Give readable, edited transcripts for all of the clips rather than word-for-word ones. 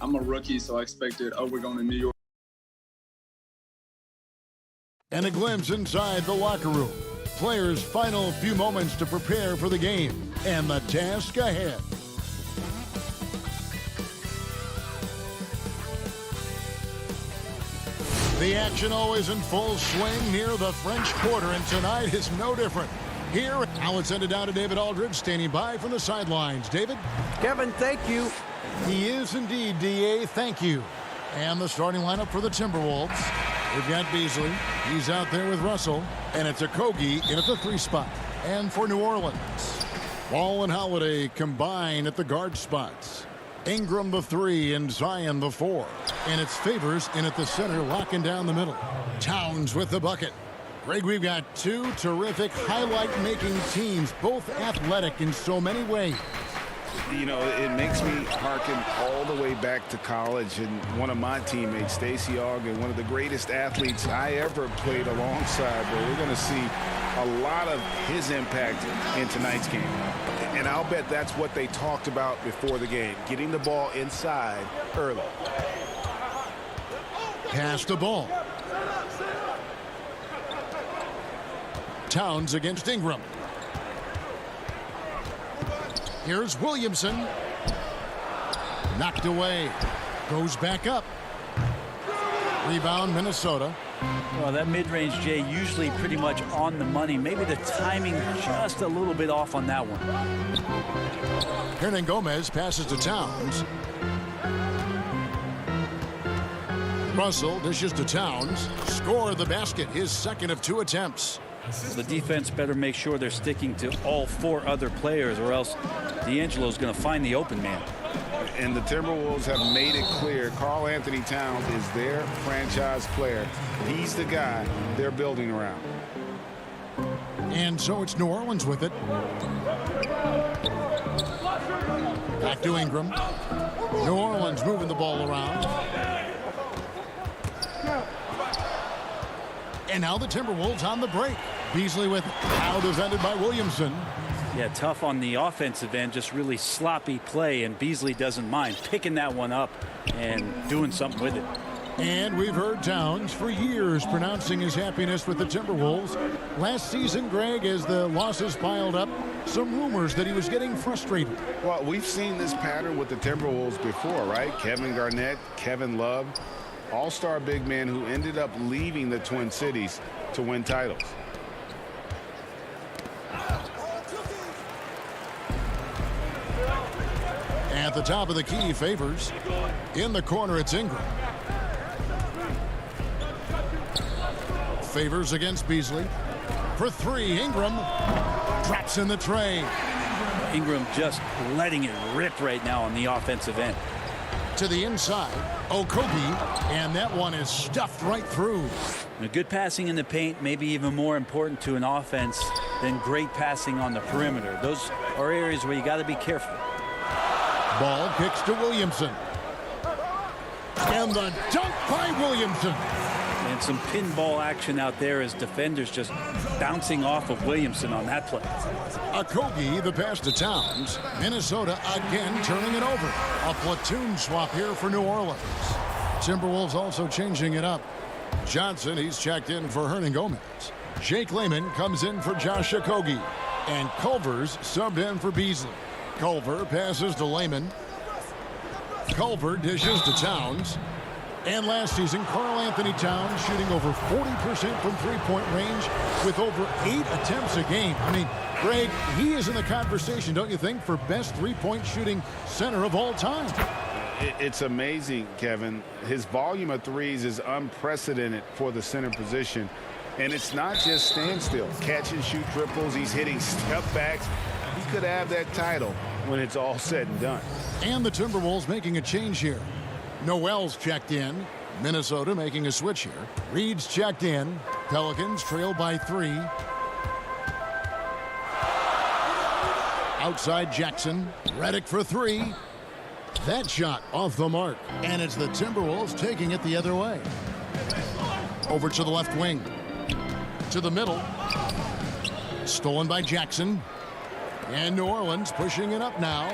I'm a rookie, so I expected, oh, we're going to New York. And a glimpse inside the locker room. Players' final few moments to prepare for the game and the task ahead. The action always in full swing near the French Quarter, and tonight is no different. Here, now it's sent it down to David Aldridge, standing by from the sidelines. David? Kevin, thank you. He is indeed, D.A. Thank you. And the starting lineup for the Timberwolves. We've got Beasley. He's out there with Russell. And it's Okogie in at the 3 spot. And for New Orleans, Ball and Holiday combine at the guard spots. Ingram the 3 and Zion the 4. And it's Favors in at the center, locking down the middle. Towns with the bucket. Greg, we've got 2 terrific highlight-making teams, both athletic in so many ways. You know, it makes me hearken all the way back to college, and one of my teammates, Stacey Ogden, one of the greatest athletes I ever played alongside. But we're going to see a lot of his impact in tonight's game. And I'll bet that's what they talked about before the game, getting the ball inside early. Pass the ball. Towns against Ingram. Here's Williamson. Knocked away. Goes back up. Rebound, Minnesota. Well, that mid-range, Jay, usually pretty much on the money. Maybe the timing just a little bit off on that one. Hernangomez passes to Towns. Russell dishes to Towns. Score the basket, his second of 2 attempts. The defense better make sure they're sticking to all 4 other players, or else D'Angelo's going to find the open man. And the Timberwolves have made it clear Karl Anthony Towns is their franchise player. He's the guy they're building around. And so it's New Orleans with it. Back to Ingram. New Orleans moving the ball around. And now the Timberwolves on the break. Beasley with out defended by Williamson. Yeah, tough on the offensive end, just really sloppy play, and Beasley doesn't mind picking that one up and doing something with it. And we've heard Towns for years pronouncing his happiness with the Timberwolves. Last season, Greg, as the losses piled up, some rumors that he was getting frustrated. Well, we've seen this pattern with the Timberwolves before, right? Kevin Garnett, Kevin Love, all-star big men who ended up leaving the Twin Cities to win titles. At the top of the key, Favors. In the corner, it's Ingram. Favors against Beasley. For 3, Ingram drops in the tray. Ingram just letting it rip right now on the offensive end. To the inside, Okogie, and that one is stuffed right through. Good passing in the paint, maybe even more important to an offense than great passing on the perimeter. Those are areas where you got to be careful. Ball kicks to Williamson. And the dunk by Williamson. And some pinball action out there as defenders just bouncing off of Williamson on that play. Okogie, the pass to Towns. Minnesota again turning it over. A platoon swap here for New Orleans. Timberwolves also changing it up. Johnson, he's checked in for Hernangomez. Jake Layman comes in for Josh Okogie. And Culver's subbed in for Beasley. Culver passes to Layman. Culver dishes to Towns. And last season, Karl Anthony Towns shooting over 40% from three-point range with over 8 attempts a game. I mean, Greg, he is in the conversation, don't you think, for best three-point shooting center of all time. It's amazing, Kevin. His volume of threes is unprecedented for the center position. And it's not just standstill. Catch and shoot triples. He's hitting step backs. He could have that title when it's all said and done. And the Timberwolves making a change here. Noel's checked in. Minnesota making a switch here. Reed's checked in. Pelicans trail by 3. Outside Jackson. Redick for 3. That shot off the mark. And it's the Timberwolves taking it the other way. Over to the left wing. To the middle. Stolen by Jackson. And New Orleans pushing it up now.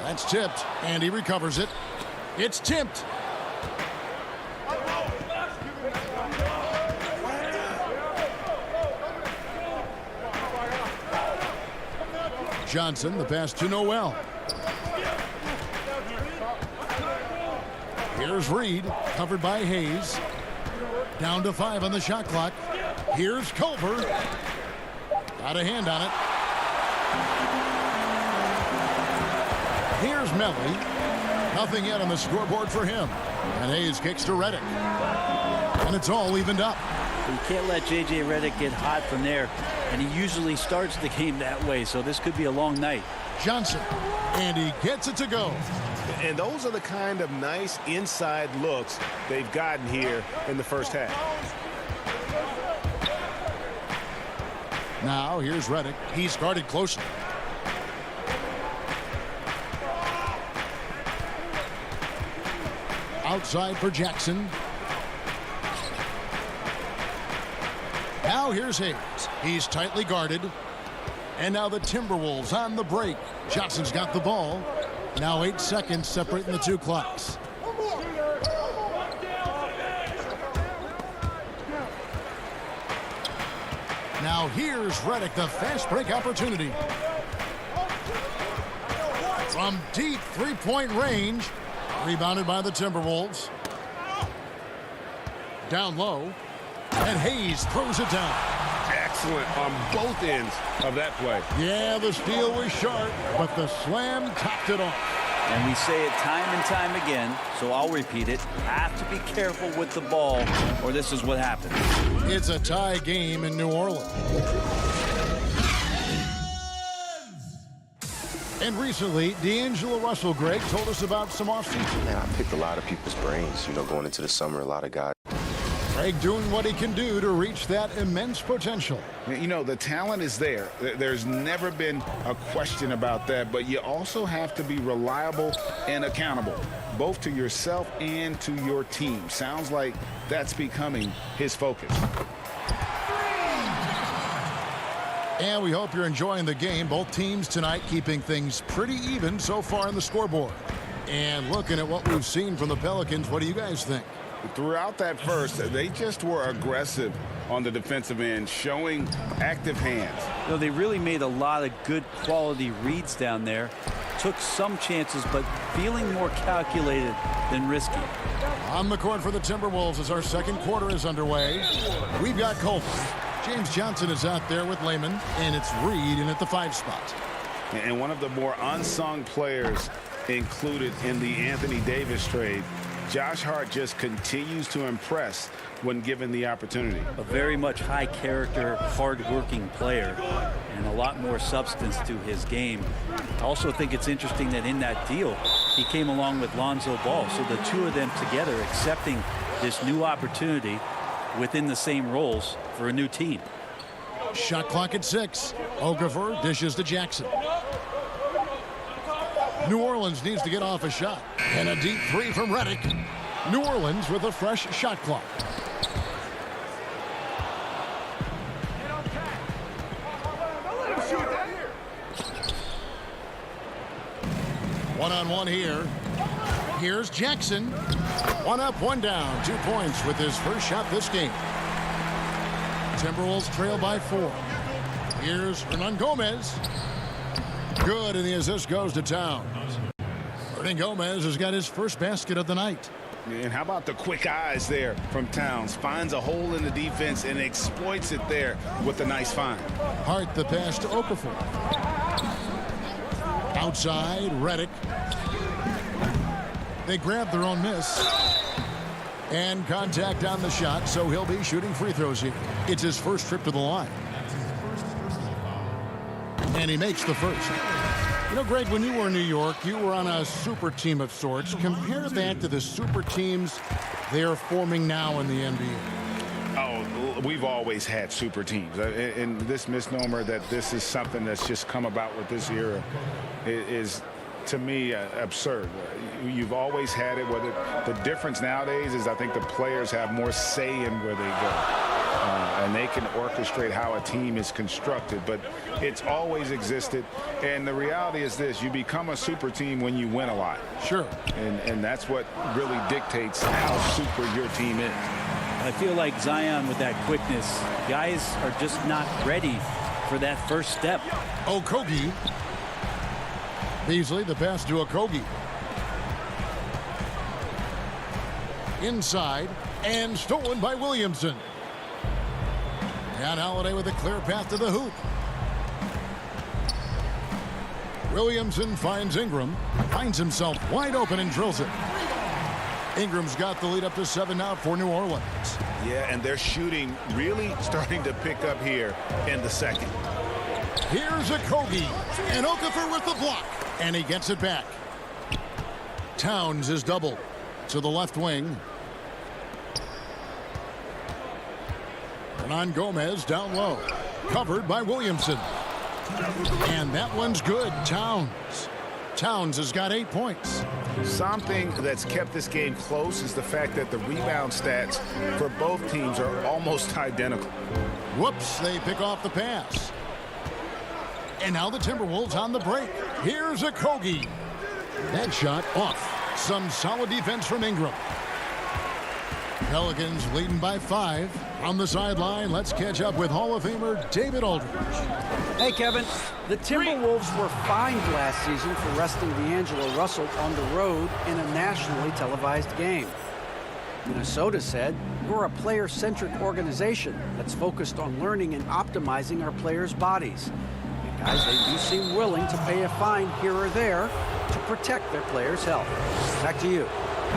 That's tipped, and he recovers it. It's tipped. Johnson, the pass to Noel. Here's Reed, covered by Hayes. Down to 5 on the shot clock. Here's Culver. Got a hand on it. Here's Melly. Nothing yet on the scoreboard for him. And Hayes kicks to Redick. And it's all evened up. You can't let J.J. Redick get hot from there. And he usually starts the game that way, so this could be a long night. Johnson. And he gets it to go. And those are the kind of nice inside looks they've gotten here in the first half. Now here's Redick. He's guarded closely. Outside for Jackson. Now here's Hayes. He's tightly guarded. And now the Timberwolves on the break. Johnson's got the ball. Now 8 seconds separating the two clocks. Now here's Redick, the fast break opportunity. From deep three-point range. Rebounded by the Timberwolves. Down low. And Hayes throws it down. Excellent on both ends of that play. Yeah, the steal was sharp, but the slam topped it off. And we say it time and time again, so I'll repeat it. Have to be careful with the ball, or this is what happens. It's a tie game in New Orleans. And recently, D'Angelo Russell, Greg, told us about some offseason. Man, I picked a lot of people's brains, going into the summer, a lot of guys. Greg doing what he can do to reach that immense potential. The talent is there. There's never been a question about that, but you also have to be reliable and accountable, both to yourself and to your team. Sounds like that's becoming his focus. And we hope you're enjoying the game. Both teams tonight keeping things pretty even so far on the scoreboard. And looking at what we've seen from the Pelicans, what do you guys think? Throughout that first, they just were aggressive on the defensive end, showing active hands. They really made a lot of good quality reads down there. Took some chances, but feeling more calculated than risky. On the court for the Timberwolves as our second quarter is underway. We've got Culver. James Johnson is out there with Layman, and it's Reed in at the 5 spot. And one of the more unsung players included in the Anthony Davis trade, Josh Hart just continues to impress when given the opportunity. A very much high character, hard-working player, and a lot more substance to his game. I also think it's interesting that in that deal, he came along with Lonzo Ball. So the two of them together accepting this new opportunity within the same roles for a new team. Shot clock at 6. Okafor dishes to Jackson. New Orleans needs to get off a shot. And a deep 3 from Redick. New Orleans with a fresh shot clock. One-on-one here. Here's Jackson. 1 up, 1 down. 2 points with his first shot this game. Timberwolves trail by 4. Here's Hernan Gomez. Good, and the assist goes to Towns. Hernan Gomez has got his first basket of the night. And how about the quick eyes there from Towns? Finds a hole in the defense and exploits it there with a nice find. Hart the pass to Okafor. Outside, Redick. They grab their own miss. And contact on the shot, so he'll be shooting free throws here. It's his first trip to the line. And he makes the first. Greg, when you were in New York, you were on a super team of sorts. Compare that to the super teams they're forming now in the NBA. Oh, we've always had super teams. And this misnomer that this is something that's just come about with this era is, to me, absurd. You've always had it. The difference nowadays is I think the players have more say in where they go. and they can orchestrate how a team is constructed, but it's always existed. And the reality is this: you become a super team when you win a lot. Sure. And that's what really dictates how super your team is. I feel like Zion, with that quickness, guys are just not ready for that first step. Okogie. Beasley, the pass to Okogie. Inside, and stolen by Williamson. And Holiday with a clear path to the hoop. Williamson finds Ingram, finds himself wide open and drills it. Ingram's got the lead up to 7 now for New Orleans. Yeah, and their shooting really starting to pick up here in the second. Here's Okogie, and Okafor with the block, and he gets it back. Towns is doubled to the left wing. Hernan Gomez down low, covered by Williamson. And that one's good. Towns has got 8 points. Something that's kept this game close is the fact that the rebound stats for both teams are almost identical. Whoops, they pick off the pass. And now the Timberwolves on the break. Here's Okogie. That shot off. Some solid defense from Ingram. Pelicans leading by 5. On the sideline, let's catch up with Hall of Famer David Aldridge. Hey, Kevin. The Timberwolves were fined last season for resting D'Angelo Russell on the road in a nationally televised game. Minnesota said, "We're a player-centric organization that's focused on learning and optimizing our players' bodies." And guys, they do seem willing to pay a fine here or there to protect their players' health. Back to you.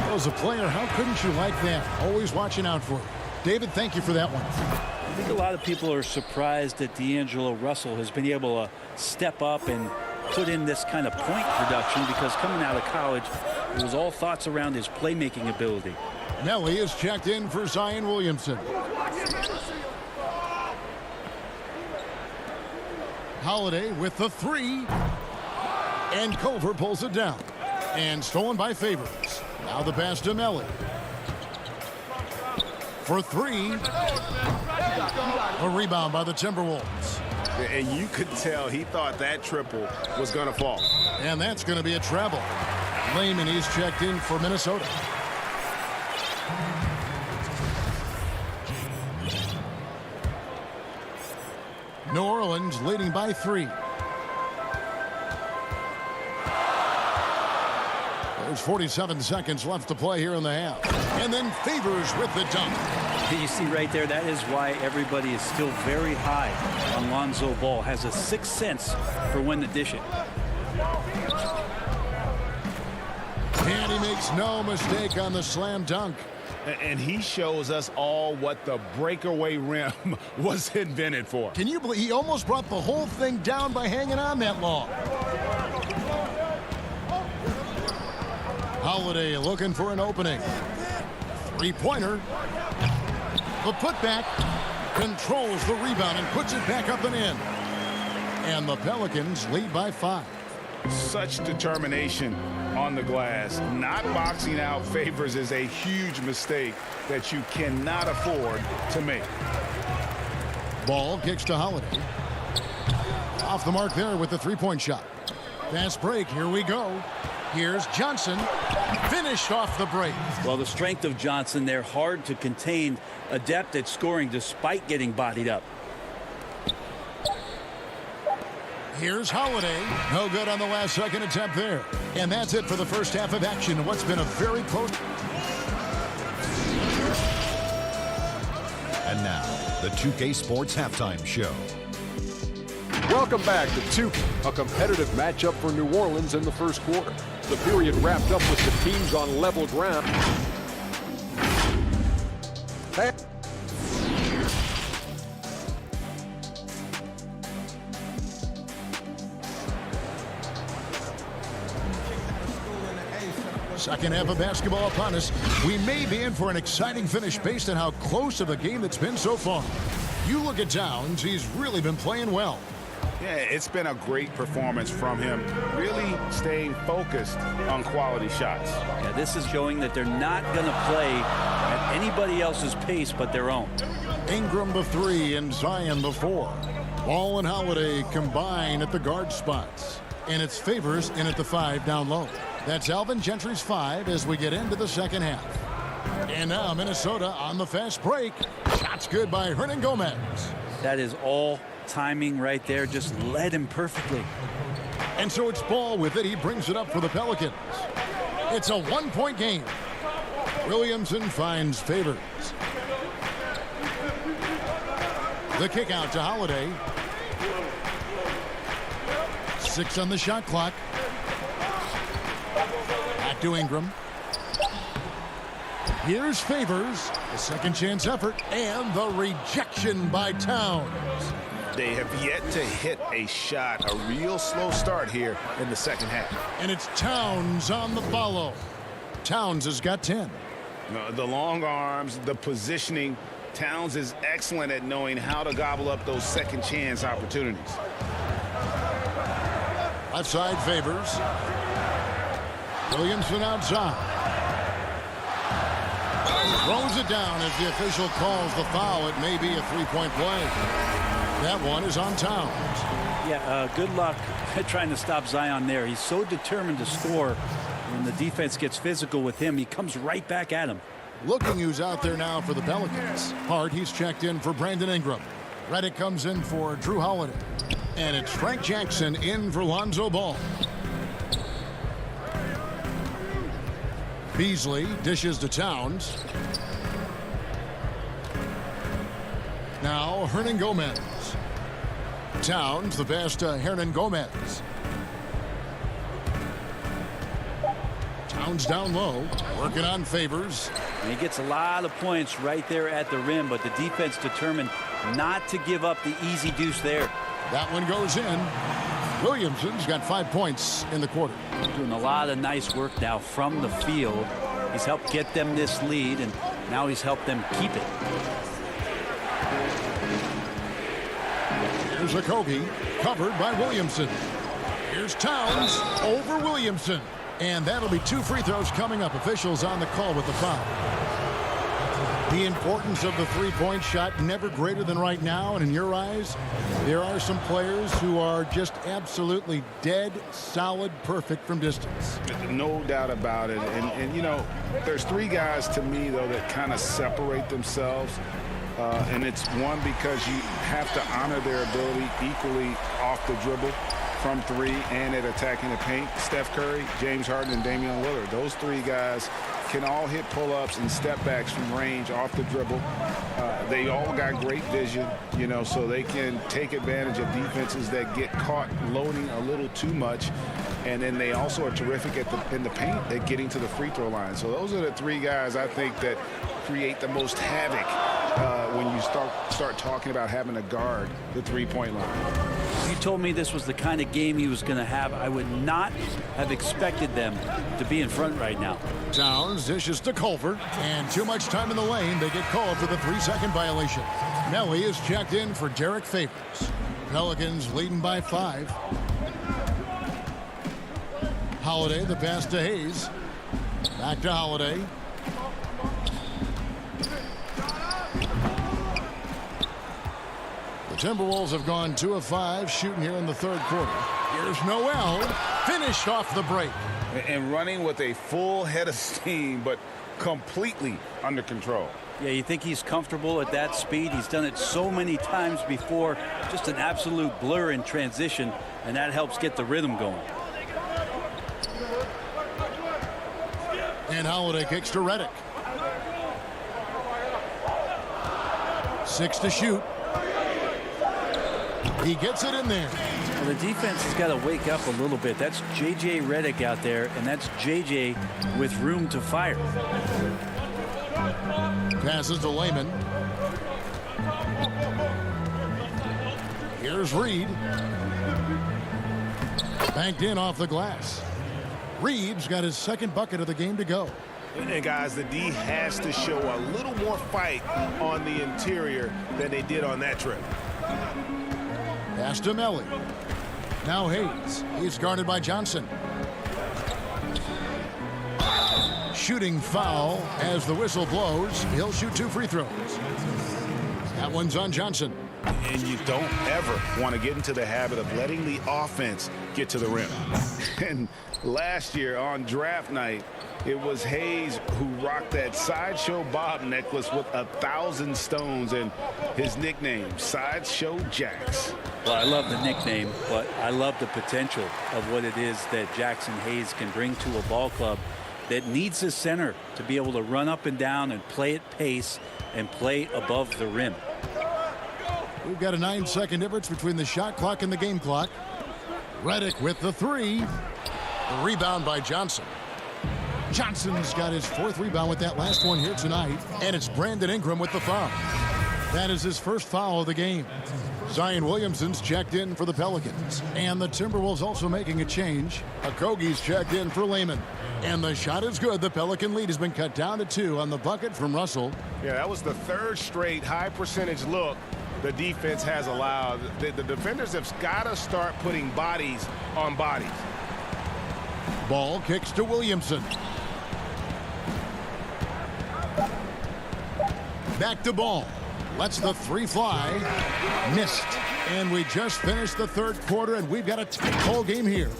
Well, as a player, how couldn't you like that? Always watching out for it. David, thank you for that one. I think a lot of people are surprised that D'Angelo Russell has been able to step up and put in this kind of point production, because coming out of college, it was all thoughts around his playmaking ability. Nelly is checked in for Zion Williamson. Holiday with the 3. And Culver pulls it down. And stolen by Favors. Now the pass to Melly. For 3. A rebound by the Timberwolves. And you could tell he thought that triple was going to fall. And that's going to be a treble. Layman is checked in for Minnesota. New Orleans leading by 3. There's 47 seconds left to play here in the half. And then Favors with the dunk. You see right there, that is why everybody is still very high on Lonzo Ball. Has a sixth sense for when to dish it. And he makes no mistake on the slam dunk. And he shows us all what the breakaway rim was invented for. Can you believe he almost brought the whole thing down by hanging on that long? Holiday looking for an opening. 3-pointer. The putback controls the rebound and puts it back up and in. And the Pelicans lead by 5. Such determination on the glass. Not boxing out Favors is a huge mistake that you cannot afford to make. Ball kicks to Holiday. Off the mark there with the 3-point shot. Fast break. Here we go. Here's Johnson. Finished off the break. Well, the strength of Johnson there, hard to contain, adept at scoring despite getting bodied up. Here's Holiday. No good on the last second attempt there. And that's it for the first half of action. What's been a very close. And now, the 2K Sports Halftime Show. Welcome back to 2K, a competitive matchup for New Orleans in the first quarter. The period wrapped up with the teams on level ground. Second half of basketball upon us. We may be in for an exciting finish based on how close of a game it's been so far. You look at Towns, he's really been playing well. Yeah, it's been a great performance from him, really staying focused on quality shots. Yeah, this is showing that they're not going to play at anybody else's pace but their own. Ingram the 3 and Zion the 4. Ball and Holiday combine at the guard spots. And it's Favors in at the 5 down low. That's Alvin Gentry's 5 as we get into the second half. And now Minnesota on the fast break. Shots good by Hernangomez. That is all timing right there. Just led him perfectly. And so it's Ball with it. He brings it up for the Pelicans. It's a 1-point game. Williamson finds Favors. The kick out to Holiday. 6 on the shot clock. Back to Ingram. Here's Favors. The second chance effort and the rejection by Towns. They have yet to hit a shot, a real slow start here in the second half. And it's Towns on the follow. Towns has got 10. The long arms, the positioning. Towns is excellent at knowing how to gobble up those second chance opportunities. Outside Favors. Williamson outside. Throws it down as the official calls the foul. It may be a three-point play. That one is on Towns. Yeah, good luck trying to stop Zion there. He's so determined to score. When the defense gets physical with him, he comes right back at him. Looking who's out there now for the Pelicans. Hart, he's checked in for Brandon Ingram. Reddick comes in for Drew Holiday. And it's Frank Jackson in for Lonzo Ball. Beasley dishes to Towns. Now Hernangomez. Towns, the pass to Hernangomez. Towns down low, working on Favors. And he gets a lot of points right there at the rim, but the defense determined not to give up the easy deuce there. That one goes in. Williamson's got 5 points in the quarter. Doing a lot of nice work now from the field. He's helped get them this lead, and now he's helped them keep it. Here's Okogie, covered by Williamson. Here's Towns over Williamson. And that'll be 2 free throws coming up. Officials on the call with the foul. The importance of the three-point shot never greater than right now. And in your eyes, there are some players who are just absolutely dead, solid, perfect from distance. No doubt about it. And you know, there's 3 guys to me, though, that kind of separate themselves. And it's one, because you have to honor their ability equally off the dribble, from 3, and at attacking the paint. Steph Curry, James Harden, and Damian Lillard. Those 3 guys can all hit pull-ups and step backs from range off the dribble. They all got great vision, you know, so they can take advantage of defenses that get caught loading a little too much. And then they also are terrific in the paint at getting to the free throw line. So those are the 3 guys I think that create the most havoc when you start talking about having to guard the three-point line. If you told me this was the kind of game he was going to have, I would not have expected them to be in front right now. Towns dishes to Culver, and too much time in the lane. They get called for the 3-second violation. Melly is checked in for Derek Favors. Pelicans leading by 5. Holiday, the pass to Hayes. Back to Holiday. The Timberwolves have gone 2 of 5 shooting here in the 3rd quarter. Here's Noel, finished off the break. And running with a full head of steam, but completely under control. Yeah, you think he's comfortable at that speed? He's done it so many times before. Just an absolute blur in transition, and that helps get the rhythm going. And Holiday kicks to Reddick. 6 to shoot. He gets it in there. Well, the defense has got to wake up a little bit. That's J.J. Reddick out there, and that's J.J. with room to fire. Passes to Layman. Here's Reed. Banked in off the glass. Reed's got his 2nd bucket of the game to go. And guys, the D has to show a little more fight on the interior than they did on that trip. Pass to Melly. Now Hayes. He's guarded by Johnson. Shooting foul as the whistle blows. He'll shoot 2 free throws. That one's on Johnson. And you don't ever want to get into the habit of letting the offense get to the rim. And last year on draft night, it was Hayes who rocked that Sideshow Bob necklace with 1,000 stones and his nickname, Sideshow Jax. Well, I love the nickname, but I love the potential of what it is that Jackson Hayes can bring to a ball club that needs a center to be able to run up and down and play at pace and play above the rim. We've got a 9-second difference between the shot clock and the game clock. Redick with the 3. The rebound by Johnson. Johnson's got his 4th rebound with that last one here tonight. And it's Brandon Ingram with the foul. That is his first foul of the game. Zion Williamson's checked in for the Pelicans. And the Timberwolves also making a change. Okogie's checked in for Lehman. And the shot is good. The Pelican lead has been cut down to 2 on the bucket from Russell. Yeah, that was the 3rd straight high percentage look the defense has allowed. The defenders have got to start putting bodies on bodies. Ball kicks to Williamson. Back to Ball. Lets the 3 fly. Missed. And we just finished the 3rd quarter, and we've got a tight ball game here.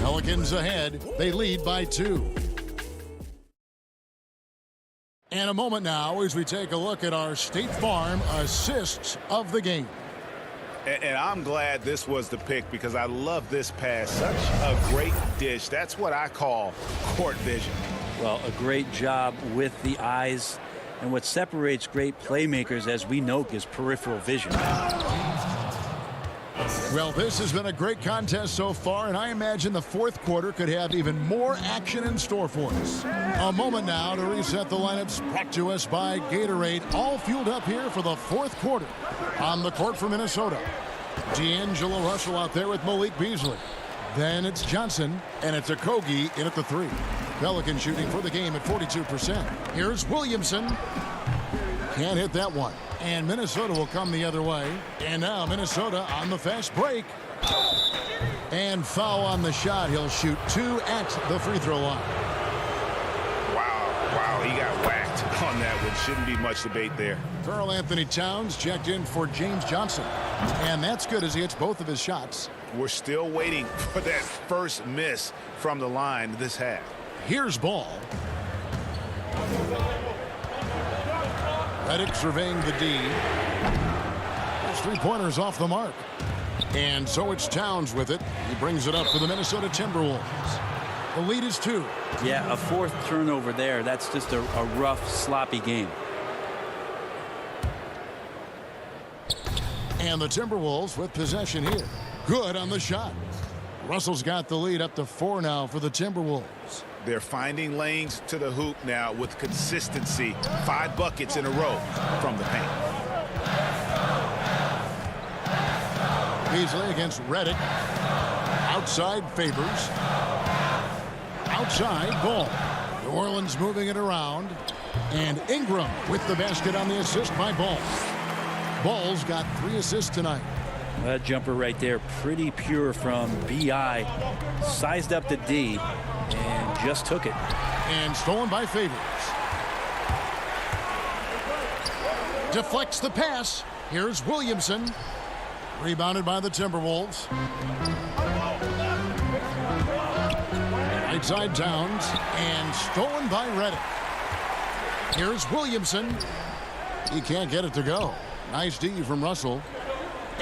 Pelicans ahead. They lead by 2. And a moment now as we take a look at our State Farm assists of the game. And I'm glad this was the pick because I love this pass. Such a great dish. That's what I call court vision. Well, a great job with the eyes. And what separates great playmakers, as we know, is peripheral vision. Well, this has been a great contest so far, and I imagine the 4th quarter could have even more action in store for us. A moment now to reset the lineups, brought to us by Gatorade, all fueled up here for the 4th quarter. On the court for Minnesota, D'Angelo Russell out there with Malik Beasley. Then it's Johnson, and it's Okogie in at the 3. Pelican shooting for the game at 42%. Here's Williamson. Can't hit that one. And Minnesota will come the other way. And now Minnesota on the fast break. And foul on the shot. He'll shoot 2 at the free throw line. Wow, he got whacked on that one. Shouldn't be much debate there. Karl Anthony Towns checked in for James Johnson. And that's good as he hits both of his shots. We're still waiting for that first miss from the line this half. Here's Ball. Redick surveying the D. His 3-pointers off the mark. And so it's Towns with it. He brings it up for the Minnesota Timberwolves. The lead is 2. Yeah, a 4th turnover there. That's just a rough, sloppy game. And the Timberwolves with possession here. Good on the shot. Russell's got the lead up to 4 now for the Timberwolves. They're finding lanes to the hoop now with consistency. 5 buckets in a row from the paint. Beasley against Redick. Outside Favors. Outside Ball. New Orleans moving it around. And Ingram with the basket on the assist by Ball. Ball's got 3 assists tonight. That jumper right there, pretty pure from B.I. Sized up to D and just took it. And stolen by Favors. Deflects the pass. Here's Williamson. Rebounded by the Timberwolves. Right side Towns. And stolen by Redick. Here's Williamson. He can't get it to go. Nice D from Russell.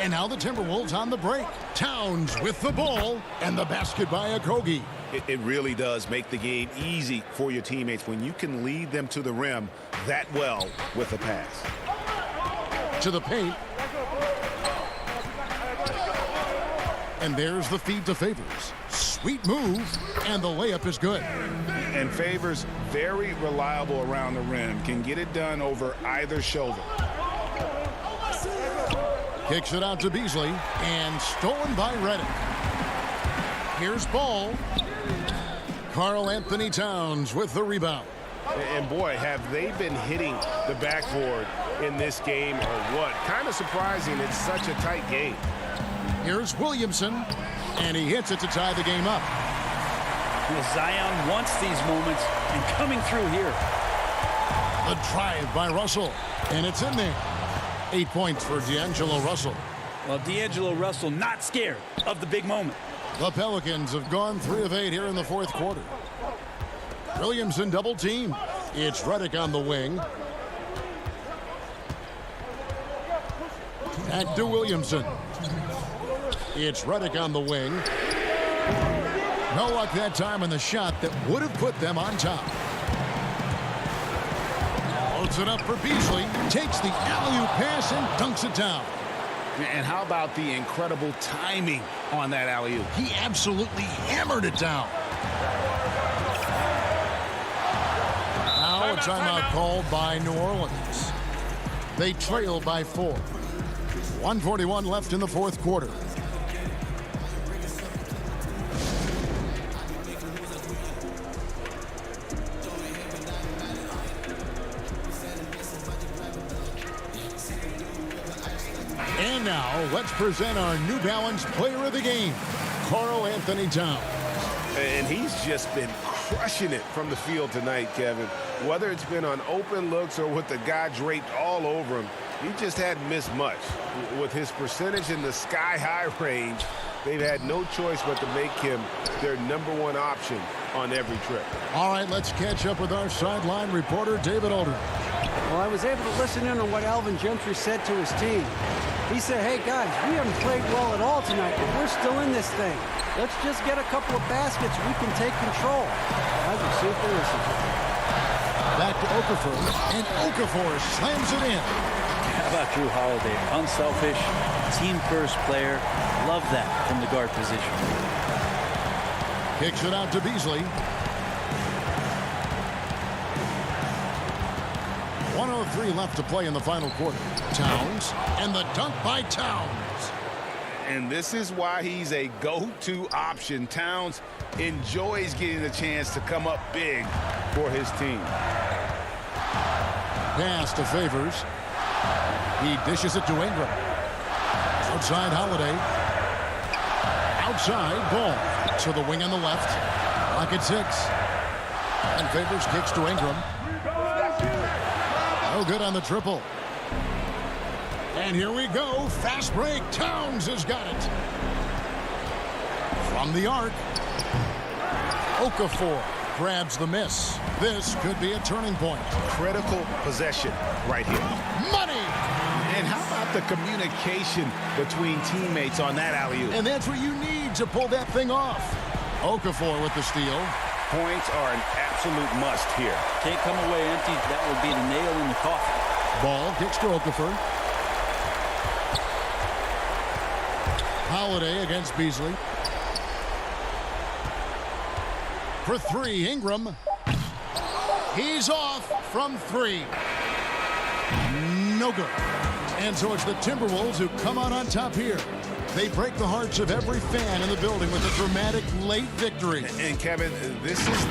And now the Timberwolves on the break. Towns with the ball. And the basket by Okogie. It really does make the game easy for your teammates when you can lead them to the rim that well with a pass. To the paint. And there's the feed to Favors. Sweet move. And the layup is good. And Favors, very reliable around the rim. Can get it done over either shoulder. Kicks it out to Beasley. And stolen by Redick. Here's Ball. Karl Anthony Towns with the rebound. And boy, have they been hitting the backboard in this game or what? Kind of surprising. It's such a tight game. Here's Williamson, and he hits it to tie the game up. Zion wants these moments, and coming through here. The drive by Russell, and it's in there. 8 points for D'Angelo Russell. Well, D'Angelo Russell not scared of the big moment. The Pelicans have gone 3 of 8 here in the fourth quarter. Williamson double team. It's Redick on the wing. Back to Williamson. It's Redick on the wing. No luck that time on the shot that would have put them on top. Loads it up for Beasley. Takes the alley-oop pass and dunks it down. And how about the incredible timing on that alley-oop? He absolutely hammered it down. Now a timeout called by New Orleans. They trail by 4. 1:41 left in the fourth quarter. And now, let's present our New Balance Player of the Game, Karl Anthony Towns. And he's just been crushing it from the field tonight, Kevin. Whether it's been on open looks or with the guy draped all over him, he just hadn't missed much. With his percentage in the sky-high range, they've had no choice but to make him their #1 option on every trip. All right, let's catch up with our sideline reporter, David Aldridge. Well, I was able to listen in on what Alvin Gentry said to his team. He said, hey, guys, we haven't played well at all tonight, but we're still in this thing. Let's just get a couple of baskets. We can take control. Guys, we'll see if they listen to him. Back to Okafor, and Okafor slams it in. How about Drew Holiday? Unselfish, team-first player. Love that from the guard position. Kicks it out to Beasley. 1:03 left to play in the final quarter. Towns, and the dunk by Towns. And this is why he's a go-to option. Towns enjoys getting the chance to come up big for his team. Pass to Favors. He dishes it to Ingram. Outside Holiday. Outside Ball. To the wing on the left. Lock at 6. And Favors kicks to Ingram. No good on the triple. And here we go. Fast break. Towns has got it. From the arc. Okafor grabs the miss. This could be a turning point. Critical possession right here. Money! And how about the communication between teammates on that alley-oop? And that's what you need to pull that thing off. Okafor with the steal. Points are an absolute must here. Can't come away empty. That would be the nail in the coffin. Ball kicks to Okafor. Holiday against Beasley. For 3, Ingram. He's off from 3. No good. And so it's the Timberwolves who come out on top here. They break the hearts of every fan in the building with a dramatic late victory. And Kevin, this is...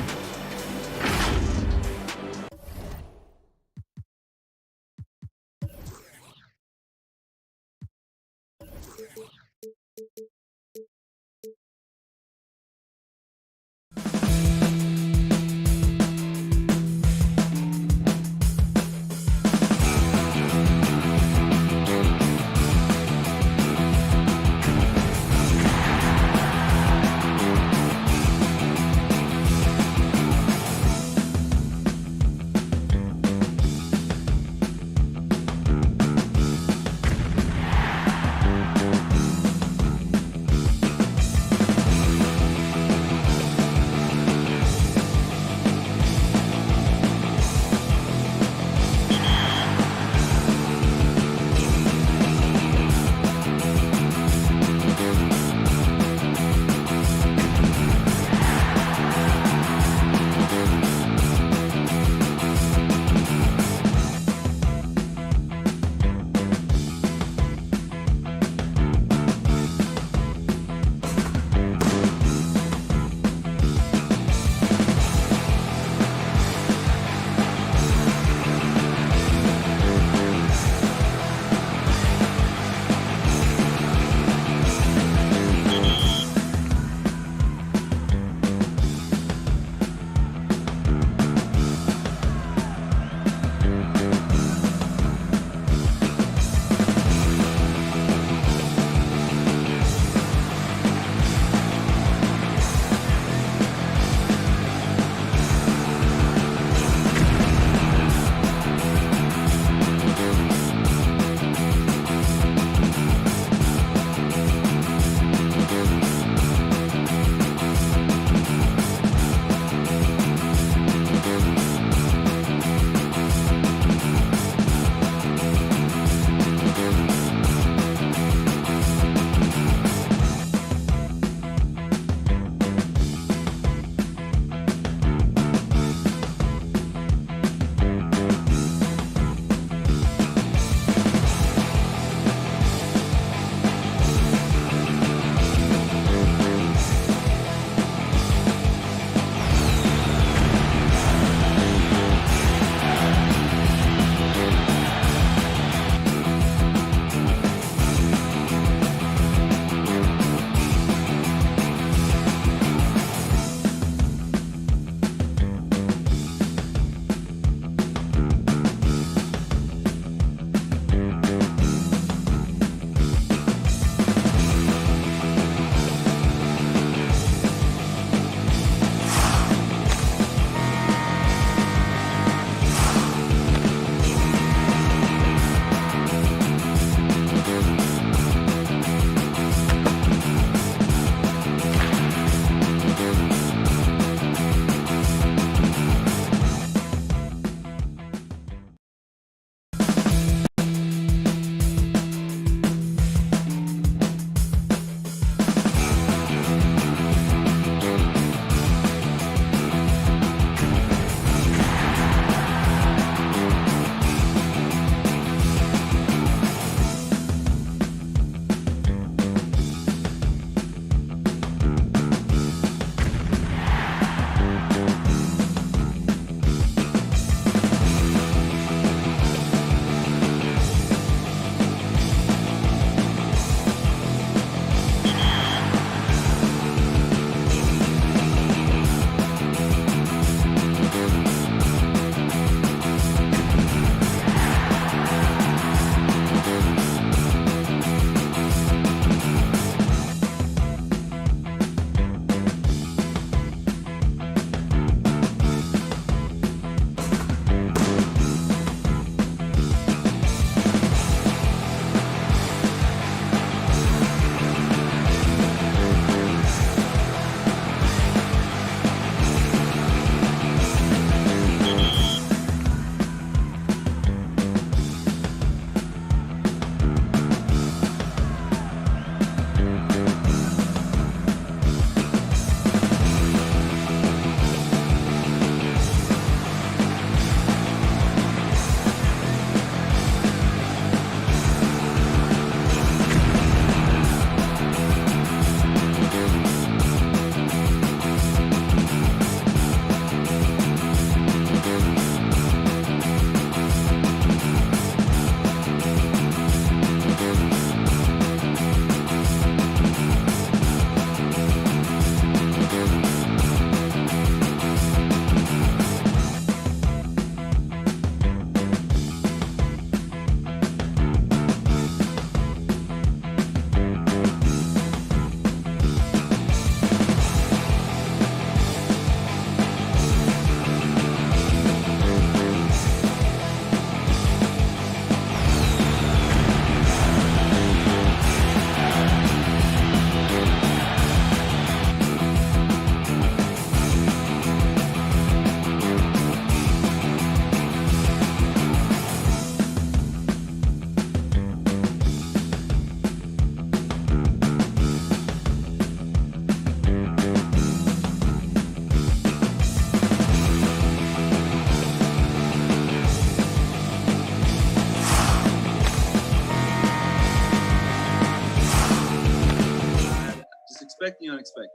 expect the unexpected.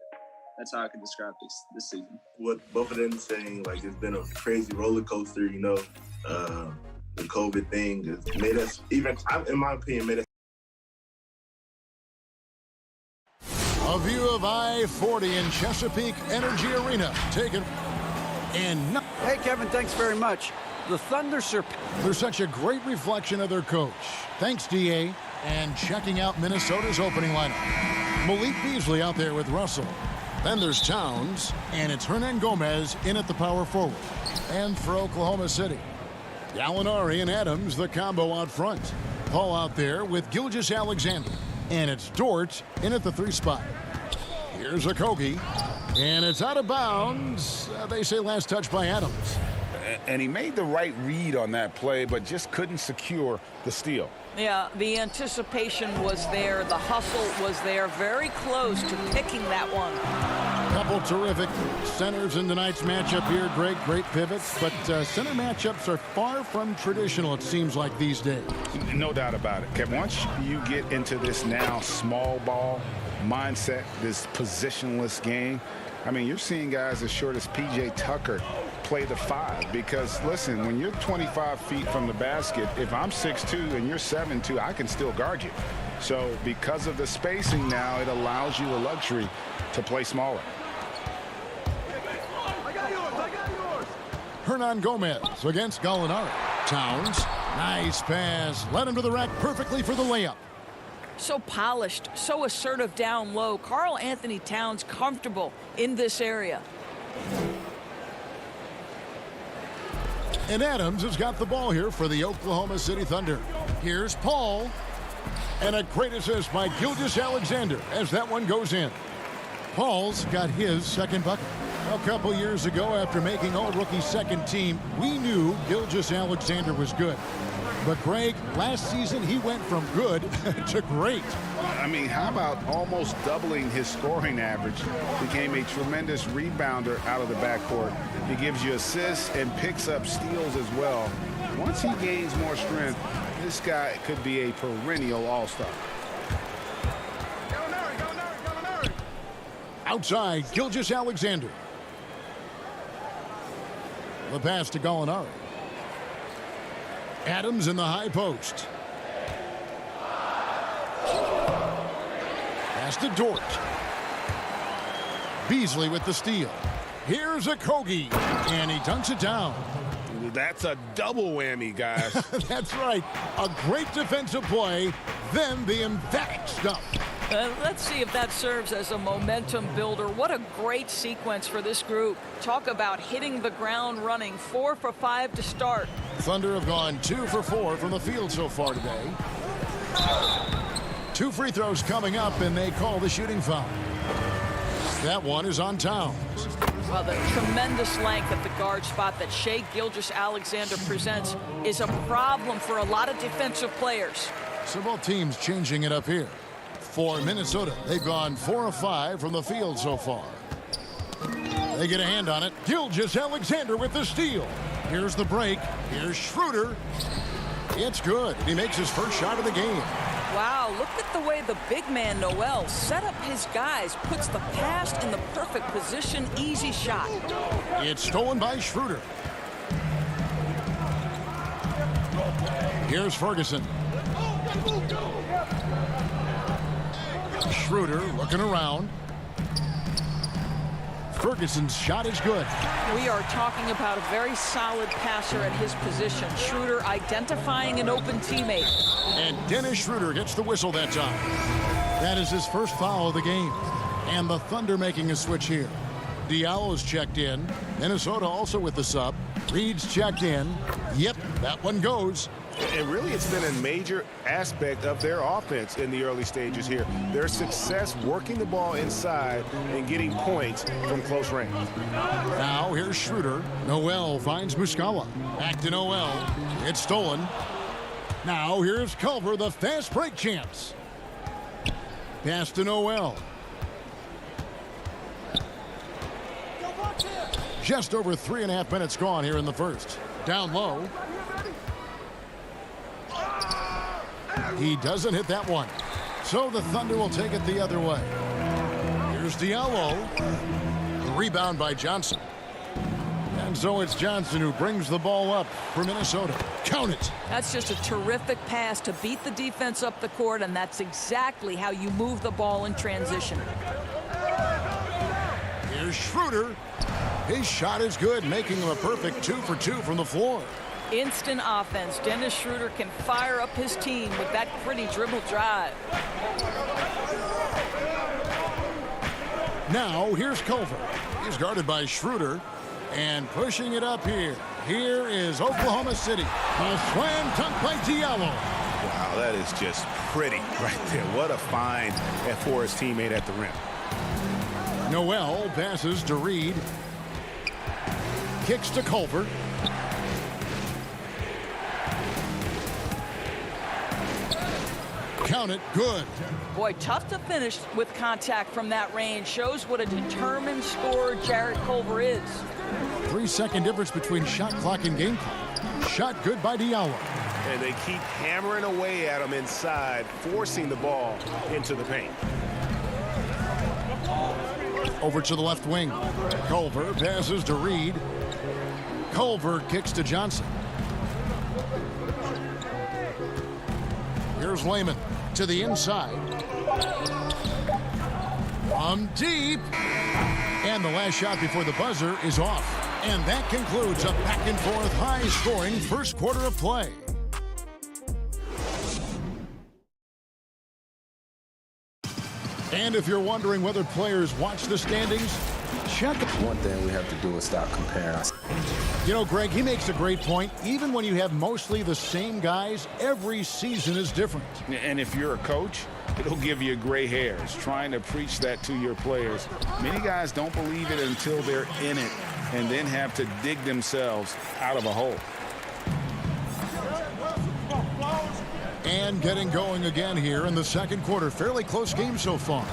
That's how I can describe this season. What both of them are saying, like, it's been a crazy roller coaster, you know. The COVID thing has made us, even in my opinion, made us. A view of I-40 in Chesapeake Energy Arena. Taken and Hey, Kevin, thanks very much. The Thunder they're such a great reflection of their coach. Thanks, D.A. And checking out Minnesota's opening lineup. Malik Beasley out there with Russell. Then there's Towns, and it's Hernan Gomez in at the power forward. And for Oklahoma City, Gallinari and Adams, the combo out front. Paul out there with Gilgeous-Alexander. And it's Dort in at the 3 spot. Here's Okogie, and it's out of bounds. They say last touch by Adams. And he made the right read on that play, but just couldn't secure the steal. Yeah, the anticipation was there. The hustle was there. Very close to picking that one. Couple terrific centers in tonight's matchup here. Great pivots, but center matchups are far from traditional, it seems like, these days. No doubt about it, Kevin. Once you get into this now small ball mindset, this positionless game, I mean, you're seeing guys as short as P.J. Tucker play the 5, because listen, when you're 25 feet from the basket, if I'm 6'2" and you're 7'2", I can still guard you. So because of the spacing now, it allows you a luxury to play smaller. Hernan Gomez against Gallinari. Towns, nice pass, led him to the rack perfectly for the layup. So polished, so assertive down low. Karl Anthony Towns comfortable in this area. And Adams has got the ball here for the Oklahoma City Thunder. Here's Paul. And a great assist by Gilgeous-Alexander as that one goes in. Paul's got his second bucket. A couple years ago, after making all-rookie second team, we knew Gilgeous-Alexander was good. But, Greg, last season he went from good to great. I mean, how about almost doubling his scoring average? Became a tremendous rebounder out of the backcourt. He gives you assists and picks up steals as well. Once he gains more strength, this guy could be a perennial all-star. Outside, Gilgeous-Alexander. The pass to Gallinari. Adams in the high post. Pass to Dort. Beasley with the steal. Here's Okogie, and he dunks it down. That's a double whammy, guys. That's right. A great defensive play, then the emphatic stuff. Let's see if that serves as a momentum builder. What a great sequence for this group. Talk about hitting the ground running. 4 for 5 to start. Thunder have gone 2 for 4 from the field so far today. 2 free throws coming up, and they call the shooting foul. That one is on Towns. Well, the tremendous length at the guard spot that Shai Gilgeous-Alexander presents is a problem for a lot of defensive players. So both teams changing it up here. For Minnesota, they've gone 4 of 5 from the field so far. They get a hand on it. Gilgeous-Alexander with the steal. Here's the break. Here's Schroeder. It's good. He makes his first shot of the game. Wow, look at the way the big man, Noel, set up his guys, puts the pass in the perfect position, easy shot. It's stolen by Schroeder. Here's Ferguson. Schroeder looking around. Ferguson's shot is good. We are talking about a very solid passer at his position. Schroeder identifying an open teammate. And Dennis Schroeder gets the whistle that time. That is his first foul of the game. And the Thunder making a switch here. Diallo's checked in. Minnesota also with the sub. Reed's checked in. Yep, that one goes. And really, it's been a major aspect of their offense in the early stages here. Their success working the ball inside and getting points from close range. Now here's Schroeder. Noel finds Muscala. Back to Noel. It's stolen. Now here's Culver, the fast break champs. Pass to Noel. Just over 3.5 minutes gone here in the first. Down low. He doesn't hit that one. So the Thunder will take it the other way. Here's Diallo. The rebound by Johnson. And so it's Johnson who brings the ball up for Minnesota. Count it. That's just a terrific pass to beat the defense up the court, and that's exactly how you move the ball in transition. Here's Schroeder. His shot is good, making him a perfect 2 for 2 from the floor. Instant offense. Dennis Schroeder can fire up his team with that pretty dribble drive. Now, here's Culver. He's guarded by Schroeder. And pushing it up here. Here is Oklahoma City. A slam dunk by Diallo. Wow, that is just pretty right there. What a find for his teammate at the rim. Noel passes to Reed. Kicks to Culver. Count it. Good. Boy, tough to finish with contact from that range. Shows what a determined scorer Jarrett Culver is. 3-second difference between shot clock and game clock. Shot good by Diallo. And they keep hammering away at him inside, forcing the ball into the paint. Over to the left wing. Culver passes to Reed. Culver kicks to Johnson. Here's Layman to the inside. From deep. And the last shot before the buzzer is off. And that concludes a back-and-forth, high-scoring first quarter of play. And if you're wondering whether players watch the standings, check. One thing we have to do is stop comparing us. You know, Greg, he makes a great point. Even when you have mostly the same guys, every season is different. And if you're a coach, it'll give you gray hairs trying to preach that to your players. Many guys don't believe it until they're in it and then have to dig themselves out of a hole. And getting going again here in the second quarter. Fairly close game so far.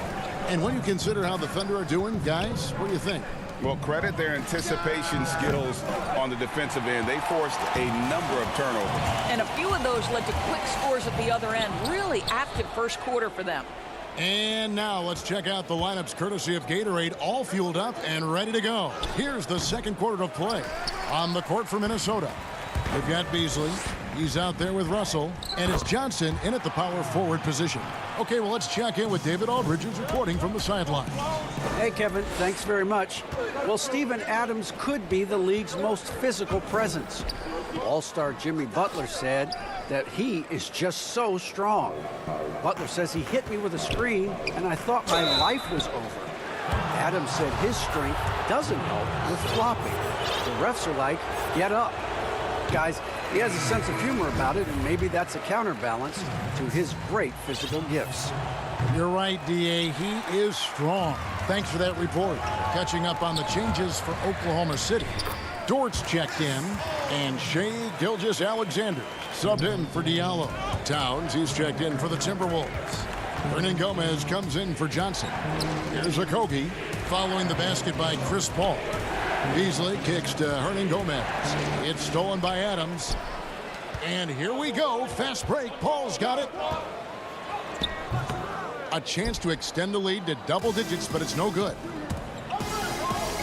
And when you consider how the Thunder are doing, guys, what do you think? Well, credit their anticipation skills on the defensive end. They forced a number of turnovers. And a few of those led to quick scores at the other end. Really active first quarter for them. And now let's check out the lineups courtesy of Gatorade, all fueled up and ready to go. Here's the second quarter of play. On the court for Minnesota, they've got Beasley. He's out there with Russell. And it's Johnson in at the power forward position. Okay, well, let's check in with David Aldridge, who's reporting from the sideline. Hey, Kevin, thanks very much. Well, Steven Adams could be the league's most physical presence. All-star Jimmy Butler said that he is just so strong. Butler says he hit me with a screen, and I thought my life was over. Adams said his strength doesn't help with flopping. The refs are like, get up. Guys, he has a sense of humor about it, and maybe that's a counterbalance to his great physical gifts. You're right, D.A. He is strong. Thanks for that report. Catching up on the changes for Oklahoma City. Dort's checked in, and Shai Gilgeous-Alexander subbed in for Diallo. Towns, he's checked in for the Timberwolves. Hernan Gomez comes in for Johnson. Here's Okogie, following the basket by Chris Paul. Beasley kicks to Hernan Gomez. It's stolen by Adams. And here we go. Fast break. Paul's got it. A chance to extend the lead to double digits, but it's no good.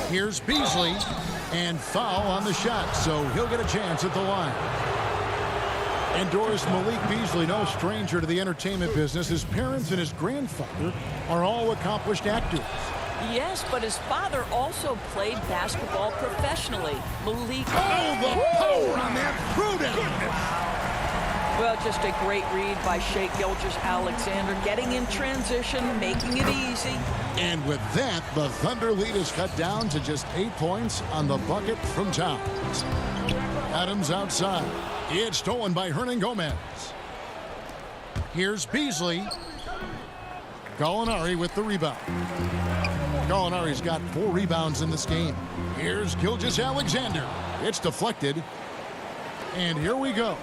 Here's Beasley. And foul on the shot, so he'll get a chance at the line. And Doris Malik Beasley, no stranger to the entertainment business. His parents and his grandfather are all accomplished actors. Yes, but his father also played basketball professionally. Malik. Oh, the power on that throwdown. Well, just a great read by Shai Gilgeous-Alexander, getting in transition, making it easy. And with that, the Thunder lead is cut down to just 8 points on the bucket from Towns. Adams outside. It's stolen by Hernan Gomez. Here's Beasley. Gallinari with the rebound. Gallinari's got 4 rebounds in this game. Here's Gilgeous-Alexander. It's deflected. And here we go.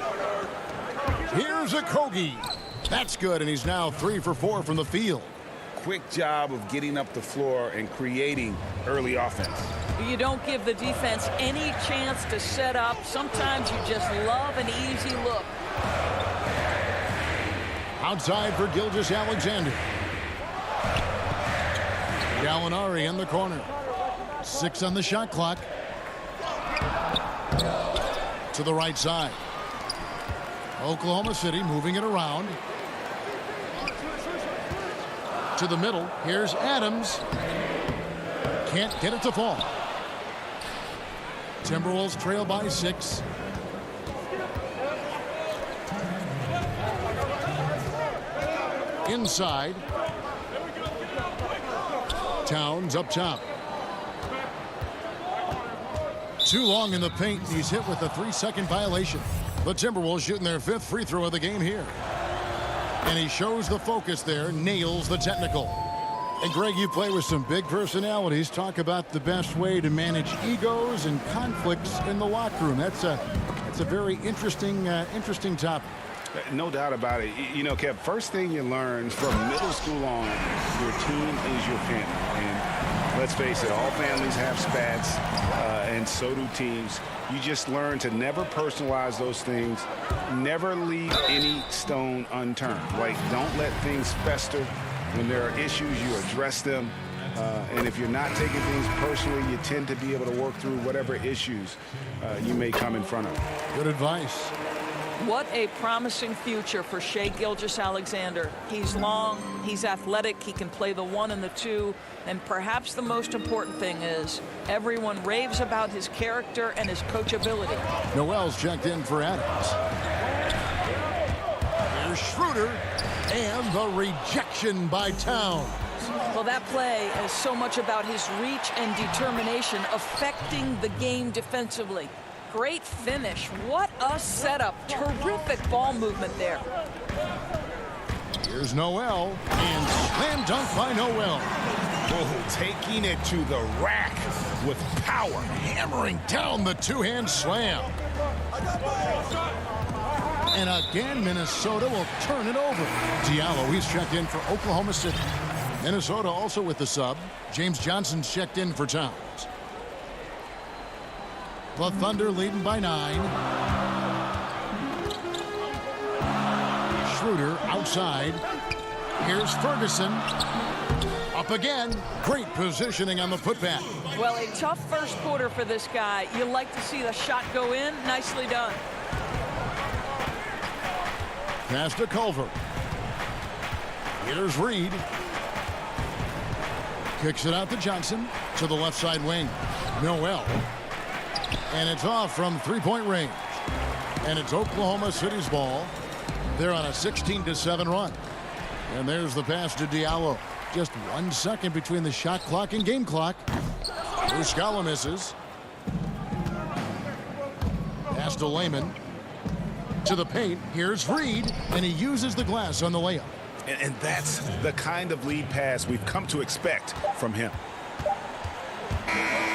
Here's Okogie. That's good, and he's now 3 for 4 from the field. Quick job of getting up the floor and creating early offense. You don't give the defense any chance to set up. Sometimes you just love an easy look. Outside for Gilgeous-Alexander. Gallinari in the corner. 6 on the shot clock. To the right side. Oklahoma City moving it around. To the middle. Here's Adams. Can't get it to fall. Timberwolves trail by 6. Inside. Towns up top. Too long in the paint. He's hit with a 3-second violation. The Timberwolves shooting their 5th free throw of the game here. And he shows the focus there, nails the technical. And Greg, you play with some big personalities. Talk about the best way to manage egos and conflicts in the locker room. That's a very interesting topic. No doubt about it. You know, Kev, first thing you learn from middle school on, your team is your family. And let's face it, all families have spats, and so do teams. You just learn to never personalize those things, never leave any stone unturned. Like, don't let things fester. When there are issues, you address them. And if you're not taking things personally, you tend to be able to work through whatever issues you may come in front of. Good advice. What a promising future for Shai Gilgeous-Alexander. He's long, he's athletic, he can play the 1 and the 2, and perhaps the most important thing is everyone raves about his character and his coachability. Noel's checked in for Adams. Here's Schroeder, and the rejection by Towns. Well, that play is so much about his reach and determination affecting the game defensively. Great finish. What a setup. Terrific ball movement there. Here's Noel, and slam dunk by Noel. Oh, taking it to the rack with power. Hammering down the two-hand slam. And again, Minnesota will turn it over. Diallo, he's checked in for Oklahoma City. Minnesota also with the sub. James Johnson's checked in for Towns. The Thunder leading by 9. Schroeder outside. Here's Ferguson. Up again. Great positioning on the putback. Well, a tough first quarter for this guy. You like to see the shot go in. Nicely done. Pass to Culver. Here's Reed. Kicks it out to Johnson. To the left side wing. Noel. And it's off from 3-point range. And it's Oklahoma City's ball. They're on a 16-7 run. And there's the pass to Diallo. Just 1 second between the shot clock and game clock. Muscala misses. Pass to Layman. To the paint. Here's Reed. And he uses the glass on the layup. And that's the kind of lead pass we've come to expect from him.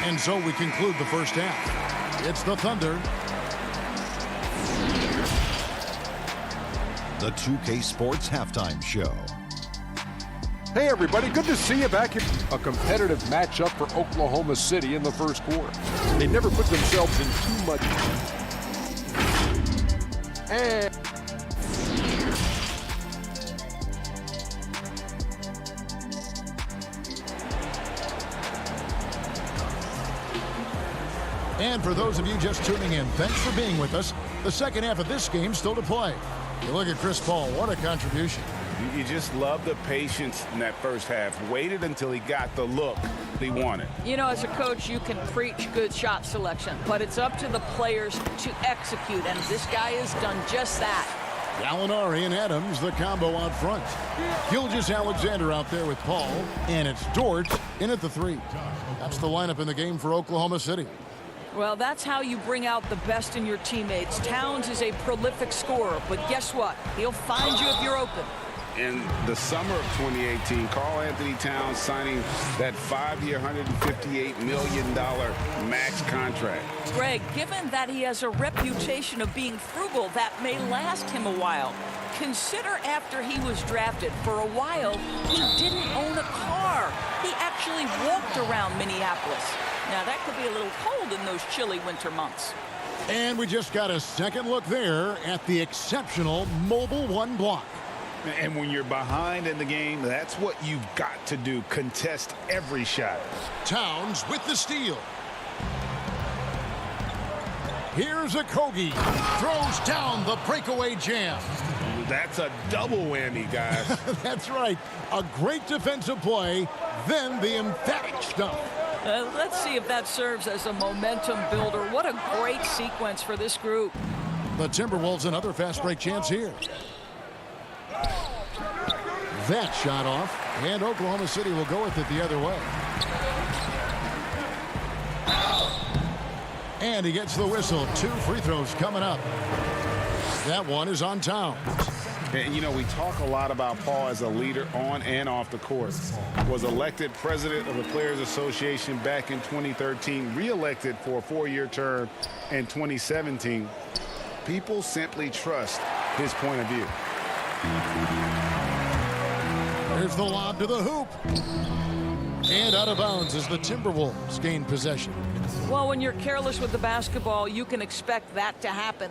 And so we conclude the first half. It's the Thunder. The 2K Sports Halftime Show. Hey, everybody. Good to see you back in a competitive matchup for Oklahoma City in the first quarter. They never put themselves in too much. And for those of you just tuning in, thanks for being with us. The second half of this game still to play. You look at Chris Paul, what a contribution. You just love the patience in that first half. Waited until he got the look he wanted. You know, as a coach, you can preach good shot selection, but it's up to the players to execute, and this guy has done just that. Gallinari and Adams, the combo out front. Gilgeous-Alexander out there with Paul, and it's Dort in at the 3. That's the lineup in the game for Oklahoma City. Well, that's how you bring out the best in your teammates. Towns is a prolific scorer, but guess what? He'll find you if you're open. In the summer of 2018, Karl Anthony Towns signing that 5-year, $158 million max contract. Greg, given that he has a reputation of being frugal, that may last him a while. Consider after he was drafted, for a while, he didn't own a car. He actually walked around Minneapolis. Now, that could be a little cold in those chilly winter months. And we just got a second look there at the exceptional Mobile 1 block. And when you're behind in the game, that's what you've got to do. Contest every shot. Towns with the steal. Here's a Kogi. Throws down the breakaway jam. That's a double whammy, guys. That's right. A great defensive play, then the emphatic stuff. Let's see if that serves as a momentum builder. What a great sequence for this group. The Timberwolves another fast break chance here. That shot off, and Oklahoma City will go with it the other way. And he gets the whistle. 2 free throws coming up. That one is on Towns. And, you know, we talk a lot about Paul as a leader on and off the court. Was elected president of the Players Association back in 2013, re-elected for a 4-year term in 2017. People simply trust his point of view. There's the lob to the hoop. And out of bounds as the Timberwolves gain possession. Well, when you're careless with the basketball, you can expect that to happen.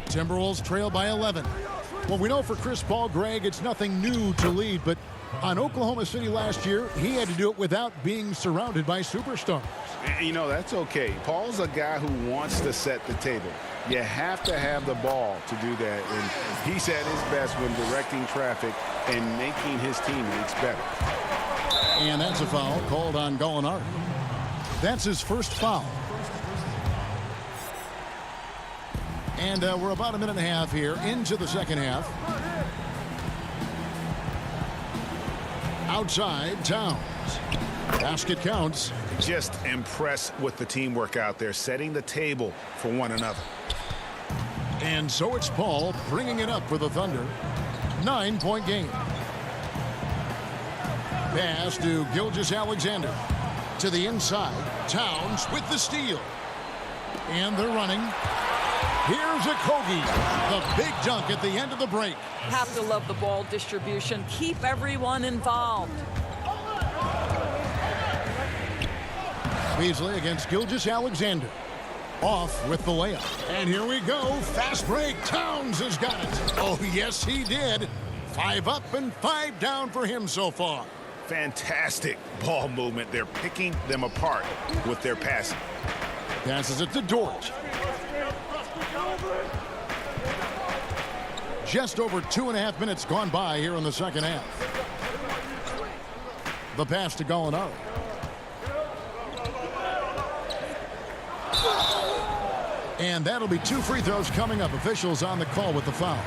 Timberwolves trail by 11. Well, we know for Chris Paul, Greg, it's nothing new to lead, but on Oklahoma City last year, he had to do it without being surrounded by superstars. You know, that's okay. Paul's a guy who wants to set the table. You have to have the ball to do that, and he's at his best when directing traffic and making his teammates better. And that's a foul called on Gallinari. That's his first foul. And we're about a minute and a half here into the second half. Outside, Towns. Basket counts. Just impressed with the teamwork out there, setting the table for one another. And so it's Paul bringing it up for the Thunder. 9-point game. Pass to Gilgeous-Alexander. To the inside. Towns with the steal. And they're running. Here's a Kogi. The big dunk at the end of the break. Have to love the ball distribution. Keep everyone involved. Beasley against Gilgeous-Alexander. Off with the layup. And here we go. Fast break. Towns has got it. Oh, yes, he did. 5 up and 5 down for him so far. Fantastic ball movement. They're picking them apart with their passing. Passes it to Dort. Just over 2.5 minutes gone by here in the second half. The pass to Gallinari. And that'll be 2 free throws coming up. Officials on the call with the foul.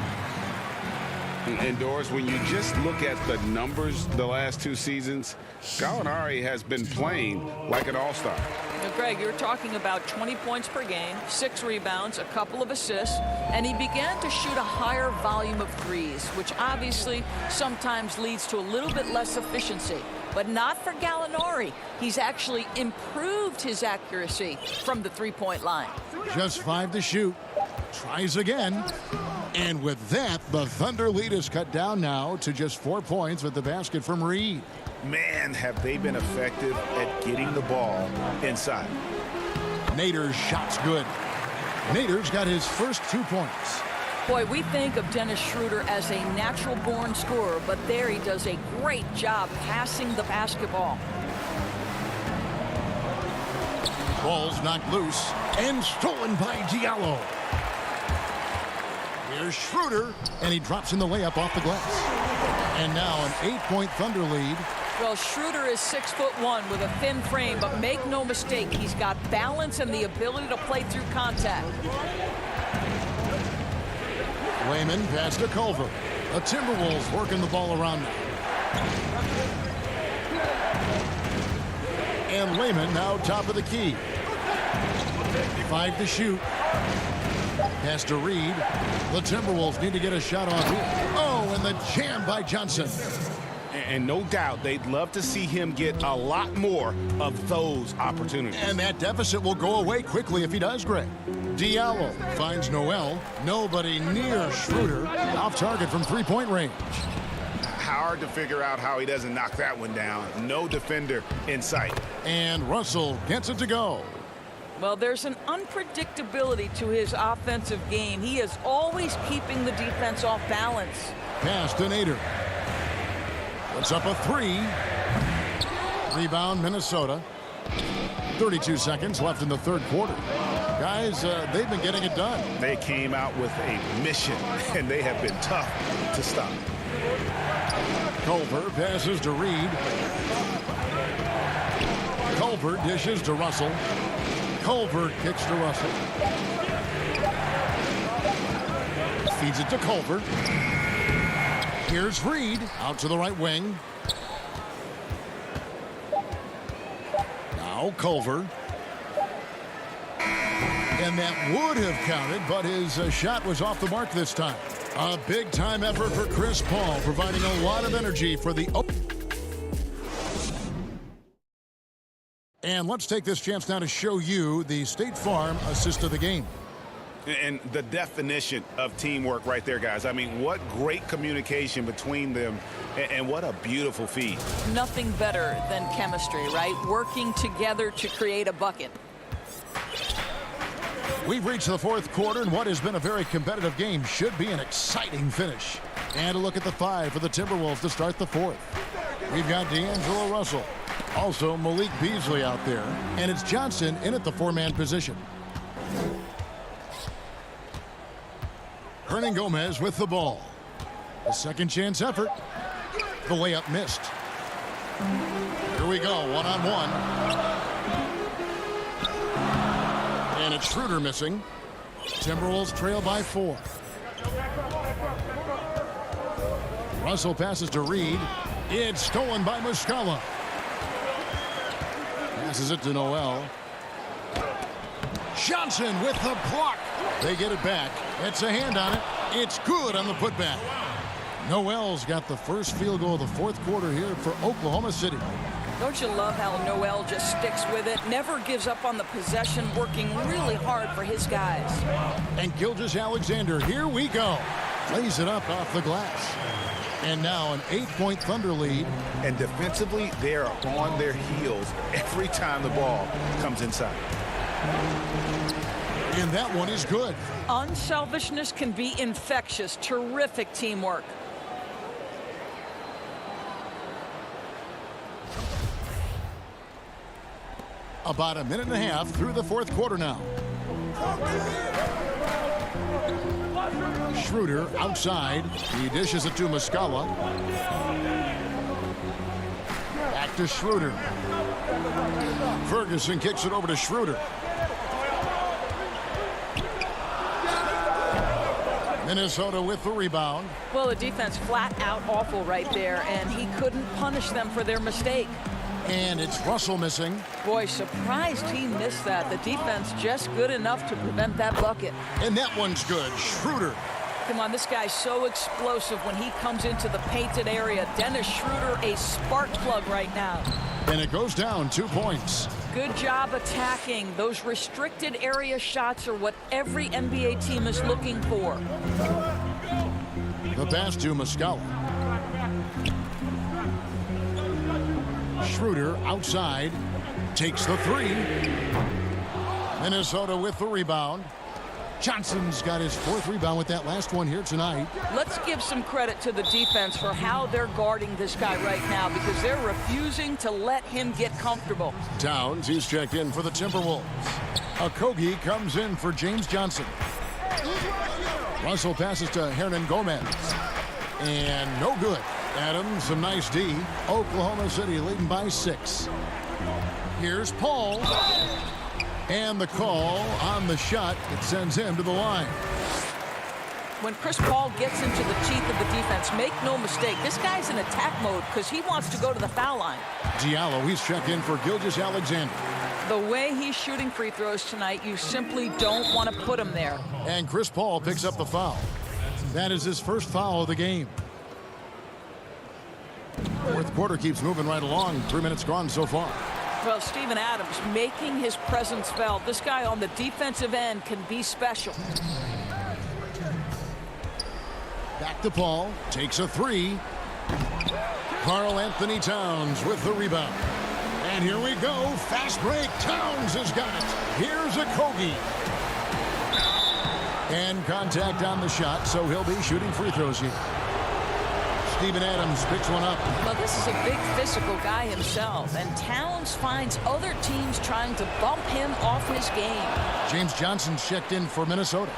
And Doris, when you just look at the numbers the last 2 seasons, Gallinari has been playing like an all-star. Now, Greg, you're talking about 20 points per game, 6 rebounds, a couple of assists, and he began to shoot a higher volume of threes, which obviously sometimes leads to a little bit less efficiency. But not for Gallinari. He's actually improved his accuracy from the three-point line. Just 5 to shoot. Tries again. And with that, the Thunder lead is cut down now to just 4 points with the basket from Reed. Man, have they been effective at getting the ball inside. Nader's shot's good. Nader's got his first 2 points. Boy, we think of Dennis Schroeder as a natural-born scorer, but there he does a great job passing the basketball. Ball's knocked loose and stolen by Diallo. Here's Schroeder, and he drops in the layup off the glass. And now an 8-point Thunder lead. Well, Schroeder is 6'1" with a thin frame, but make no mistake, he's got balance and the ability to play through contact. Layman pass to Culver. The Timberwolves working the ball around now. And Layman now top of the key. 5 to shoot. Pass to Reed. The Timberwolves need to get a shot on here. Oh, and the jam by Johnson. And no doubt they'd love to see him get a lot more of those opportunities. And that deficit will go away quickly if he does, Greg. Diallo finds Noel. Nobody near Schroeder. Off target from 3-point range. Hard to figure out how he doesn't knock that one down. No defender in sight. And Russell gets it to go. Well, there's an unpredictability to his offensive game. He is always keeping the defense off balance. Pass to Nader. Puts up a three. Rebound, Minnesota. 32 seconds left in the third quarter. Guys, they've been getting it done. They came out with a mission, and they have been tough to stop. Culver passes to Reed. Culver dishes to Russell. Culver kicks to Russell. Feeds it to Culver. Here's Reed out to the right wing. Now Culver. And that would have counted, but his shot was off the mark this time. A big-time effort for Chris Paul, providing a lot of energy for the... And let's take this chance now to show you the State Farm assist of the game. And the definition of teamwork right there, guys. I mean, what great communication between them, and what a beautiful feed. Nothing better than chemistry, right? Working together to create a bucket. We've reached the fourth quarter, and what has been a very competitive game should be an exciting finish. And a look at the five for the Timberwolves to start the fourth. We've got D'Angelo Russell. Also, Malik Beasley out there. And it's Johnson in at the four-man position. Hernan Gomez with the ball. A second chance effort. The layup missed. Here we go, one-on-one. And it's Schroeder missing. Timberwolves trail by 4. Russell passes to Reed. It's stolen by Muscala. Passes it to Noel. Johnson with the block. They get it back. It's a hand on it. It's good on the putback. Noel's got the first field goal of the fourth quarter here for Oklahoma City. Don't you love how Noel just sticks with it, never gives up on the possession, working really hard for his guys. And Gilgeous-Alexander, here we go. Lays it up off the glass. And now an 8-point Thunder lead. And defensively, they are on their heels every time the ball comes inside. And that one is good. Unselfishness can be infectious. Terrific teamwork. About a minute and a half through the fourth quarter now. Schroeder outside. He dishes it to Muscala. Back to Schroeder. Ferguson kicks it over to Schroeder. Minnesota with the rebound. Well, the defense flat out awful right there, and he couldn't punish them for their mistake. And it's Russell missing. Boy, surprised he missed that. The defense just good enough to prevent that bucket. And that one's good. Schroeder. Come on, this guy's so explosive when he comes into the painted area. Dennis Schroeder, a spark plug right now. And it goes down 2 points. Good job attacking. Those restricted area shots are what every NBA team is looking for. The pass to Muscala. Schroeder outside. Takes the three. Minnesota with the rebound. Johnson's got his fourth rebound with that last one here tonight. Let's give some credit to the defense for how they're guarding this guy right now, because they're refusing to let him get comfortable. Towns, he's checked in for the Timberwolves. Okogie comes in for James Johnson. Russell passes to Hernan Gomez. And no good. Adams, some nice D. Oklahoma City leading by 6. Here's Paul. And the call on the shot that sends him to the line. When Chris Paul gets into the teeth of the defense, make no mistake, this guy's in attack mode because he wants to go to the foul line. Diallo, he's checked in for Gilgeous-Alexander. The way he's shooting free throws tonight, you simply don't want to put him there. And Chris Paul picks up the foul. That is his first foul of the game. Fourth quarter keeps moving right along. 3 minutes gone so far. Well, Steven Adams making his presence felt. This guy on the defensive end can be special. Back to Paul. Takes a three. Karl Anthony Towns with the rebound. And here we go. Fast break. Towns has got it. Here's a Kogi. And contact on the shot, so he'll be shooting free throws here. Steven Adams picks one up. Well, this is a big physical guy himself, and Towns finds other teams trying to bump him off his game. James Johnson checked in for Minnesota.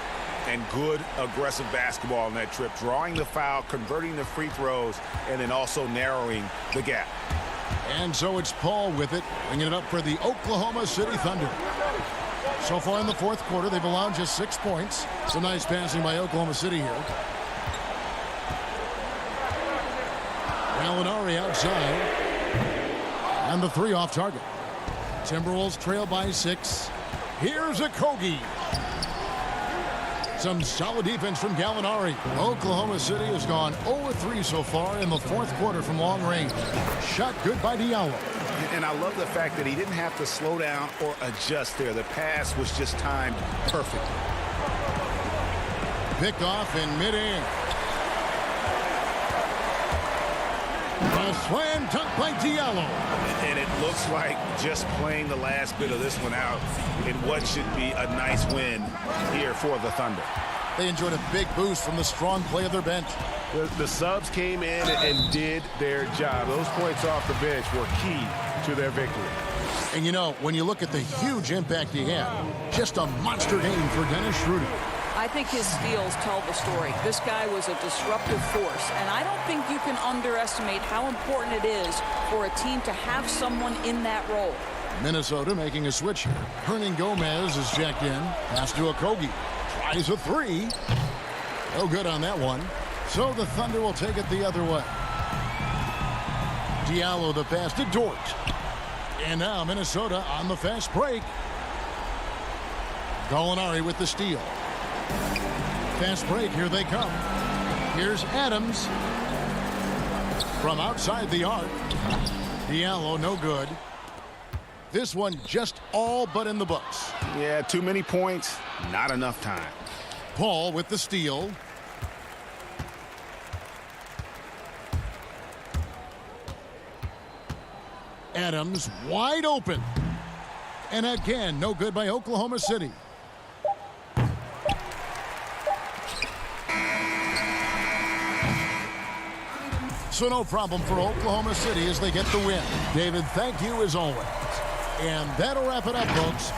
And good aggressive basketball on that trip, drawing the foul, converting the free throws, and then also narrowing the gap. And so it's Paul with it, bringing it up for the Oklahoma City Thunder. So far in the fourth quarter, they've allowed just 6 points. Some nice passing by Oklahoma City here. Gallinari outside. And the three off target. Timberwolves trail by 6. Here's a Kogi. Some solid defense from Gallinari. Oklahoma City has gone 0-3 so far in the fourth quarter from long range. Shot good by Diallo. And I love the fact that he didn't have to slow down or adjust there. The pass was just timed perfectly. Picked off in midair. A slam dunk by Diallo. And it looks like just playing the last bit of this one out in what should be a nice win here for the Thunder. They enjoyed a big boost from the strong play of their bench. The subs came in and did their job. Those points off the bench were key to their victory. And you know, when you look at the huge impact he had, just a monster game for Dennis Schroeder. I think his steals tell the story. This guy was a disruptive force, and I don't think you can underestimate how important it is for a team to have someone in that role. Minnesota making a switch here. Hernan Gomez is checked in. Pass to Okogie. Tries a three. No good on that one. So the Thunder will take it the other way. Diallo the pass to Dort. And now Minnesota on the fast break. Gallinari with the steal. Fast break, here they come. Here's Adams. From outside the arc. Diallo no good. This one just all but in the books. Yeah, too many points, not enough time. Paul with the steal. Adams wide open. And again, no good by Oklahoma City. So no problem for Oklahoma City as they get the win. David, thank you as always. And that'll wrap it up, folks.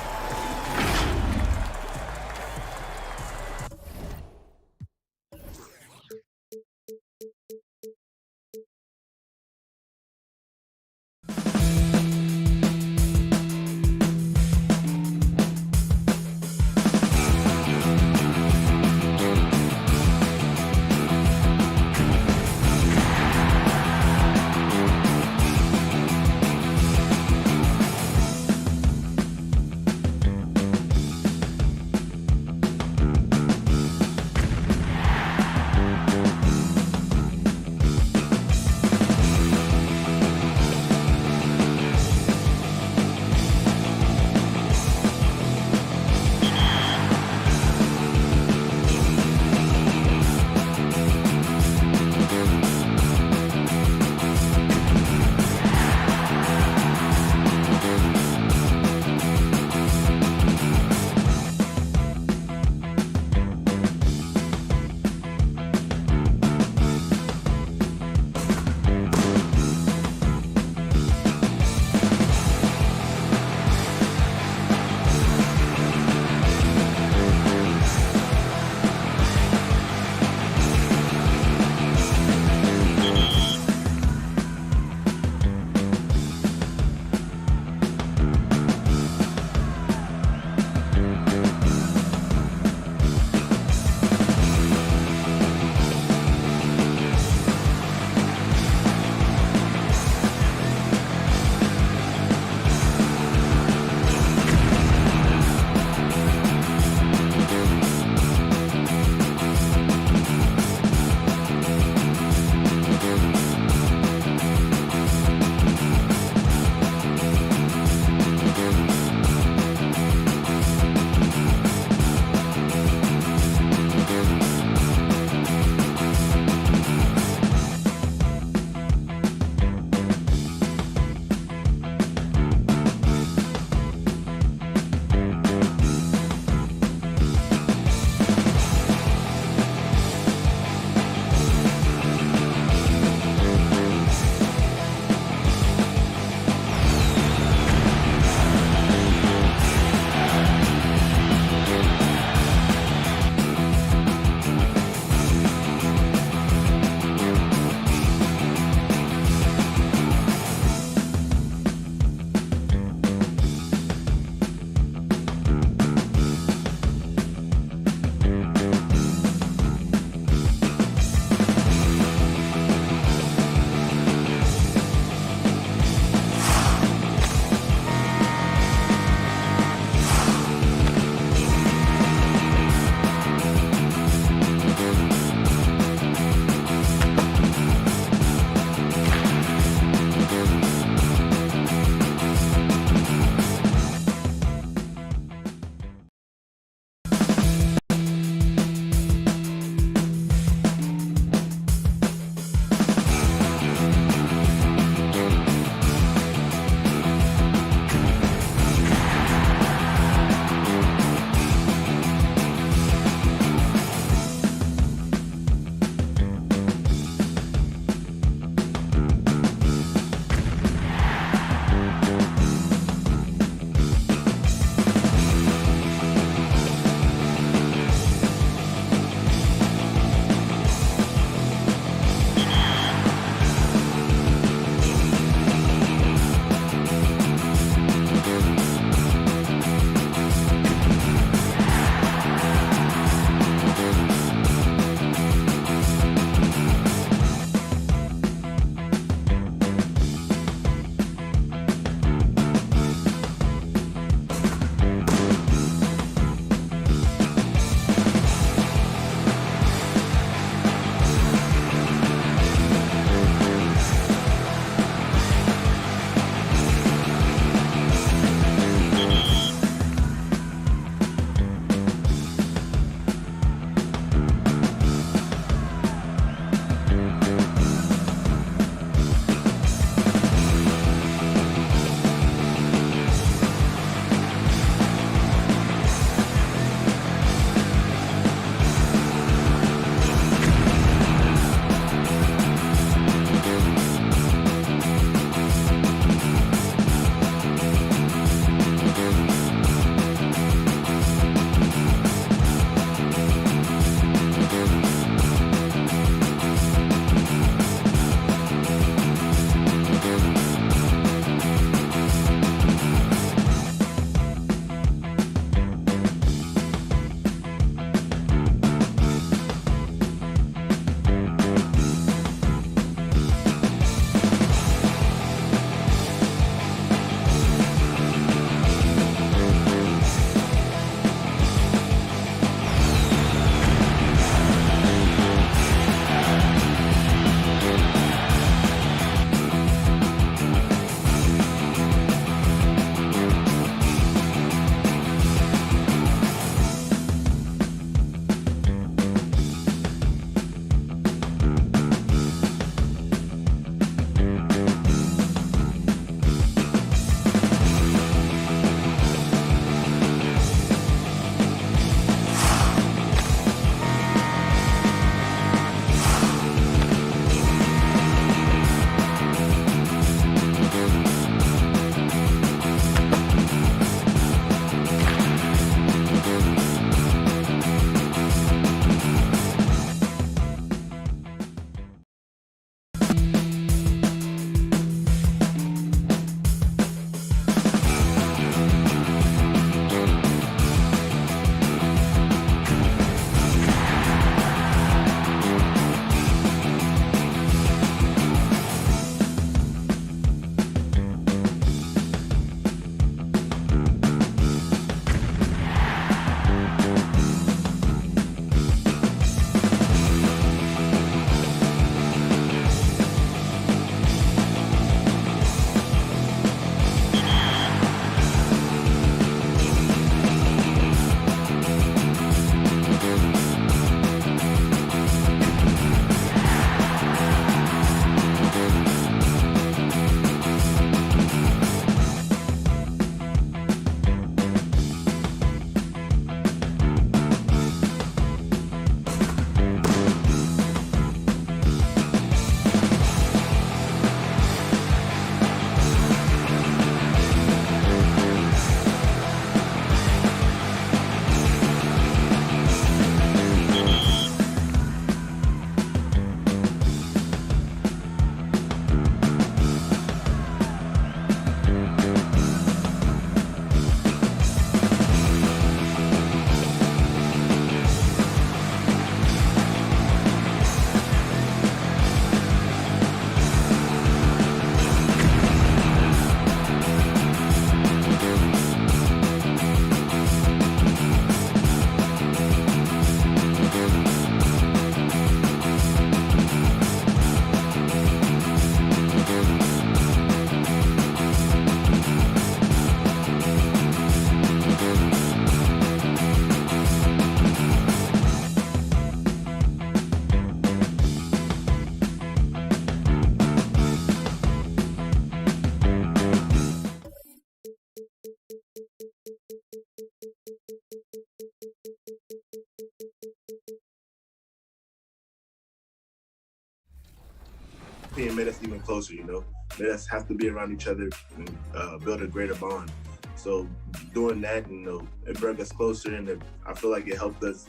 opinion, made us even closer, you know. Made us have to be around each other and build a greater bond. So doing that, you know, it brought us closer, and I feel like it helped us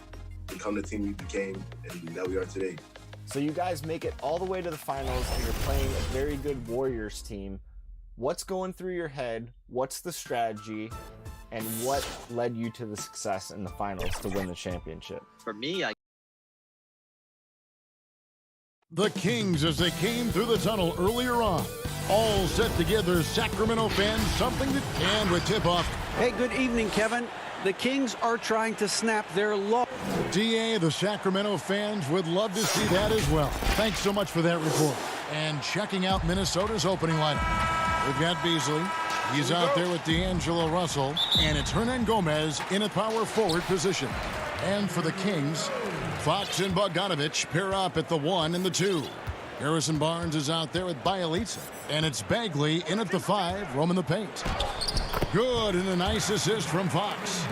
become the team we became and that we are today. So you guys make it all the way to the finals, and you're playing a very good Warriors team. What's going through your head? What's the strategy? And what led you to the success in the finals to win the championship? For me, The Kings, as they came through the tunnel earlier on, all set to give their Sacramento fans something to... And with tip-off... Hey, good evening, Kevin. The Kings are trying to snap their loss. DA, the Sacramento fans would love to see that as well. Thanks so much for that report. And checking out Minnesota's opening lineup. We've got Beasley. He's out there with D'Angelo Russell. And it's Hernan Gomez in a power forward position. And for the Kings, Fox and Bogdanovich pair up at the 1 and the 2. Harrison Barnes is out there with Bielitsa. And it's Bagley in at the 5, roaming the paint. Good, and a nice assist from Fox.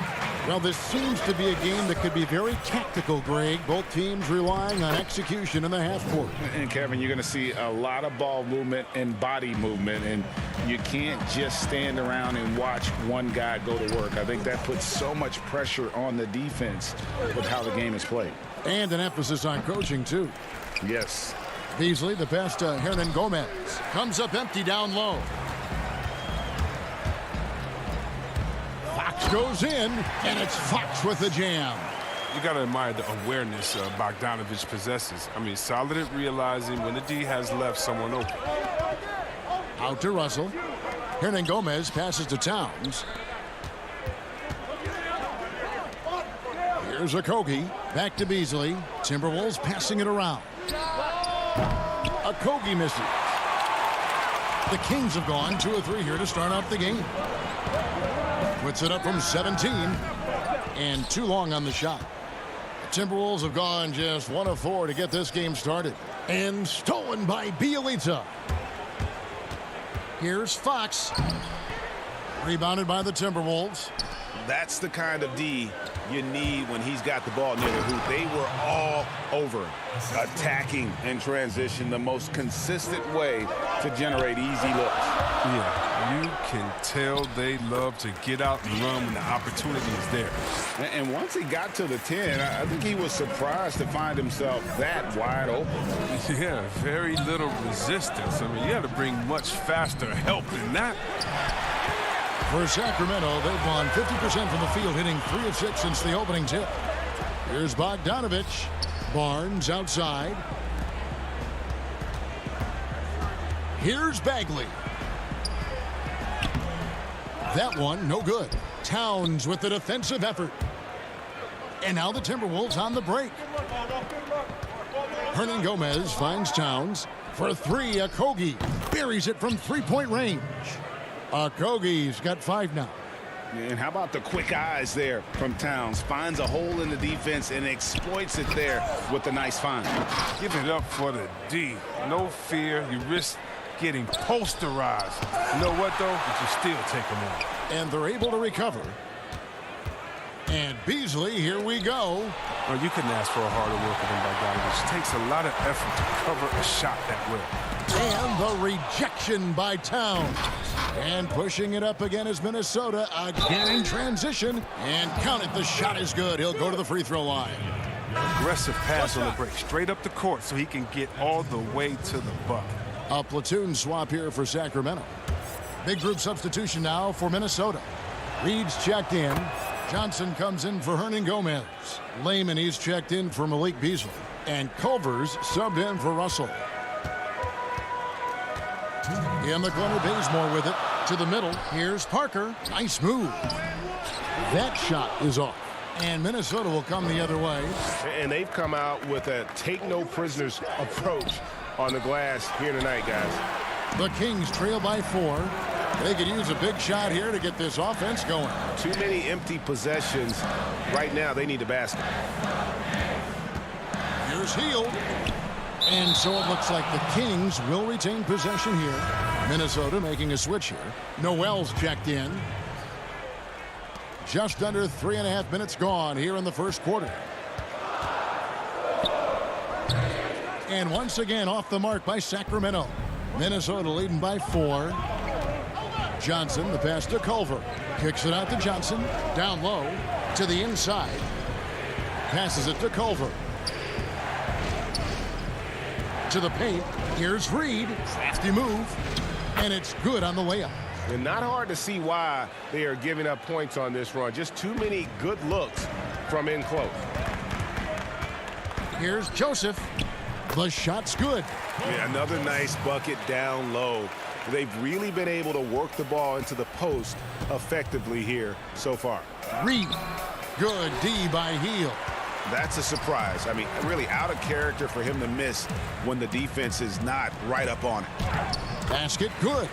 Well, this seems to be a game that could be very tactical, Greg. Both teams relying on execution in the half court. And Kevin, you're going to see a lot of ball movement and body movement, and you can't just stand around and watch one guy go to work. I think that puts so much pressure on the defense with how the game is played. And an emphasis on coaching, too. Yes. Beasley, the pass to Hernan Gomez. Comes up empty down low. Fox goes in, and it's Fox with the jam. You got to admire the awareness Bogdanovich possesses. I mean, solid at realizing when the D has left someone open. Out to Russell. Hernan Gomez passes to Towns. Here's Okogie. Back to Beasley. Timberwolves passing it around. Okogie misses. The Kings have gone 2 of 3 here to start off the game. Puts it up from 17. And too long on the shot. The Timberwolves have gone just 1 of 4 to get this game started. And stolen by Bielitsa. Here's Fox. Rebounded by the Timberwolves. That's the kind of D you need when he's got the ball near the hoop. They were all over him. Attacking and transition, the most consistent way to generate easy looks. Yeah, you can tell they love to get out and run when the opportunity is there. And once he got to the 10, I think he was surprised to find himself that wide open. Yeah, very little resistance. I mean, you had to bring much faster help than that. For Sacramento, they've gone 50% from the field, hitting 3 of 6 since the opening tip. Here's Bogdanovich. Barnes outside. Here's Bagley. That one, no good. Towns with the defensive effort. And now the Timberwolves on the break. Hernan Gomez finds Towns. For 3, Okogie buries it from 3-point range. Okogie's got 5 now. And how about the quick eyes there from Towns? Finds a hole in the defense and exploits it there with a nice find. Give it up for the D. No fear. You risk getting posterized. You know what, though? But you still take them on. And they're able to recover. And Beasley, here we go. Well, you couldn't ask for a harder worker than Bogdanovich. It takes a lot of effort to cover a shot that way. And the rejection by Towns. And pushing it up again is Minnesota. Again in transition. And count it, the shot is good. He'll go to the free throw line. Aggressive pass on the break. Straight up the court so he can get all the way to the bucket. A platoon swap here for Sacramento. Big group substitution now for Minnesota. Reed's checked in. Johnson comes in for Hernan Gomez. Lehman, he's checked in for Malik Beasley. And Culver's subbed in for Russell. In the corner, Bazemore with it. To the middle, here's Parker. Nice move. That shot is off. And Minnesota will come the other way. And they've come out with a take-no-prisoners approach on the glass here tonight, guys. The Kings trail by 4. They could use a big shot here to get this offense going. Too many empty possessions. Right now, they need a basket. Here's Hield. And so it looks like the Kings will retain possession here. Minnesota making a switch here. Noel's checked in. Just under 3.5 minutes gone here in the first quarter. And once again off the mark by Sacramento. Minnesota leading by 4. Johnson, the pass to Culver. Kicks it out to Johnson. Down low to the inside. Passes it to Culver. To the paint. Here's Reed. Crafty move. And it's good on the layup. And not hard to see why they are giving up points on this run. Just too many good looks from in close. Here's Joseph. The shot's good. Yeah, another nice bucket down low. They've really been able to work the ball into the post effectively here so far. Reed. Good D by Hield. That's a surprise. I mean, really out of character for him to miss when the defense is not right up on it. Basket good.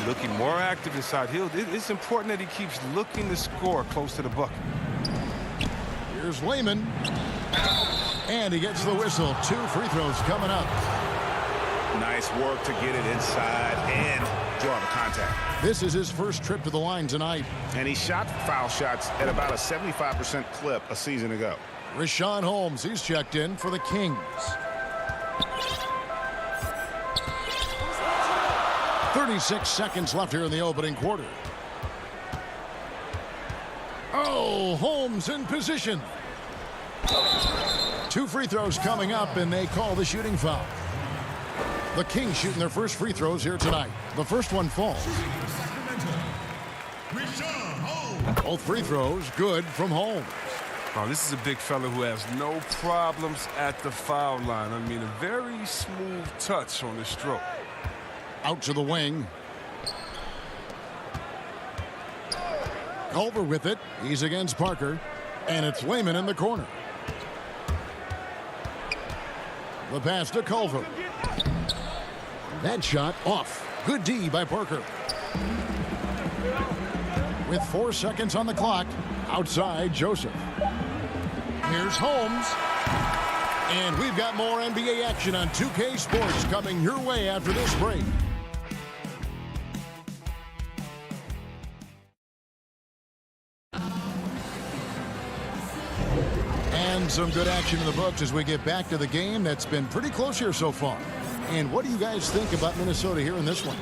Looking more active inside Hill. It's important that he keeps looking to score close to the bucket. Here's Lehman. And he gets the whistle. 2 free throws coming up. Nice work to get it inside and draw the contact. This is his first trip to the line tonight. And he shot foul shots at about a 75% clip a season ago. Richaun Holmes, he's checked in for the Kings. 36 seconds left here in the opening quarter. Oh, Holmes in position. 2 free throws coming up, and they call the shooting foul. The Kings shooting their first free throws here tonight. The first one falls. Both free throws good from Holmes. Oh, this is a big fella who has no problems at the foul line. I mean, a very smooth touch on the stroke. Out to the wing. Culver with it. He's against Parker. And it's Lehman in the corner. The pass to Culver. That shot off. Good D by Parker. With 4 seconds on the clock, outside Joseph. Here's Holmes. And we've got more NBA action on 2K Sports coming your way after this break. And some good action in the books as we get back to the game that's been pretty close here so far. And what do you guys think about Minnesota here in this one?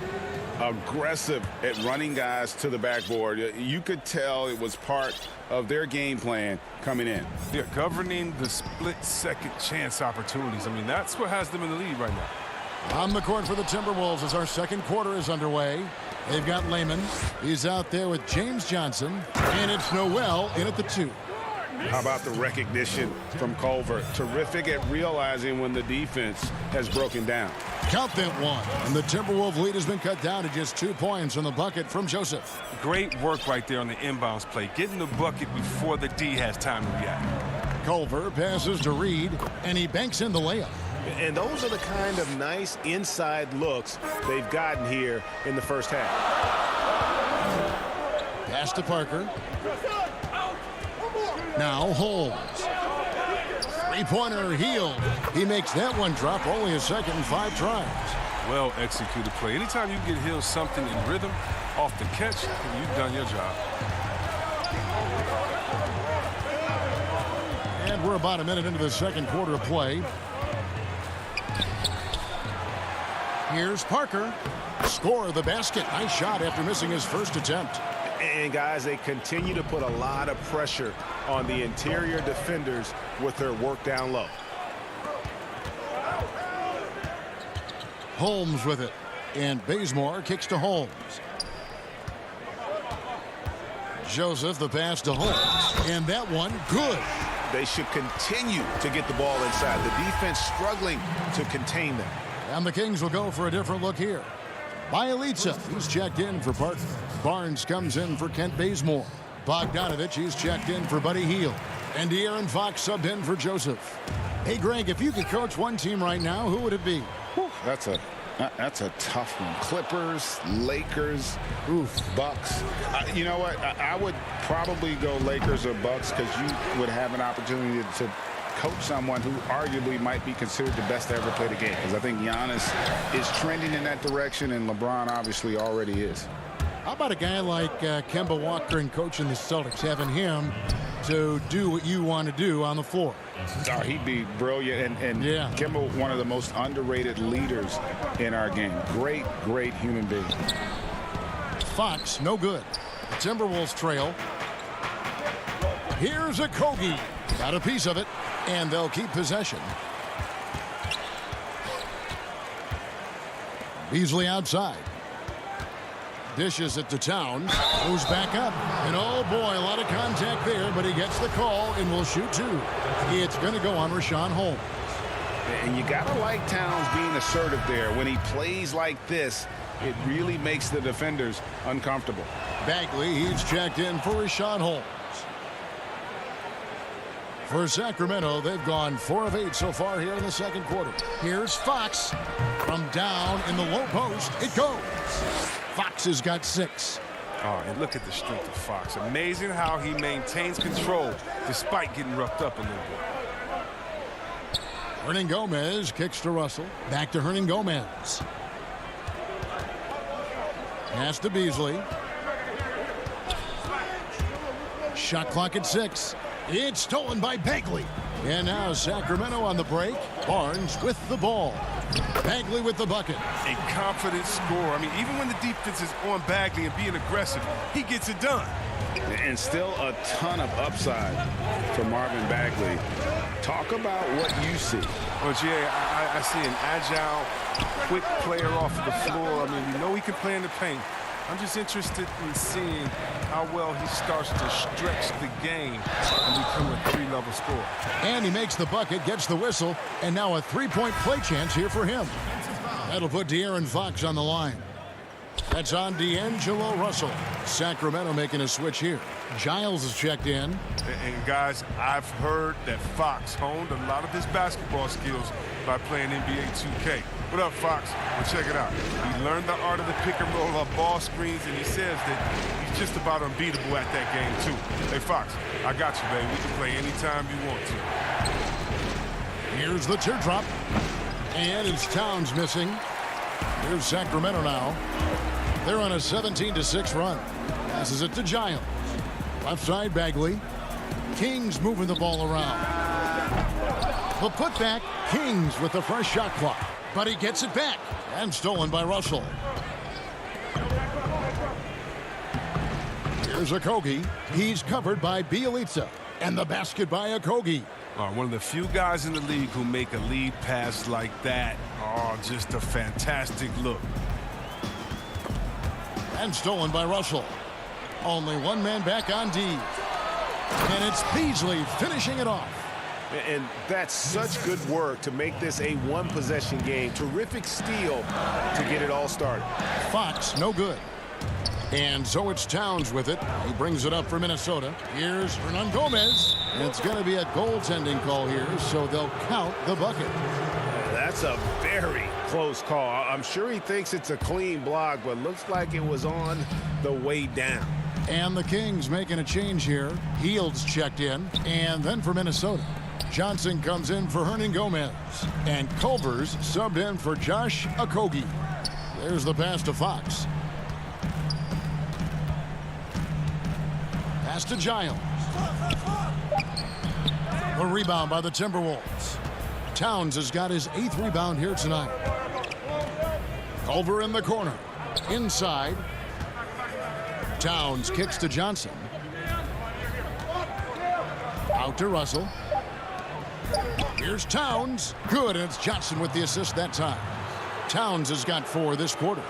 Aggressive at running guys to the backboard. You could tell it was part of their game plan coming in. Yeah, governing the split-second chance opportunities. I mean, that's what has them in the lead right now. On the court for the Timberwolves as our second quarter is underway. They've got Lehman. He's out there with James Johnson. And it's Noel in at the 2. How about the recognition from Culver? Terrific at realizing when the defense has broken down. Count that one. And the Timberwolves lead has been cut down to just 2 points on the bucket from Joseph. Great work right there on the inbounds play. Getting the bucket before the D has time to react. Culver passes to Reed, and he banks in the layup. And those are the kind of nice inside looks they've gotten here in the first half. Pass to Parker. Now Holmes. 3-pointer Hield. He makes that one drop only a second and 5 tries. Well executed play. Anytime you get Hield something in rhythm off the catch, you've done your job. And we're about a minute into the second quarter of play. Here's Parker. Score the basket. Nice shot after missing his first attempt. And guys, they continue to put a lot of pressure on the interior defenders with their work down low. Holmes with it. And Bazemore kicks to Holmes. Joseph, the pass to Holmes. And that one, good. They should continue to get the ball inside. The defense struggling to contain them. And the Kings will go for a different look here. Bielitsa, he's checked in for Parker. Barnes comes in for Kent Bazemore. Bogdanovich, he's checked in for Buddy Hield. And De'Aaron Fox subbed in for Joseph. Hey, Greg, if you could coach one team right now, who would it be? That's a tough one. Clippers, Lakers, Bucks. You know what? I would probably go Lakers or Bucks because you would have an opportunity to coach someone who arguably might be considered the best to ever play the game. Because I think Giannis is trending in that direction, and LeBron obviously already is. How about a guy like Kemba Walker and coaching the Celtics, having him to do what you want to do on the floor. Oh, he'd be brilliant. And yeah. Kemba, one of the most underrated leaders in our game. Great, great human being. Fox, no good. The Timberwolves trail. Here's a Kogi. Got a piece of it, and they'll keep possession. Beasley outside. Dishes it to Towns. Goes back up. And oh boy, a lot of contact there, but he gets the call and will shoot two. It's going to go on Rashawn Holmes. And you got to like Towns being assertive there. When he plays like this, it really makes the defenders uncomfortable. Bagley, he's checked in for Rashawn Holmes. For Sacramento, they've gone 4 of 8 so far here in the second quarter. Here's Fox. From down in the low post, it goes. Fox has got 6. Oh, and look at the strength of Fox. Amazing how he maintains control despite getting roughed up a little bit. Hernangomez kicks to Russell. Back to Hernangomez. Pass to Beasley. Shot clock at 6. It's stolen by Bagley. And now Sacramento on the break. Barnes with the ball. Bagley with the bucket. A confident scorer. I mean, even when the defense is on Bagley and being aggressive, he gets it done. And still a ton of upside for Marvin Bagley. Talk about what you see. Well, Jay, I see an agile, quick player off of the floor. I mean, we know he can play in the paint. I'm just interested in seeing how well he starts to stretch the game and become a 3-level scorer. And he makes the bucket, gets the whistle, and now a 3-point play chance here for him. That'll put De'Aaron Fox on the line. That's on D'Angelo Russell. Sacramento making a switch here. Giles is checked in. And guys, I've heard that Fox honed a lot of his basketball skills by playing NBA 2K. What up, Fox? Well, check it out. He learned the art of the pick and roll of ball screens, and he says that he's just about unbeatable at that game, too. Hey, Fox, I got you, baby. We can play anytime you want to. Here's the teardrop. And it's Towns missing. Here's Sacramento now. They're on a 17-6 run. Passes it to Giles. Left side, Bagley. Kings moving the ball around. The putback, Kings with the fresh shot clock. But he gets it back. And stolen by Russell. Here's Okogie. He's covered by Bielitsa. And the basket by Okogie. One of the few guys in the league who make a lead pass like that. Oh, just a fantastic look. And stolen by Russell. Only one man back on D. And it's Beasley finishing it off. And that's such good work to make this a one-possession game. Terrific steal to get it all started. Fox, no good. And so it's Towns with it. He brings it up for Minnesota. Here's Hernangomez. It's going to be a goaltending call here, so they'll count the bucket. That's a very close call. I'm sure he thinks it's a clean block, but looks like it was on the way down. And the Kings making a change here. Heald's checked in. And then for Minnesota, Johnson comes in for Hernangomez. And Culver's subbed in for Josh Okogie. There's the pass to Fox. Pass to Giles. A rebound by the Timberwolves. Towns has got his 8th rebound here tonight. Culver in the corner. Inside. Towns kicks to Johnson. Out to Russell. Here's Towns. Good, and it's Johnson with the assist that time. Towns has got 4 this quarter.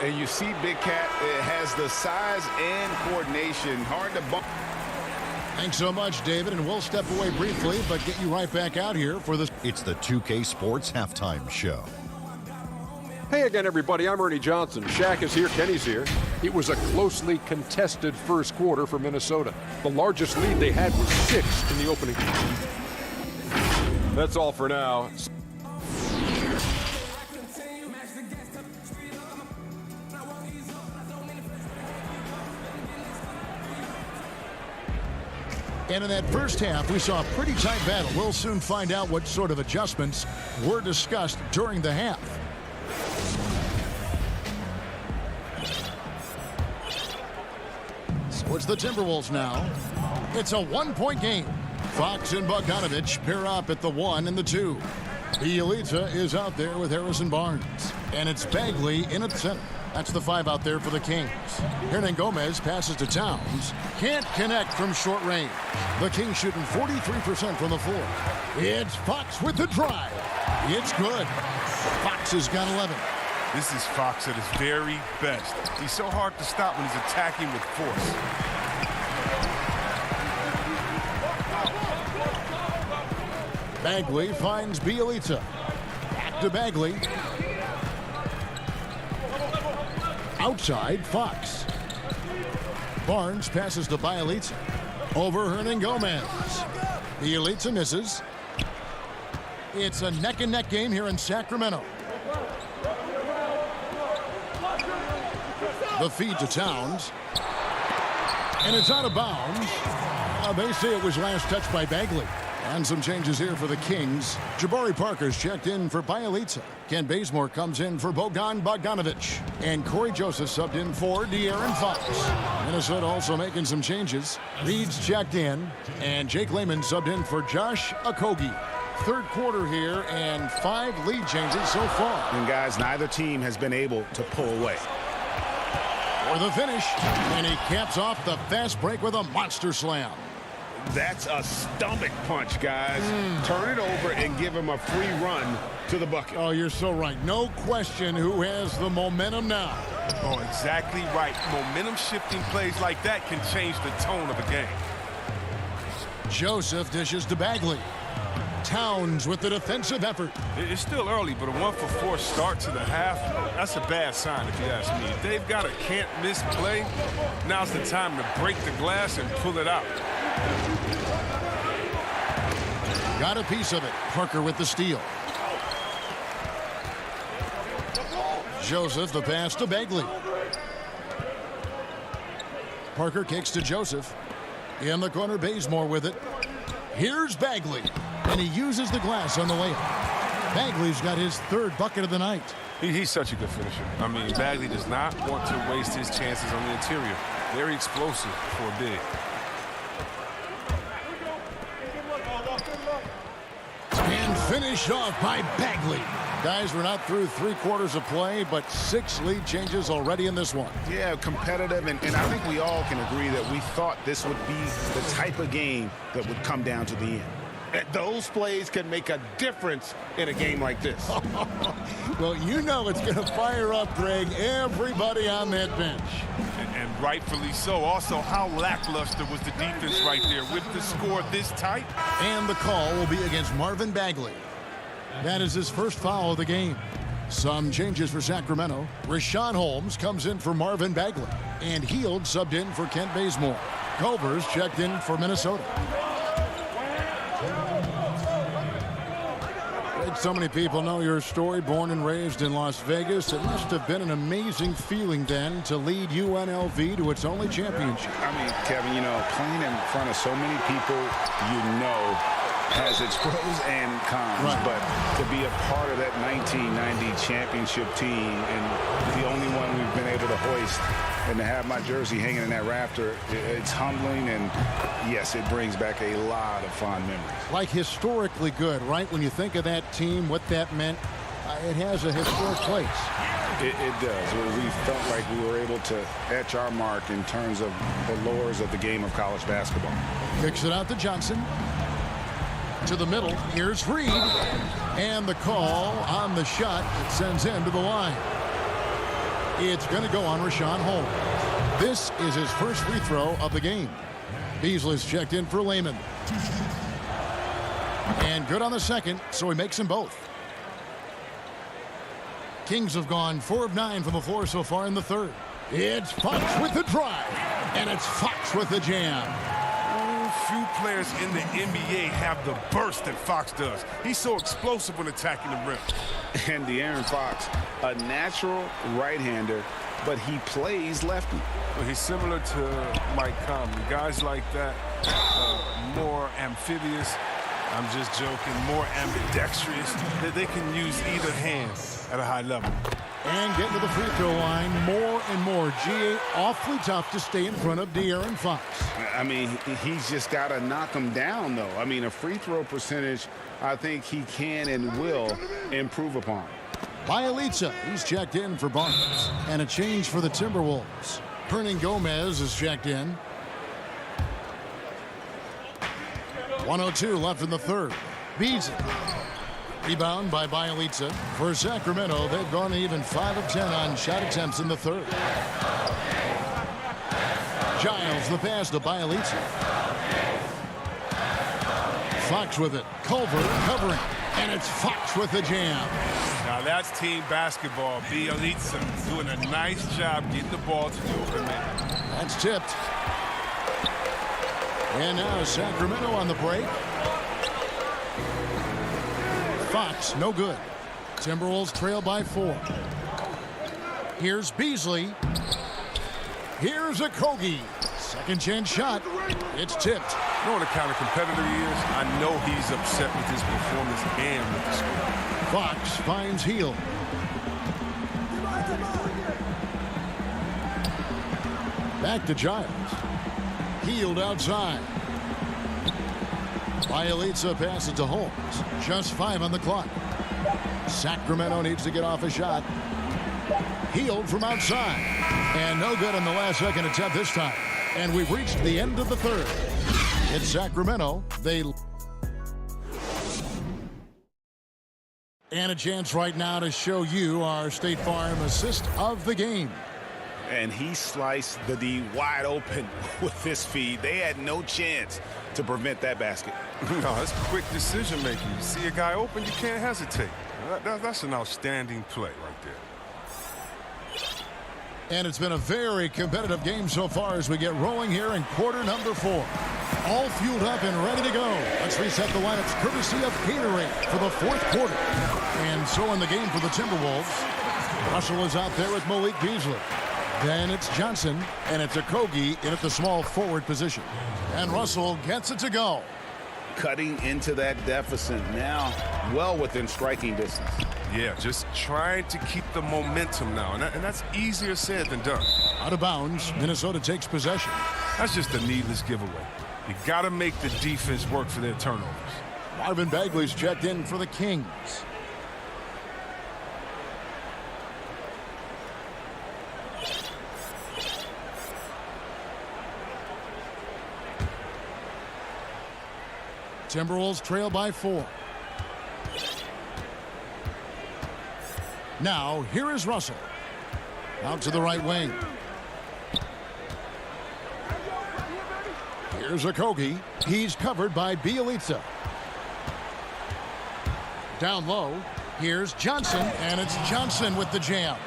And you see Big Cat has the size and coordination. Hard to bump. Thanks so much, David, and we'll step away briefly, but get you right back out here for this. It's the 2K Sports Halftime Show. Hey again, everybody. I'm Ernie Johnson. Shaq is here. Kenny's here. It was a closely contested first quarter for Minnesota. The largest lead they had was 6 in the opening. That's all for now. And in that first half, we saw a pretty tight battle. We'll soon find out what sort of adjustments were discussed during the half. So it's the Timberwolves now. It's a one-point game. Fox and Bogdanovich pair up at the 1 and the 2. Bielitsa is out there with Harrison Barnes. And it's Bagley in at center. That's the 5 out there for the Kings. Hernangomez passes to Towns. Can't connect from short range. The Kings shooting 43% from the floor. It's Fox with the drive. It's good. Fox has got 11. This is Fox at his very best. He's so hard to stop when he's attacking with force. Bagley finds Bielitsa. Back to Bagley. Outside, Fox. Barnes passes to Bielitsa. Over Hernangomez. Bielitsa misses. It's a neck-and-neck game here in Sacramento. The feed to Towns. And it's out of bounds. They say it was last touched by Bagley. And some changes here for the Kings. Jabari Parker's checked in for Bielitsa. Ken Bazemore comes in for Bogdanovich. And Corey Joseph subbed in for De'Aaron Fox. Minnesota also making some changes. Reed's checked in. And Jake Layman subbed in for Josh Okogie. Third quarter here and 5 lead changes so far. And guys, neither team has been able to pull away. For the finish. And he caps off the fast break with a monster slam. That's a stomach punch, guys. Turn it over and give him a free run to the bucket. Oh, you're so right. No question who has the momentum now. Oh, exactly right. Momentum-shifting plays like that can change the tone of a game. Joseph dishes to Bagley. Towns with the defensive effort. It's still early, but a 1-for-4 start to the half, that's a bad sign if you ask me. If they've got a can't-miss play, now's the time to break the glass and pull it out. Got a piece of it. Parker with the steal. Joseph the pass to Bagley. Parker kicks to Joseph. In the corner, Bazemore with it. Here's Bagley. And he uses the glass on the layup. Bagley's got his 3rd bucket of the night. He's such a good finisher. I mean, Bagley does not want to waste his chances on the interior. Very explosive for a big. And finished off by Bagley. Guys, we're not through 3 quarters of play, but 6 lead changes already in this one. Yeah, competitive, and I think we all can agree that we thought this would be the type of game that would come down to the end. Those plays can make a difference in a game like this. Well, you know it's going to fire up, Greg, everybody on that bench. And rightfully so. Also, how lackluster was the defense right there with the score this tight? And the call will be against Marvin Bagley. That is his first foul of the game. Some changes for Sacramento. Rashawn Holmes comes in for Marvin Bagley. And Heald subbed in for Kent Bazemore. Culver's checked in for Minnesota. So many people know your story, born and raised in Las Vegas. It must have been an amazing feeling then to lead UNLV to its only championship. I mean, Kevin, you know, playing in front of so many people you know has its pros and cons, right. But to be a part of that 1990 championship team and the only one we've been able to hoist and to have my jersey hanging in that rafter, it's humbling, and yes, it brings back a lot of fond memories. Like historically good, right? When you think of that team, what that meant, it has a historic place. It does. We felt like we were able to etch our mark in terms of the lures of the game of college basketball. Kicks it out to Johnson. To the middle. Here's Reed. And the call on the shot that sends him to the line. It's going to go on Rashawn Holmes. This is his first free throw of the game. Beasley's checked in for Layman. And good on the second, so he makes them both. Kings have gone 4 of 9 from the floor so far in the third. It's Fox with the drive. And it's Fox with the jam. Few players in the NBA have the burst that Fox does. He's so explosive when attacking the rim. And De'Aaron Fox, a natural right-hander, but he plays lefty. Well, he's similar to Mike Conley. Guys like that, more amphibious. I'm just joking, more ambidextrous. They can use either hand at a high level. And getting to the free throw line more and more. GA, awfully tough to stay in front of De'Aaron Fox. I mean, he's just got to knock him down, though. I mean, a free throw percentage, I think he can and will improve upon. Bielitsa, he's checked in for Barnes. And a change for the Timberwolves. Hernan Gomez is checked in. 1:02 left in the third. Beasley. Rebound by Bielitsa. For Sacramento, they've gone even 5 of 10 on shot attempts in the third. Giles the pass to Bielitsa. Fox with it. Culver covering. And it's Fox with the jam. Now that's team basketball. Bielitsa doing a nice job getting the ball to the open man. That's tipped. And now Sacramento on the break. Fox, no good. Timberwolves trail by 4. Here's Beasley. Here's Okogie. Second chance shot. It's tipped. You know what a kind of competitor he is? I know he's upset with his performance and with the score. Fox finds Hield. Back to Giles. Hield outside. Bielitsa passes to Holmes. Just 5 on the clock. Sacramento needs to get off a shot. Hield from outside. And no good on the last second attempt this time. And we've reached the end of the third. It's Sacramento. And a chance right now to show you our State Farm assist of the game. And he sliced the D wide open with this feed. They had no chance to prevent that basket. No, that's quick decision making. You see a guy open, you can't hesitate. That's an outstanding play right there. And it's been a very competitive game so far as we get rolling here in quarter number 4. All fueled up and ready to go. Let's reset the lineups courtesy of Gatorade for the 4th quarter. And so in the game for the Timberwolves, Russell is out there with Malik Beasley. Then it's Johnson, and it's Okogie in at the small forward position. And Russell gets it to go. Cutting into that deficit now, well within striking distance. Yeah, just trying to keep the momentum now, and that's easier said than done. Out of bounds, Minnesota takes possession. That's just a needless giveaway. You got to make the defense work for their turnovers. Marvin Bagley's checked in for the Kings. Timberwolves trail by 4. Now, here is Russell. Out to the right wing. Here's Okogie. He's covered by Bielitsa. Down low. Here's Johnson, and it's Johnson with the jam.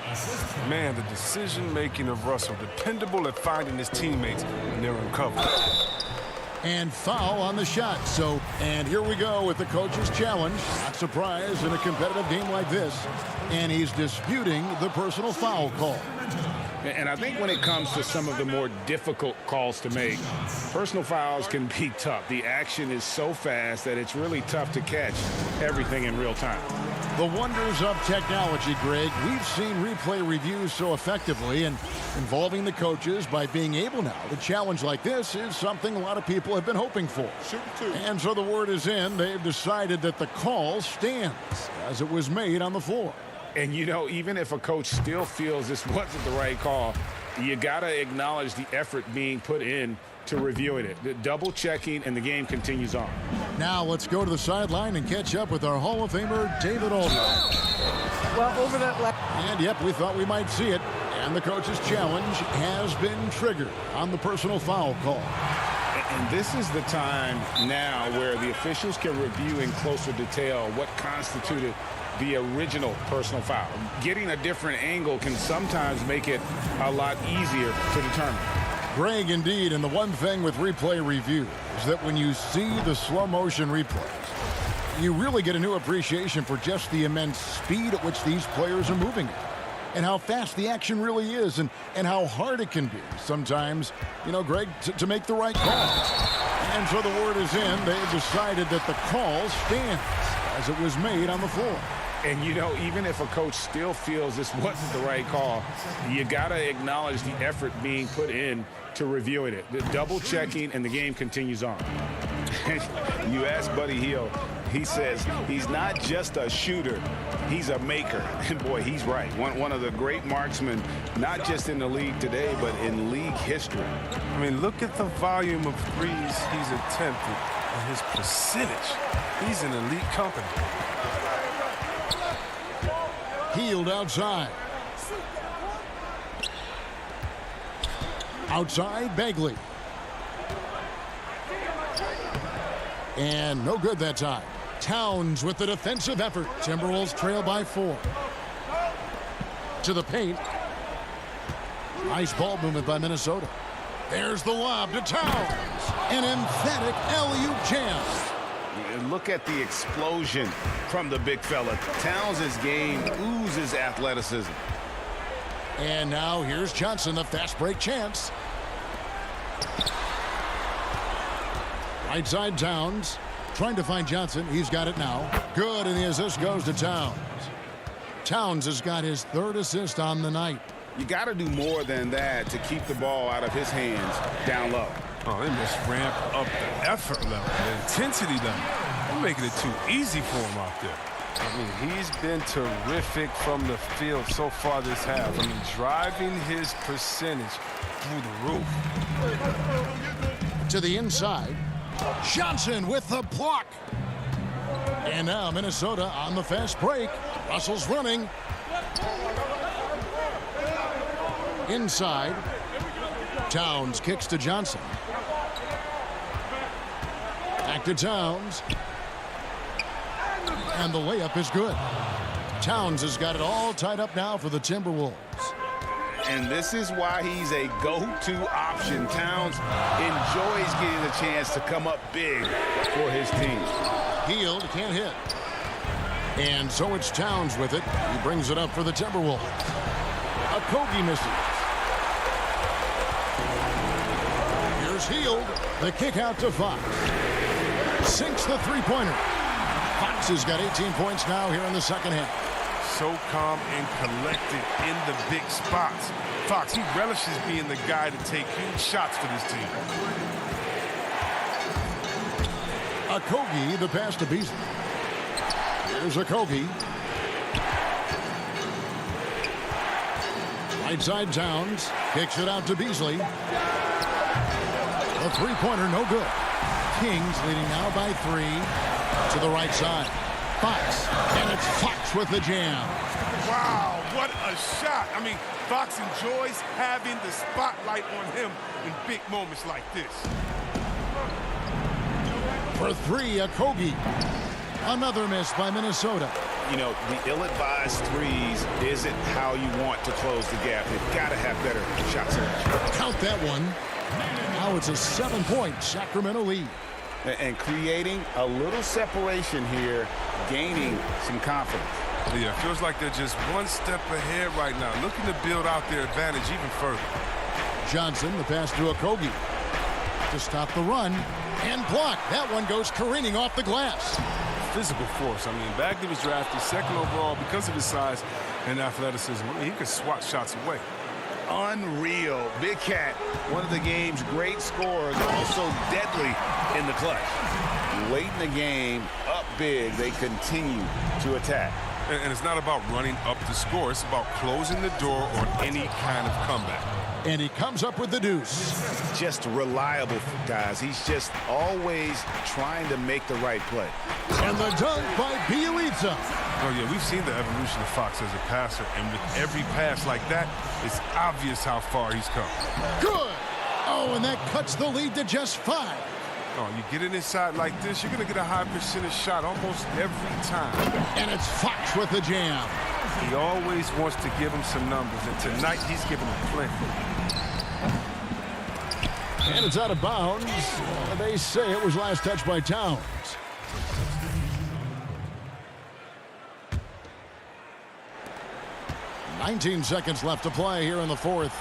Man, the decision-making of Russell, dependable at finding his teammates when they're uncovered. And foul on the shot. And here we go with the coach's challenge. Not surprised in a competitive game like this. And he's disputing the personal foul call. And I think when it comes to some of the more difficult calls to make, personal fouls can be tough. The action is so fast that it's really tough to catch everything in real time. The wonders of technology, Greg. We've seen replay reviews so effectively, and involving the coaches by being able now to challenge like this is something a lot of people have been hoping for. And so the word is in. They've decided that the call stands as it was made on the floor. And, you know, even if a coach still feels this wasn't the right call, you got to acknowledge the effort being put in to reviewing it. The double checking, and the game continues on. Now let's go to the sideline and catch up with our Hall of Famer, David Aldridge. Well, over that and, yep, we thought we might see it. And the coach's challenge has been triggered on the personal foul call. And this is the time now where the officials can review in closer detail what constituted the original personal foul. Getting a different angle can sometimes make it a lot easier to determine. Greg, indeed, and the one thing with replay review is that when you see the slow motion replays, you really get a new appreciation for just the immense speed at which these players are moving at, and how fast the action really is, and how hard it can be sometimes, you know, Greg, to make the right call. And so the word is in. They've decided that the call stands as it was made on the floor. And, you know, even if a coach still feels this wasn't the right call, you got to acknowledge the effort being put in to reviewing it. The double checking, and the game continues on. You ask Buddy Hield, he says he's not just a shooter, he's a maker. And, boy, he's right. One of the great marksmen, not just in the league today, but in league history. I mean, look at the volume of threes he's attempted and his percentage. He's in elite company. Hield outside. Outside, Bagley. And no good that time. Towns with the defensive effort. Timberwolves trail by 4. To the paint. Nice ball movement by Minnesota. There's the lob to Towns. An emphatic alley-oop jam. And look at the explosion from the big fella. Towns' game oozes athleticism. And now here's Johnson, the fast break chance. Right side, Towns. Trying to find Johnson. He's got it now. Good, and the assist goes to Towns. Towns has got his 3rd assist on the night. You got to do more than that to keep the ball out of his hands down low. Oh, they must ramp up the effort level, the intensity level. They're making it too easy for him out there. I mean, he's been terrific from the field so far this half. I mean, driving his percentage through the roof. To the inside. Johnson with the block. And now Minnesota on the fast break. Russell's running. Inside. Towns kicks to Johnson. Back to Towns. And the layup is good. Towns has got it all tied up now for the Timberwolves. And this is why he's a go-to option. Towns enjoys getting the chance to come up big for his team. Hield can't hit. And so it's Towns with it. He brings it up for the Timberwolves. Okogie misses. Here's Hield. The kick out to Fox. Sinks the three-pointer. Fox has got 18 points now here in the second half. So calm and collected in the big spots. Fox, he relishes being the guy to take huge shots for this team. Okogie, the pass to Beasley. Here's Okogie. Right side, Towns. Kicks it out to Beasley. A three-pointer, no good. Kings leading now by 3. To the right side. Fox. And it's Fox with the jam. Wow, what a shot. I mean, Fox enjoys having the spotlight on him in big moments like this. For 3, Okogie. Another miss by Minnesota. You know, the ill-advised threes isn't how you want to close the gap. You've got to have better shot selection. Count that one. Now it's a 7-point Sacramento lead. And creating a little separation here, gaining some confidence. Yeah, it feels like they're just one step ahead right now, looking to build out their advantage even further. Johnson, the pass to Okogie. To stop the run, and block. That one goes careening off the glass. Physical force. I mean, Bagley was drafted 2nd overall because of his size and athleticism. I mean, he could swat shots away. Unreal. Big Cat, one of the game's great scorers, also deadly in the clutch. Late in the game, up big, they continue to attack. And it's not about running up the score. It's about closing the door on any kind of comeback. And he comes up with the deuce. Just reliable, guys. He's just always trying to make the right play. And the dunk by Bielitsa. Oh, yeah, we've seen the evolution of Fox as a passer. And with every pass like that, it's obvious how far he's come. Good. Oh, and that cuts the lead to just 5. Oh, you get it inside like this, you're going to get a high percentage shot almost every time. And it's Fox with the jam. He always wants to give him some numbers, and tonight he's giving them plenty. And it's out of bounds. They say it was last touched by Towns. "19 seconds left to play here in the 4th.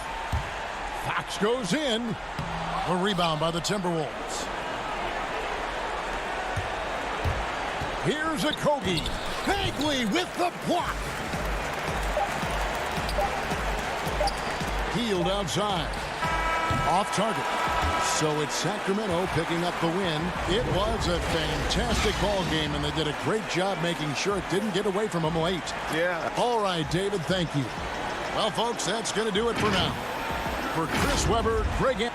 Fox goes in. A rebound by the Timberwolves. Here's a Kobe. Bagley with the block. Healed outside. Off target. So it's Sacramento picking up the win. It was a fantastic ball game, and they did a great job making sure it didn't get away from them late. Yeah. All right, David, thank you. Well, folks, that's going to do it for now. For Chris Webber, Greg...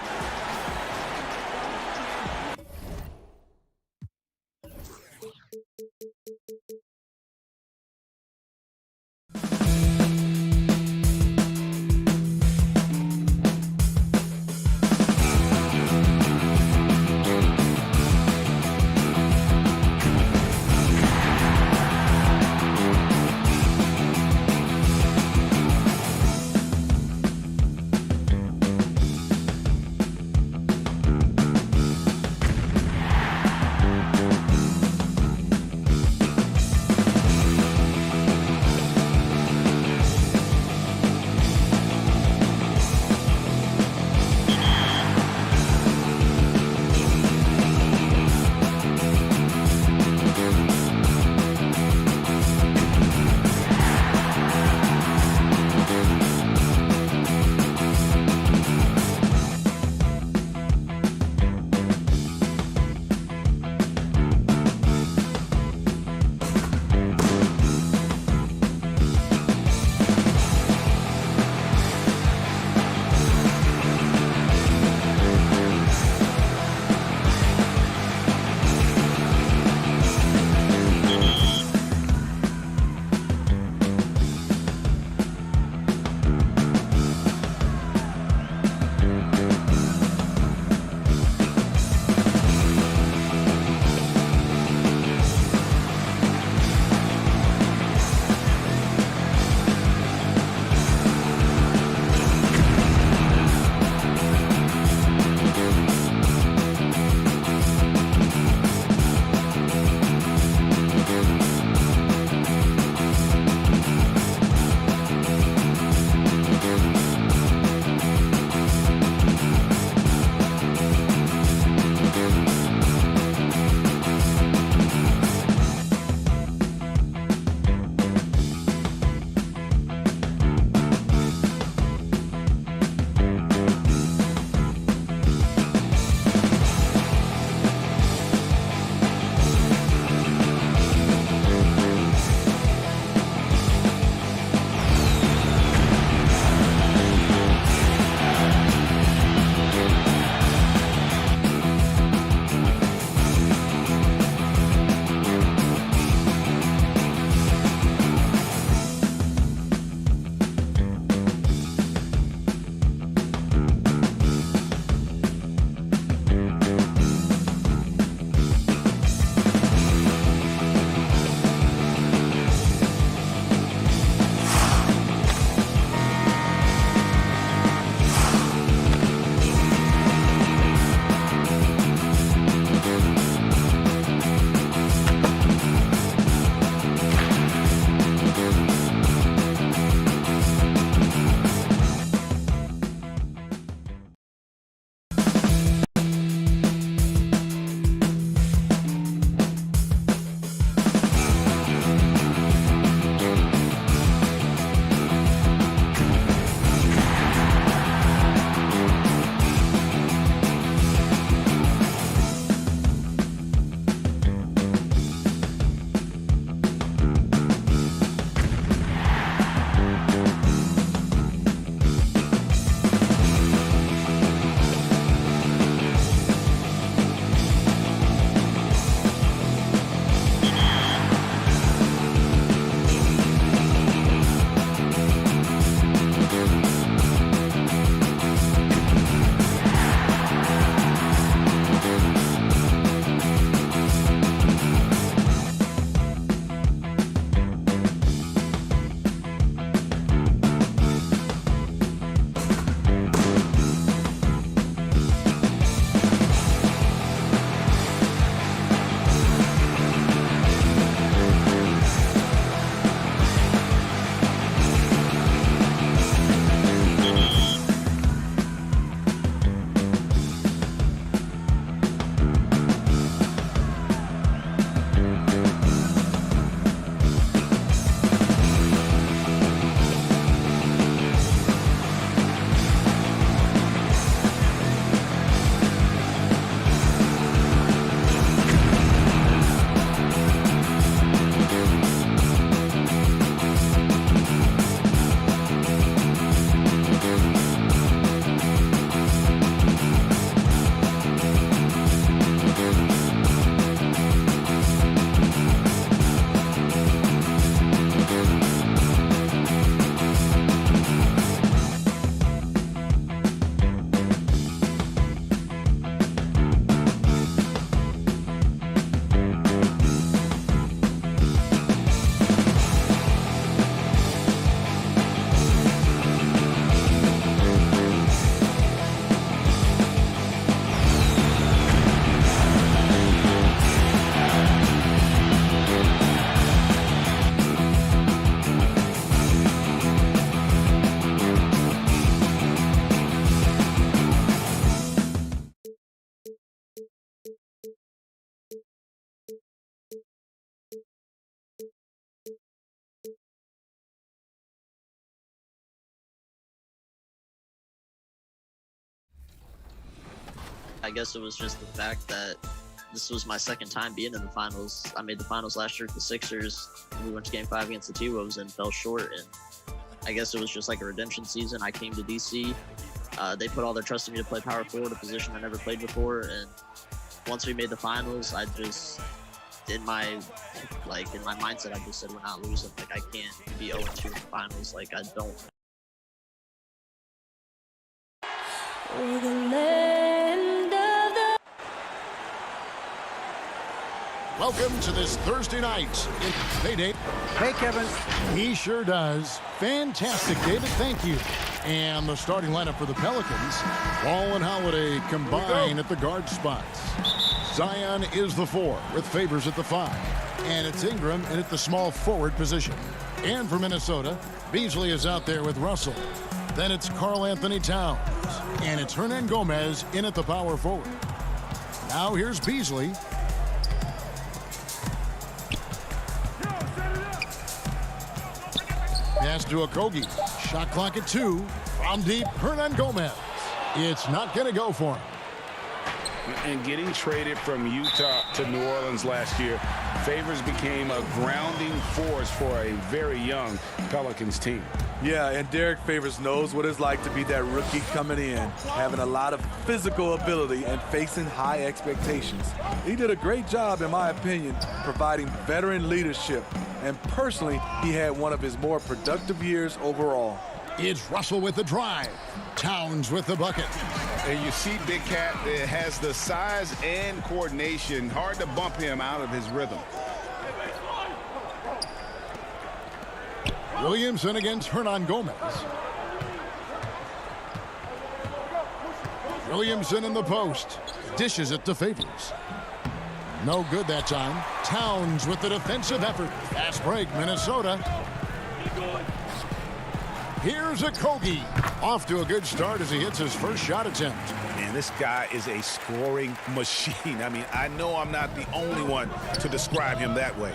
I guess it was just the fact that this was my second time being in the finals. I made the finals last year with the Sixers. We went to Game 5 against the T-Wolves and fell short. And I guess it was just like a redemption season. I came to DC. They put all their trust in me to play power forward, a position I never played before. And once we made the finals, I just, in my mindset, I just said we're not losing. Like, I can't be 0-2 in the finals. Like, I don't. Welcome to this Thursday night in Payday. Hey, Kevin. He sure does. Fantastic, David. Thank you. And the starting lineup for the Pelicans. Wall and Holiday combine at the guard spots. Zion is the 4 with Favors at the 5. And it's Ingram in at the small forward position. And for Minnesota, Beasley is out there with Russell. Then it's Karl Anthony Towns. And it's Hernan Gomez in at the power forward. Now here's Beasley. Pass to Okogie. Shot clock at 2. From deep, Hernan Gomez. It's not going to go for him. And getting traded from Utah to New Orleans last year, Favors became a grounding force for a very young Pelicans team. Yeah, and Derek Favors knows what it's like to be that rookie coming in, having a lot of physical ability and facing high expectations. He did a great job, in my opinion, providing veteran leadership. And personally, he had one of his more productive years overall. It's Russell with the drive. Towns with the bucket. And you see Big Cat has the size and coordination. Hard to bump him out of his rhythm. Williamson against Hernan Gomez. Williamson in the post. Dishes it to Favors. No good that time. Towns with the defensive effort. Fast break, Minnesota. Here's Okogie. Off to a good start as he hits his first shot attempt. Man, this guy is a scoring machine. I mean, I know I'm not the only one to describe him that way.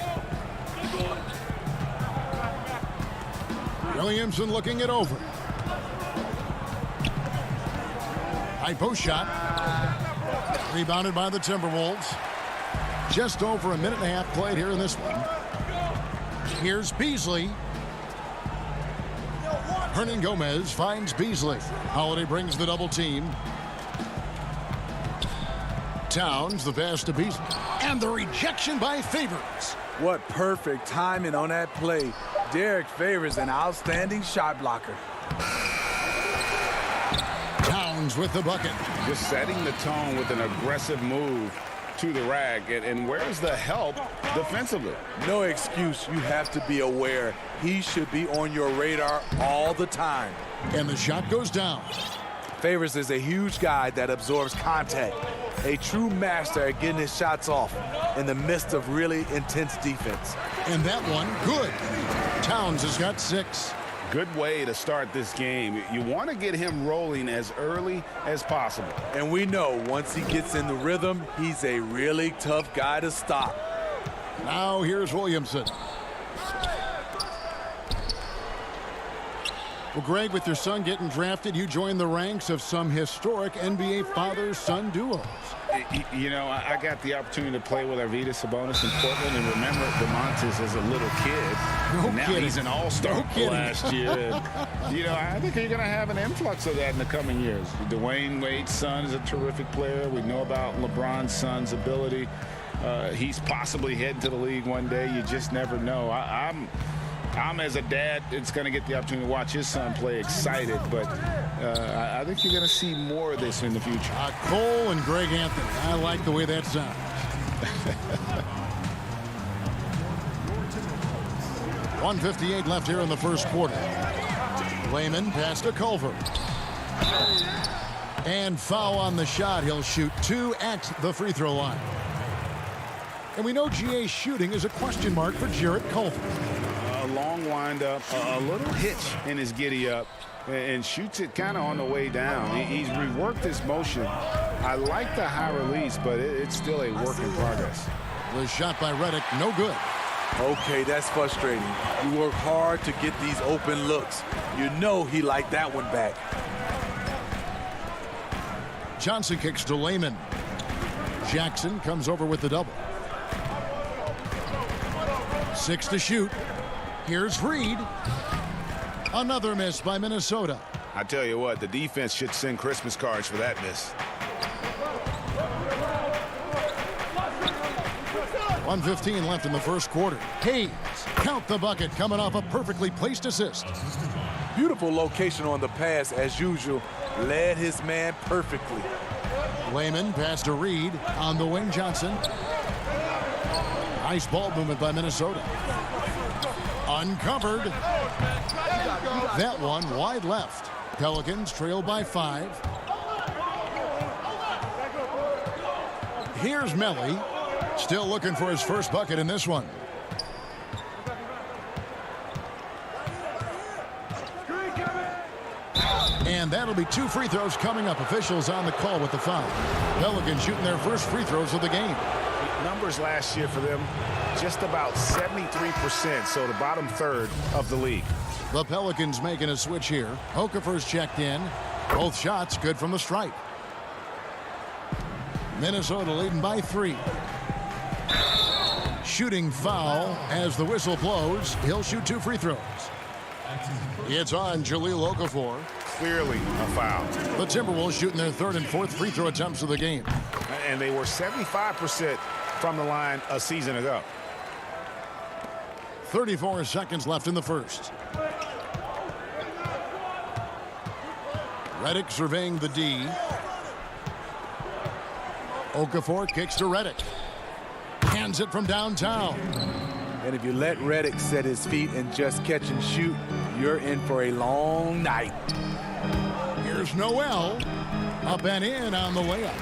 Williamson looking it over. High post shot. Rebounded by the Timberwolves. Just over a minute and a half played here in this one. Here's Beasley. Hernan Gomez finds Beasley. Holiday brings the double team. Towns, the pass to Beasley. And the rejection by Favors. What perfect timing on that play. Derek Favors, an outstanding shot blocker. Towns with the bucket. Just setting the tone with an aggressive move to the rack. And where's the help defensively? No excuse. You have to be aware. He should be on your radar all the time. And the shot goes down. Favors is a huge guy that absorbs contact. A true master at getting his shots off in the midst of really intense defense. And that one, good. Towns has got 6. Good way to start this game. You want to get him rolling as early as possible. And we know once he gets in the rhythm, he's a really tough guy to stop. Now here's Williamson. Well, Greg, with your son getting drafted, you joined the ranks of some historic NBA father-son duos. You know, I got the opportunity to play with Arvydas Sabonis in Portland, and remember DeMontis as a little kid. And now he's an all-star last year. And, you know, I think you're going to have an influx of that in the coming years. Dwayne Wade's son is a terrific player. We know about LeBron's son's ability. He's possibly heading to the league one day. You just never know. I'm as a dad, it's going to get the opportunity to watch his son play excited, but I think you're going to see more of this in the future. Cole and Greg Anthony. I like the way that sounds. 1:58 left here in the first quarter. Layman pass to Culver. And foul on the shot. He'll shoot 2 at the free throw line. And we know GA's shooting is a question mark for Jarrett Culver. A long windup, a little hitch in his giddy up, and shoots it kind of on the way down. He's reworked his motion. I like the high release, but it's still a work in progress. The shot by Redick, no good. Okay, that's frustrating. You work hard to get these open looks. You know he liked that one back. Johnson kicks to Layman. Jackson comes over with the double. 6 to shoot. Here's Reed. Another miss by Minnesota. I tell you what, the defense should send Christmas cards for that miss. 1:15 left in the first quarter. Hayes, count the bucket, coming off a perfectly placed assist. Beautiful location on the pass, as usual. Led his man perfectly. Layman pass to Reed. On the wing, Johnson. Nice ball movement by Minnesota. Uncovered. That one wide left. Pelicans trail by 5. Here's Melly. Still looking for his first bucket in this one. And that'll be 2 free throws coming up. Officials on the call with the foul. Pelicans shooting their first free throws of the game. Numbers last year for them, just about 73%, so the bottom third of the league. The Pelicans making a switch here. Okafor's checked in. Both shots good from the stripe. Minnesota leading by 3. Shooting foul as the whistle blows. He'll shoot 2 free throws. It's on Jahlil Okafor. Clearly a foul. The Timberwolves shooting their 3rd and 4th free throw attempts of the game. And they were 75% from the line a season ago. 34 seconds left in the first. Redick surveying the D. Okafor kicks to Redick. Hands it from downtown. And if you let Redick set his feet and just catch and shoot, you're in for a long night. Here's Noel. Up and in on the layup.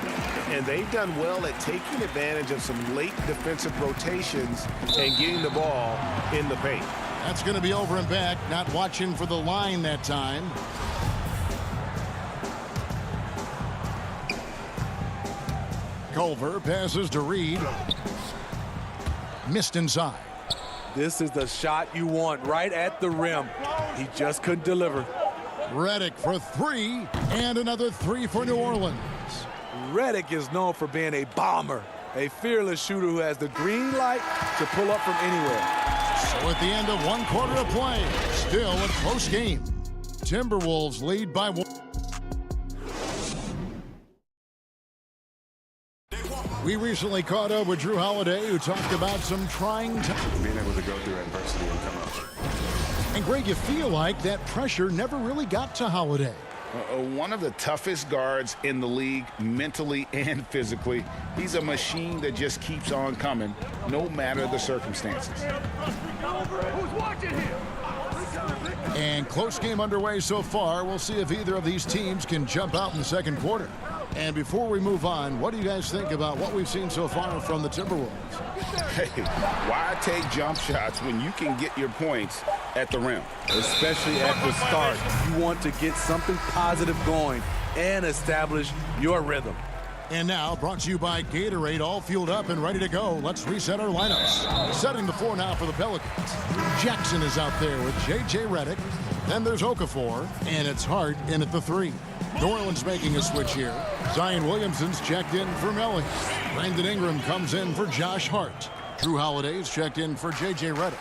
And they've done well at taking advantage of some late defensive rotations and getting the ball in the paint. That's going to be over and back. Not watching for the line that time. Culver passes to Reed. Missed inside. This is the shot you want right at the rim. He just couldn't deliver. Redick for 3 and another 3 for New Orleans. Redick is known for being a bomber, a fearless shooter who has the green light to pull up from anywhere. So at the end of 1 quarter of play, still a close game. Timberwolves lead by 1. We recently caught up with Drew Holiday, who talked about some trying times. Being able to go through adversity and come out. And Greg, you feel like that pressure never really got to Holiday. One of the toughest guards in the league, mentally and physically. He's a machine that just keeps on coming, no matter the circumstances. And close game underway so far. We'll see if either of these teams can jump out in the second quarter. And before we move on, what do you guys think about what we've seen so far from the Timberwolves? Hey, why take jump shots when you can get your points at the rim? Especially at the start. You want to get something positive going and establish your rhythm. And now, brought to you by Gatorade, all fueled up and ready to go. Let's reset our lineups. Setting the floor now for the Pelicans. Jackson is out there with J.J. Redick. Then there's Okafor, and it's Hart in at the 3. New Orleans making a switch here. Zion Williamson's checked in for Melly. Brandon Ingram comes in for Josh Hart. Drew Holiday's checked in for J.J. Redick.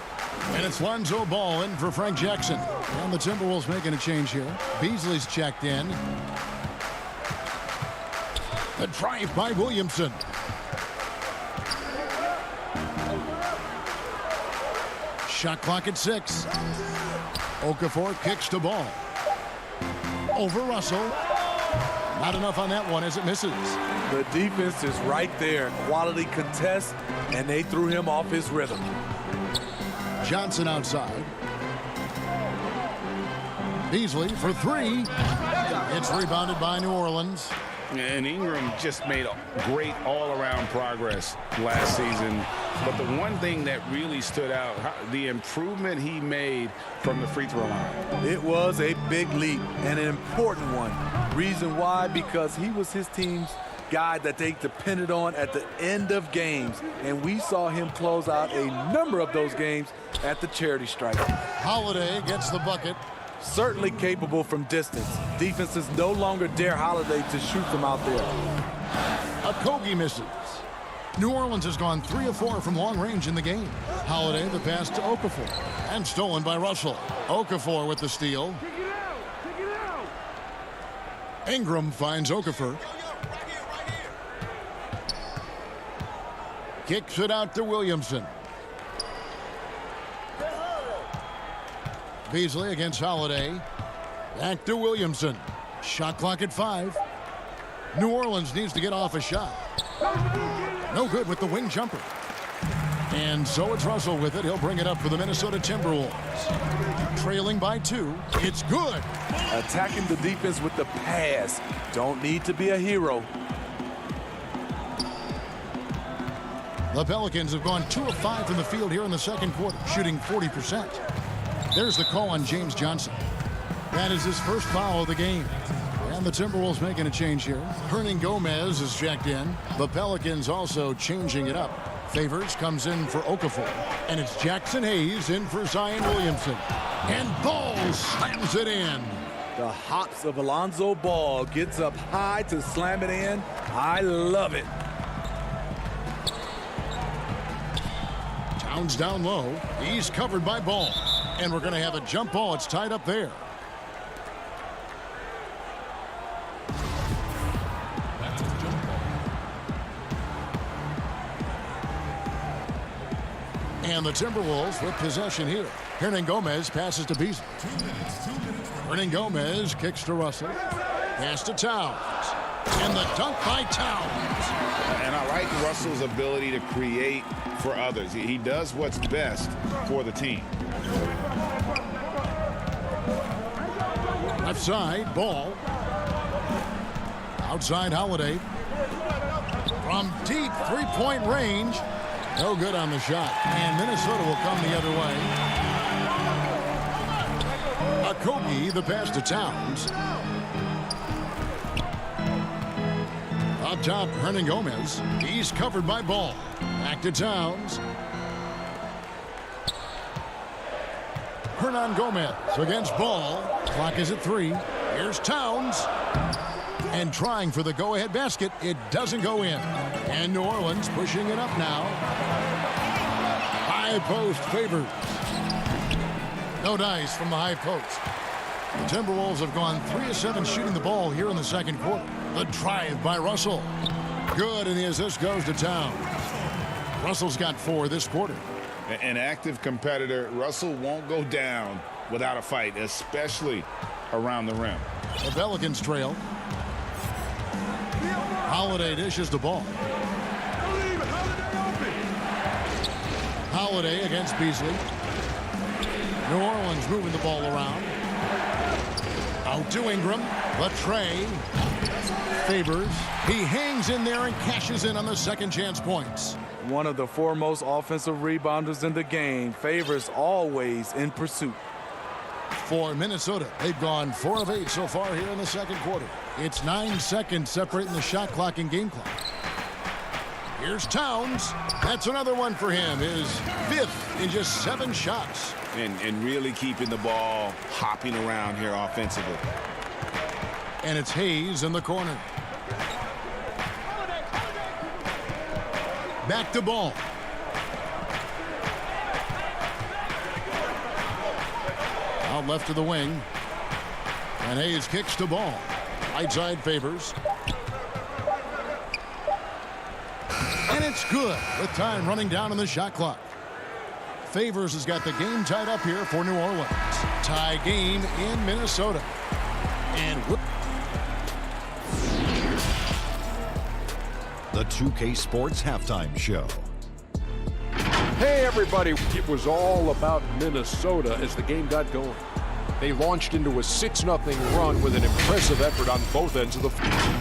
And it's Lonzo Ball in for Frank Jackson. And the Timberwolves making a change here. Beasley's checked in. The drive by Williamson. Shot clock at 6. Okafor kicks to Ball. Over Russell. Not enough on that one as it misses. The defense is right there. Quality contest, and they threw him off his rhythm. Johnson outside. Beasley for 3. It's rebounded by New Orleans. And Ingram just made great all-around progress last season. But the one thing that really stood out, the improvement he made from the free throw line. It was a big leap and an important one. Reason why? Because he was his team's guy that they depended on at the end of games. And we saw him close out a number of those games at the charity stripe. Holiday gets the bucket. certainly capable from distance. Defenses no longer dare Holiday to shoot them out there. Okogie misses. New Orleans has gone 3 of 4 from long range in the game. Holiday the pass to Okafor. And stolen by Russell. Okafor with the steal. Ingram finds Okafor. Kicks it out to Williamson. Beasley against Holiday. Back to Williamson. Shot clock at 5. New Orleans needs to get off a shot. No good with the wing jumper. And so it's Russell with it. He'll bring it up for the Minnesota Timberwolves. Trailing by 2. It's good. Attacking the defense with the pass. Don't need to be a hero. The Pelicans have gone 2 of 5 from the field here in the second quarter, shooting 40%. There's the call on James Johnson. That is his first foul of the game. And the Timberwolves making a change here. Hernangomez is checked in. The Pelicans also changing it up. Favors comes in for Okafor. And it's Jackson Hayes in for Zion Williamson. And Ball slams it in. The hops of Alonzo Ball gets up high to slam it in. I love it. Towns down low. He's covered by Ball. And we're going to have a jump ball. It's tied up there. And the Timberwolves with possession here. Hernangomez passes to Beasley. Hernangomez kicks to Russell. Pass to Towns. And the dunk by Towns. And I like Russell's ability to create for others. He does what's best for the team. Left side, Ball. Outside, Holiday. From deep three-point range. No good on the shot. And Minnesota will come the other way. Okogie, the pass to Towns. Up top, Hernangomez. He's covered by Ball. Back to Towns. Hernangomez against Ball. Clock is at 3. Here's Towns. And trying for the go-ahead basket. It doesn't go in. And New Orleans pushing it up now. High post Favors. No dice from the high post. The Timberwolves have gone 3 of 7 shooting the ball here in the second quarter. The drive by Russell. Good, and the assist goes to Towns. Russell's got 4 this quarter. An active competitor. Russell won't go down without a fight, especially around the rim. The Pelicans trail. Holiday dishes the ball. Holiday against Beasley. New Orleans moving the ball around. Out to Ingram. The tray. Favors. He hangs in there and cashes in on the second chance points. One of the foremost offensive rebounders in the game. Favors always in pursuit. For Minnesota, they've gone 4 of 8 so far here in the second quarter. It's 9 seconds separating the shot clock and game clock. Here's Towns. That's another one for him. His 5th in just 7 shots. And really keeping the ball hopping around here offensively. And it's Hayes in the corner. Back to Ball. Out left to the wing. And Hayes kicks to Ball. Right side Favors. And it's good with time running down on the shot clock. Favors has got the game tied up here for New Orleans. Tie game in Minnesota. And the 2K Sports Halftime Show. Hey, everybody. It was all about Minnesota as the game got going. They launched into a 6-0 run with an impressive effort on both ends of the field.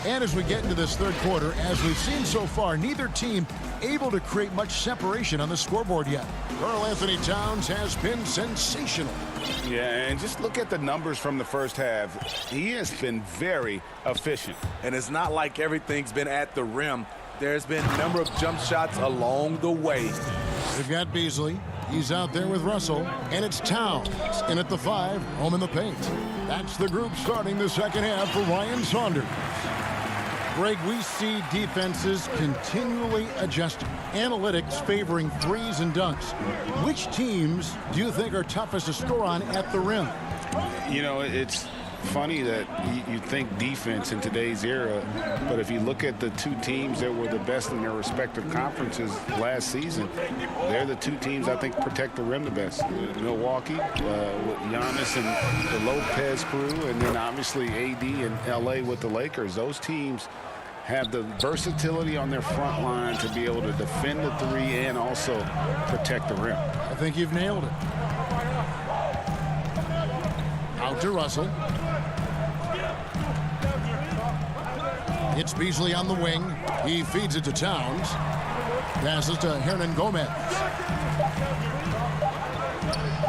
And as we get into this third quarter, as we've seen so far, neither team able to create much separation on the scoreboard yet. Karl-Anthony Towns has been sensational. Yeah, and just look at the numbers from the first half. He has been very efficient. And it's not like everything's been at the rim. There's been a number of jump shots along the way. We've got Beasley. He's out there with Russell. And it's Towns in at the 5, home in the paint. That's the group starting the second half for Ryan Saunders. Greg, we see defenses continually adjusting. Analytics favoring threes and dunks. Which teams do you think are toughest to score on at the rim? You know, it's funny that you think defense in today's era, but if you look at the two teams that were the best in their respective conferences last season, they're the two teams I think protect the rim the best. Milwaukee with Giannis and the Lopez crew, and then obviously AD and LA with the Lakers. Those teams have the versatility on their front line to be able to defend the three and also protect the rim. I think you've nailed it. Out to Russell. It's Beasley on the wing. He feeds it to Towns. Passes to Hernan Gomez.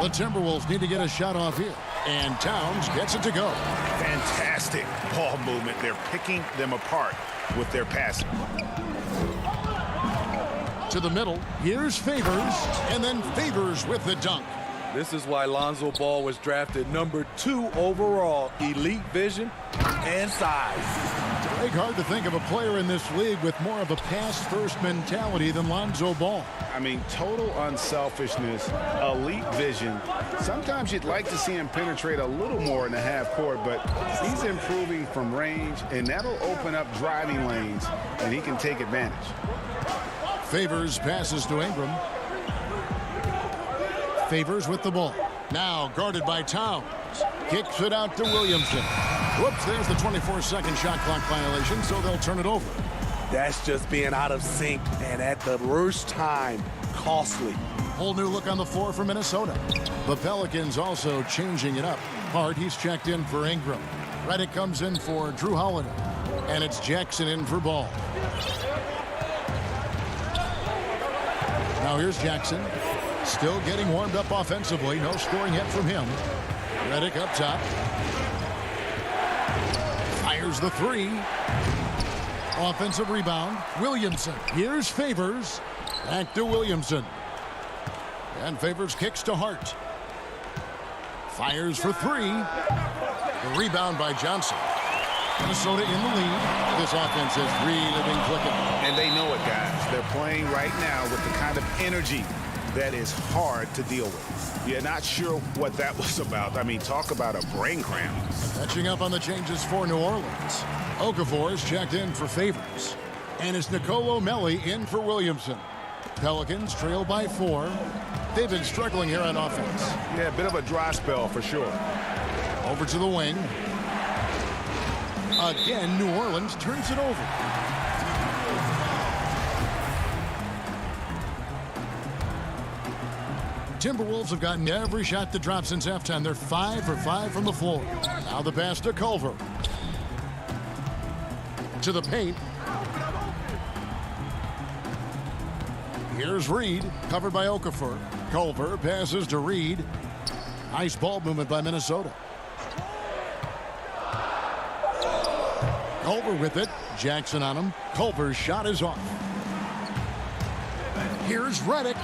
The Timberwolves need to get a shot off here. And Towns gets it to go. Fantastic ball movement. They're picking them apart with their passing. To the middle. Here's Favors. And then Favors with the dunk. This is why Lonzo Ball was drafted number 2 overall. Elite vision and size. It's hard to think of a player in this league with more of a pass-first mentality than Lonzo Ball. I mean, total unselfishness, elite vision. Sometimes you'd like to see him penetrate a little more in the half court, but he's improving from range, and that'll open up driving lanes, and he can take advantage. Favors passes to Ingram. Favors with the ball. Now guarded by Towns. Kicks it out to Williamson. Whoops, there's the 24-second shot clock violation, so they'll turn it over. That's just being out of sync and at the worst time, costly. Whole new look on the floor for Minnesota. The Pelicans also changing it up. Hart, he's checked in for Ingram. Redick comes in for Drew Holiday. And it's Jackson in for Ball. Now here's Jackson. Still getting warmed up offensively. No scoring yet from him. Redick up top. Fires the 3. Offensive rebound. Williamson. Here's Favors. Back to Williamson. And Favors kicks to Hart. Fires for 3. The rebound by Johnson. Minnesota in the lead. This offense has really been clicking. And they know it, guys. They're playing right now with the kind of energy that is hard to deal with. You're not sure what that was about. I mean, talk about a brain cramp. Catching up on the changes for New Orleans. Okafor is checked in for Favors. And it's Nicolo Melli in for Williamson. Pelicans trail by 4. They've been struggling here on offense. Yeah, a bit of a dry spell for sure. Over to the wing. Again, New Orleans turns it over. Timberwolves have gotten every shot that dropped since halftime. They're 5 for 5 from the floor. Now the pass to Culver. To the paint. Here's Reed, covered by Okafor. Culver passes to Reed. Nice ball movement by Minnesota. Culver with it. Jackson on him. Culver's shot is off. Here's Redick.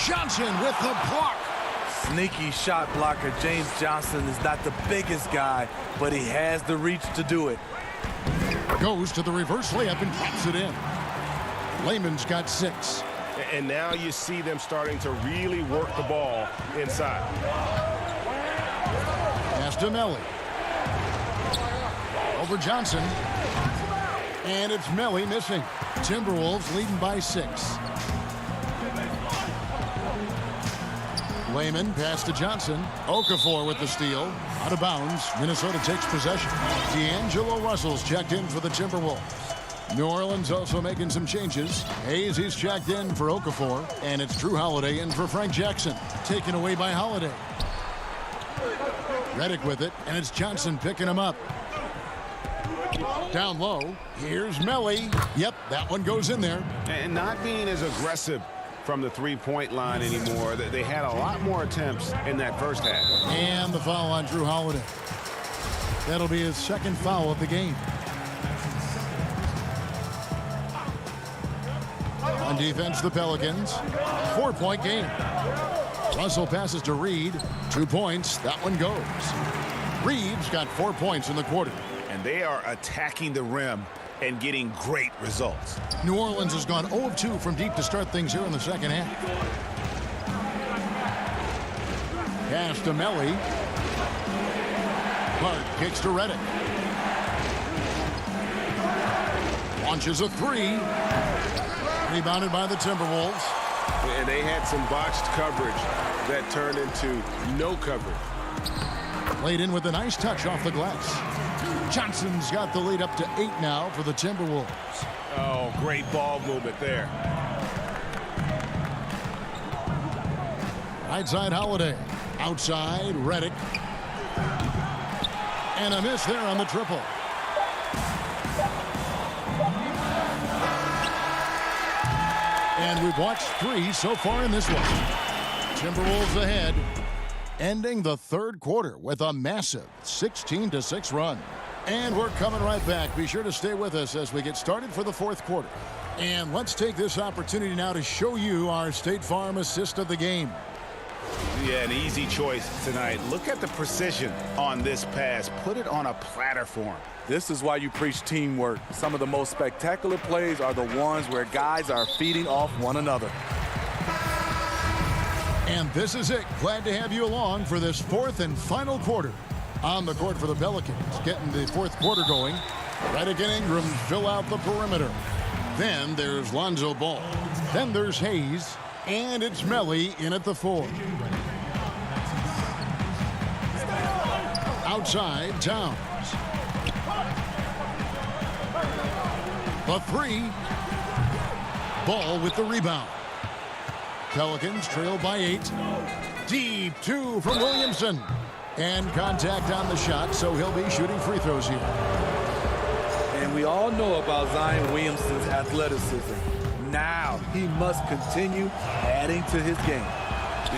Johnson with the block. Sneaky shot blocker. James Johnson is not the biggest guy, but he has the reach to do it. Goes to the reverse layup and drops it in. Layman's got 6. And now you see them starting to really work the ball inside. Pass to Melli. Over Johnson. And it's Melli missing. Timberwolves leading by 6. Layman pass to Johnson. Okafor with the steal. Out of bounds. Minnesota takes possession. D'Angelo Russell's checked in for the Timberwolves. New Orleans also making some changes. Hayes, he's checked in for Okafor. And it's Drew Holiday in for Frank Jackson. Taken away by Holiday. Redick with it. And it's Johnson picking him up. Down low, here's Melly. Yep, that one goes in there. And not being as aggressive from the three-point line anymore. They had a lot more attempts in that first half. And the foul on Drew Holiday. That'll be his second foul of the game. On defense, the Pelicans. 4-point game. Russell passes to Reed. 2 points. That one goes. Reed's got 4 points in the quarter. And they are attacking the rim and getting great results. New Orleans has gone 0 of 2 from deep to start things here in the second half. Pass to Melly. Hart kicks to Redick. Launches a three. Rebounded by the Timberwolves. And they had some botched coverage that turned into no coverage. Laid in with a nice touch off the glass. Johnson's got the lead up to 8 now for the Timberwolves. Oh, great ball movement there. Right side Holiday. Outside Redick. And a miss there on the triple. And we've watched 3 so far in this one. Timberwolves ahead, ending the third quarter with a massive 16-6 run. And we're coming right back. Be sure to stay with us as we get started for the fourth quarter. And let's take this opportunity now to show you our State Farm assist of the game. Yeah, an easy choice tonight. Look at the precision on this pass. Put it on a platter for him. This is why you preach teamwork. Some of the most spectacular plays are the ones where guys are feeding off one another. And this is it. Glad to have you along for this fourth and final quarter. On the court for the Pelicans, getting the fourth quarter going. Redick and Ingram fill out the perimeter. Then there's Lonzo Ball. Then there's Hayes. And it's Melly in at the 4. Outside, Towns. The 3. Ball with the rebound. Pelicans trail by 8. Deep 2 from Williamson. And contact on the shot, so he'll be shooting free throws here. And we all know about Zion Williamson's athleticism. Now he must continue adding to his game.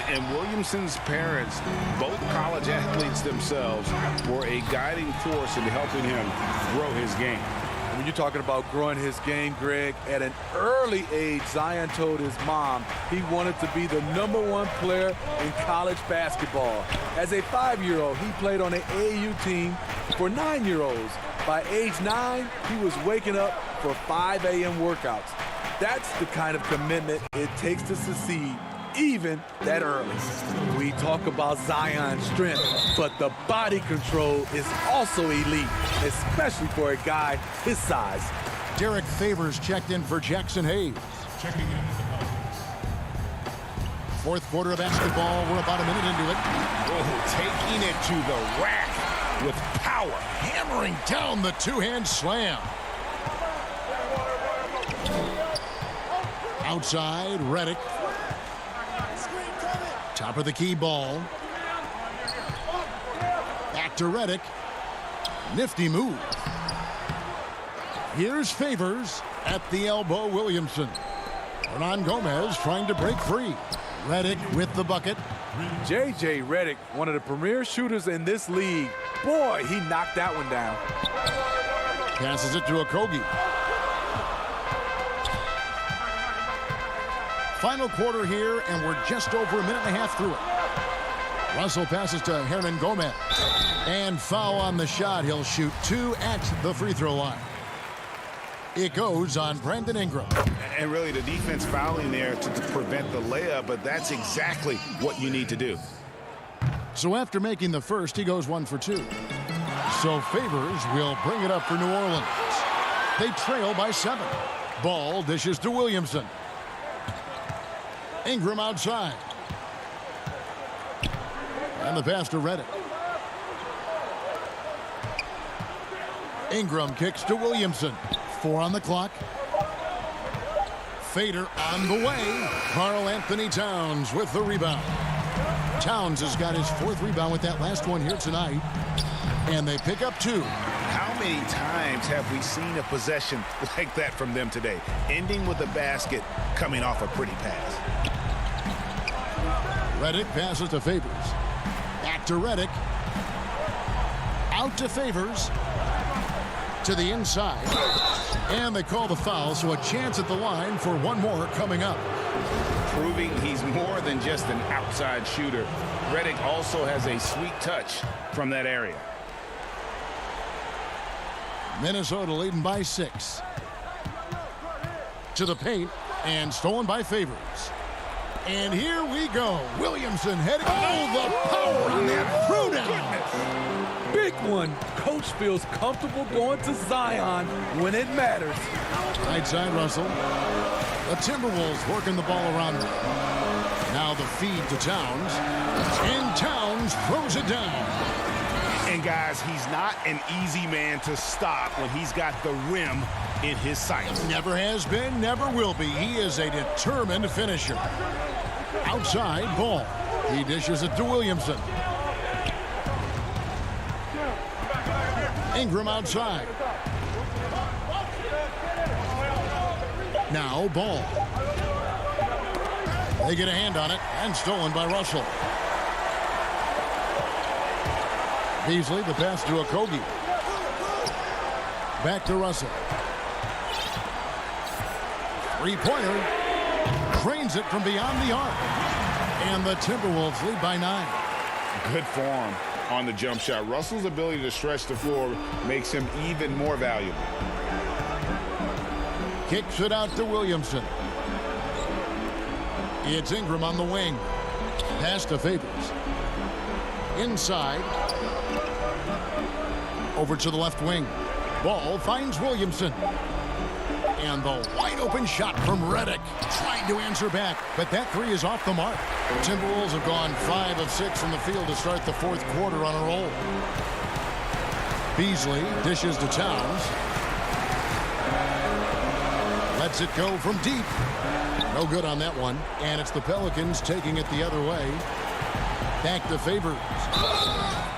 And Williamson's parents, both college athletes themselves, were a guiding force in helping him grow his game. When you're talking about growing his game, Greg, at an early age, Zion told his mom he wanted to be the #1 player in college basketball. As a 5-year-old, he played on an AAU team for 9-year-olds. By age 9, he was waking up for 5 a.m. workouts. That's the kind of commitment it takes to succeed, even that early. We talk about Zion's strength, but the body control is also elite, especially for a guy his size. Derek Favors checked in for Jackson Hayes. Checking in. Fourth quarter of basketball. We're about a minute into it. Oh, taking it to the rack with power. Hammering down the two-hand slam. Outside, Redick. Top of the key ball. Back to Redick. Nifty move. Here's Favors at the elbow, Williamson. Hernan Gomez trying to break free. Redick with the bucket. J.J. Redick, one of the premier shooters in this league. Boy, he knocked that one down. Passes it to Okogie. Final quarter here, and we're just over a minute and a half through it. Russell passes to Hernan Gomez. And foul on the shot. He'll shoot 2 at the free throw line. It goes on Brandon Ingram. And really the defense fouling there to prevent the layup, but that's exactly what you need to do. So after making the first, he goes 1 for 2. So Favors will bring it up for New Orleans. They trail by 7. Ball dishes to Williamson. Ingram outside. And the pass to Redick. Ingram kicks to Williamson. 4 on the clock. Fader on the way. Karl Anthony Towns with the rebound. Towns has got his 4th rebound with that last one here tonight. And they pick up 2. How many times have we seen a possession like that from them today, ending with a basket coming off a pretty pass? Redick passes to Favors. Back to Redick. Out to Favors. To the inside. And they call the foul, so a chance at the line for one more coming up. Proving he's more than just an outside shooter. Redick also has a sweet touch from that area. Minnesota leading by 6. To the paint, and stolen by Favors. And here we go. Williamson heading. Oh, the power on that throwdown. Big one. Coach feels comfortable going to Zion when it matters. Right side, Russell. The Timberwolves working the ball around them. Now the feed to Towns. And Towns throws it down. And guys, he's not an easy man to stop when he's got the rim in his sights. Never has been, never will be. He is a determined finisher. Outside, Ball. He dishes it to Williamson. Ingram outside. Now Ball. They get a hand on it, and stolen by Russell. Beasley, the pass to Okogie. Back to Russell. Three-pointer. Drains it from beyond the arc. And the Timberwolves lead by 9. Good form on the jump shot. Russell's ability to stretch the floor makes him even more valuable. Kicks it out to Williamson. It's Ingram on the wing. Pass to Favors. Inside. Over to the left wing. Ball finds Williamson. And the wide open shot from Redick. Trying to answer back, but that three is off the mark. The Timberwolves have gone 5 of 6 from the field to start the fourth quarter on a roll. Beasley dishes to Towns. Lets it go from deep. No good on that one. And it's the Pelicans taking it the other way. Back to Favors.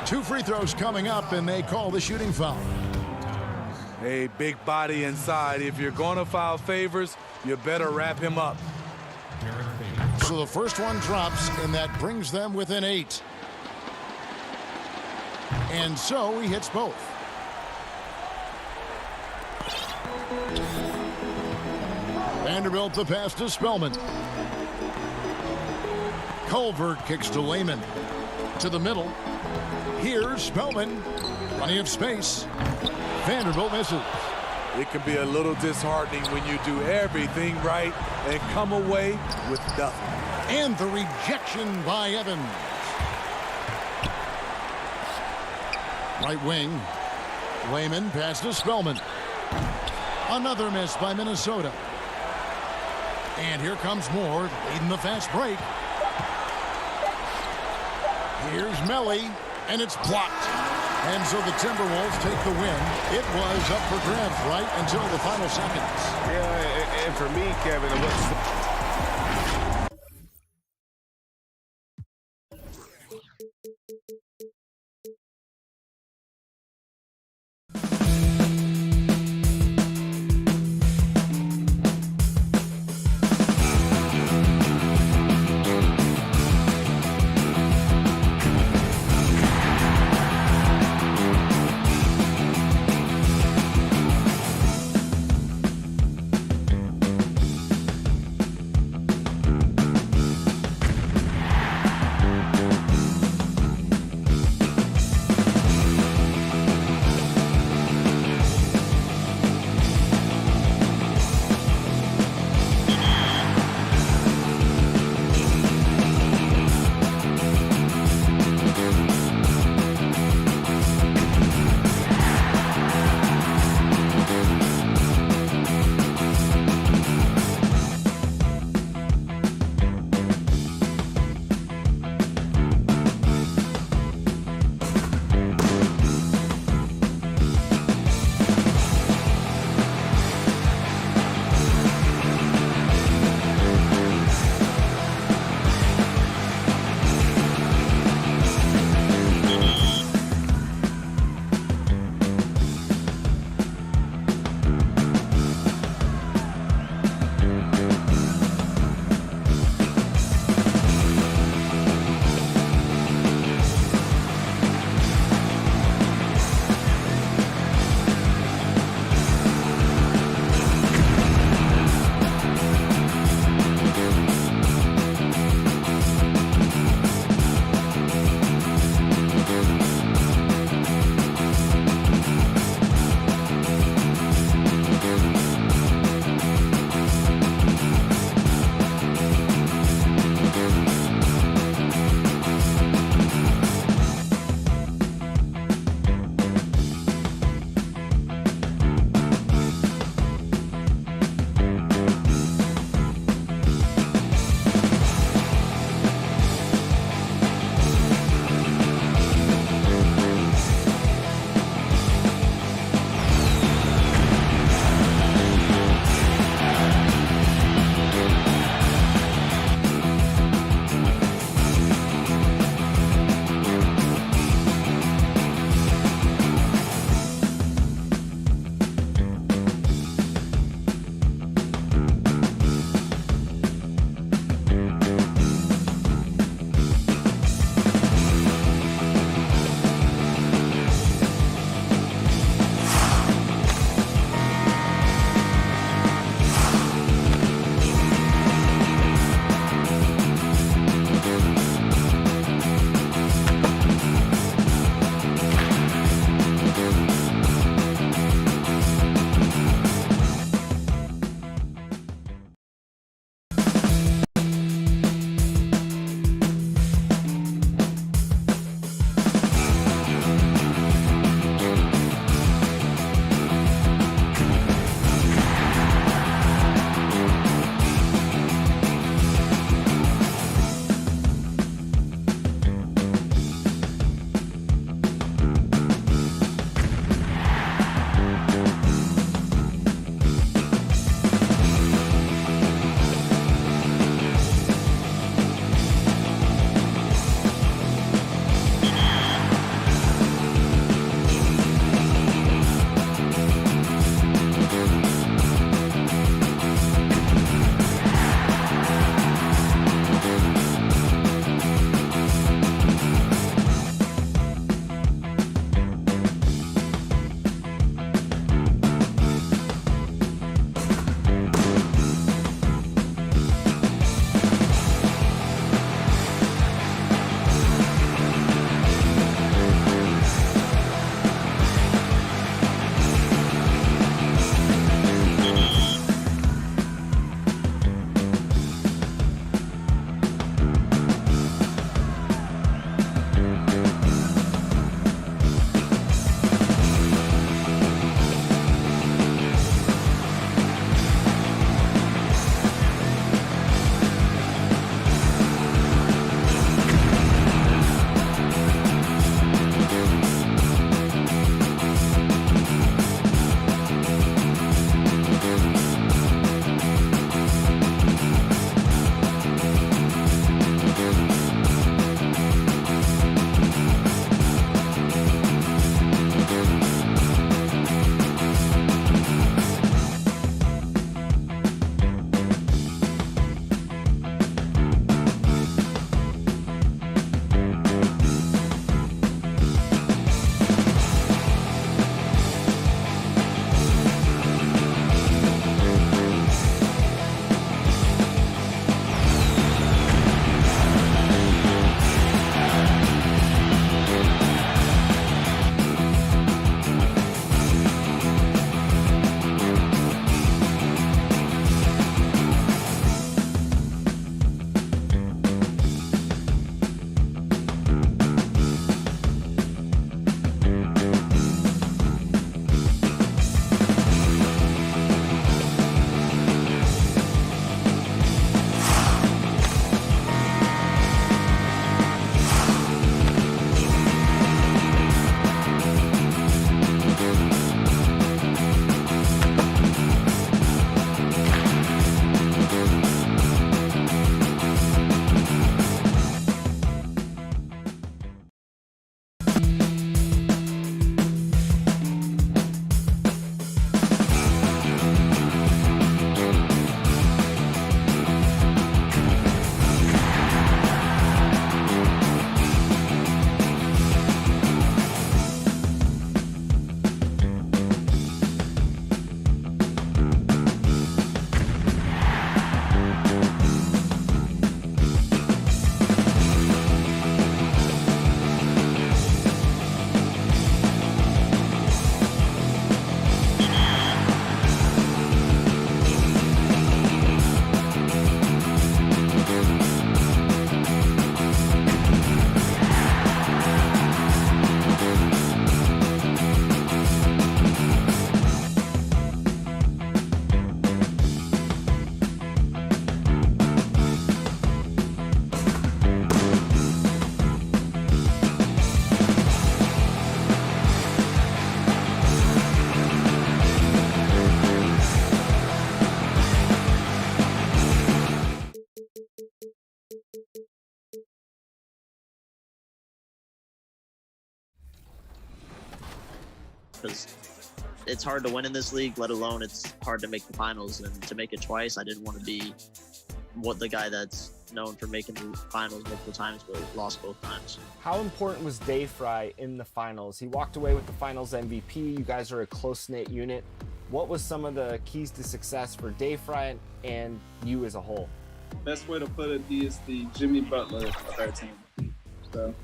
2 free throws coming up, and they call the shooting foul. A big body inside. If you're going to foul Favors, you better wrap him up. So the first one drops, and that brings them within 8. And so he hits both. Vanderbilt the pass to Spellman. Culver kicks to Layman. To the middle. Here's Spellman. Plenty of space. Vanderbilt misses. It can be a little disheartening when you do everything right and come away with nothing. And the rejection by Evans. Right wing. Layman pass to Spellman. Another miss by Minnesota. And here comes Moore leading the fast break. Here's Melly, and it's blocked. And so the Timberwolves take the win. It was up for grabs right until the final seconds. Yeah, and for me, Kevin, it looks... because it's hard to win in this league, let alone it's hard to make the finals. And to make it twice, I didn't want to be the guy that's known for making the finals multiple times but lost both times. How important was Day Fry in the finals? He walked away with the finals MVP. You guys are a close-knit unit. What was some of the keys to success for Day Fry and you as a whole? Best way to put it, he is the Jimmy Butler of our team. So.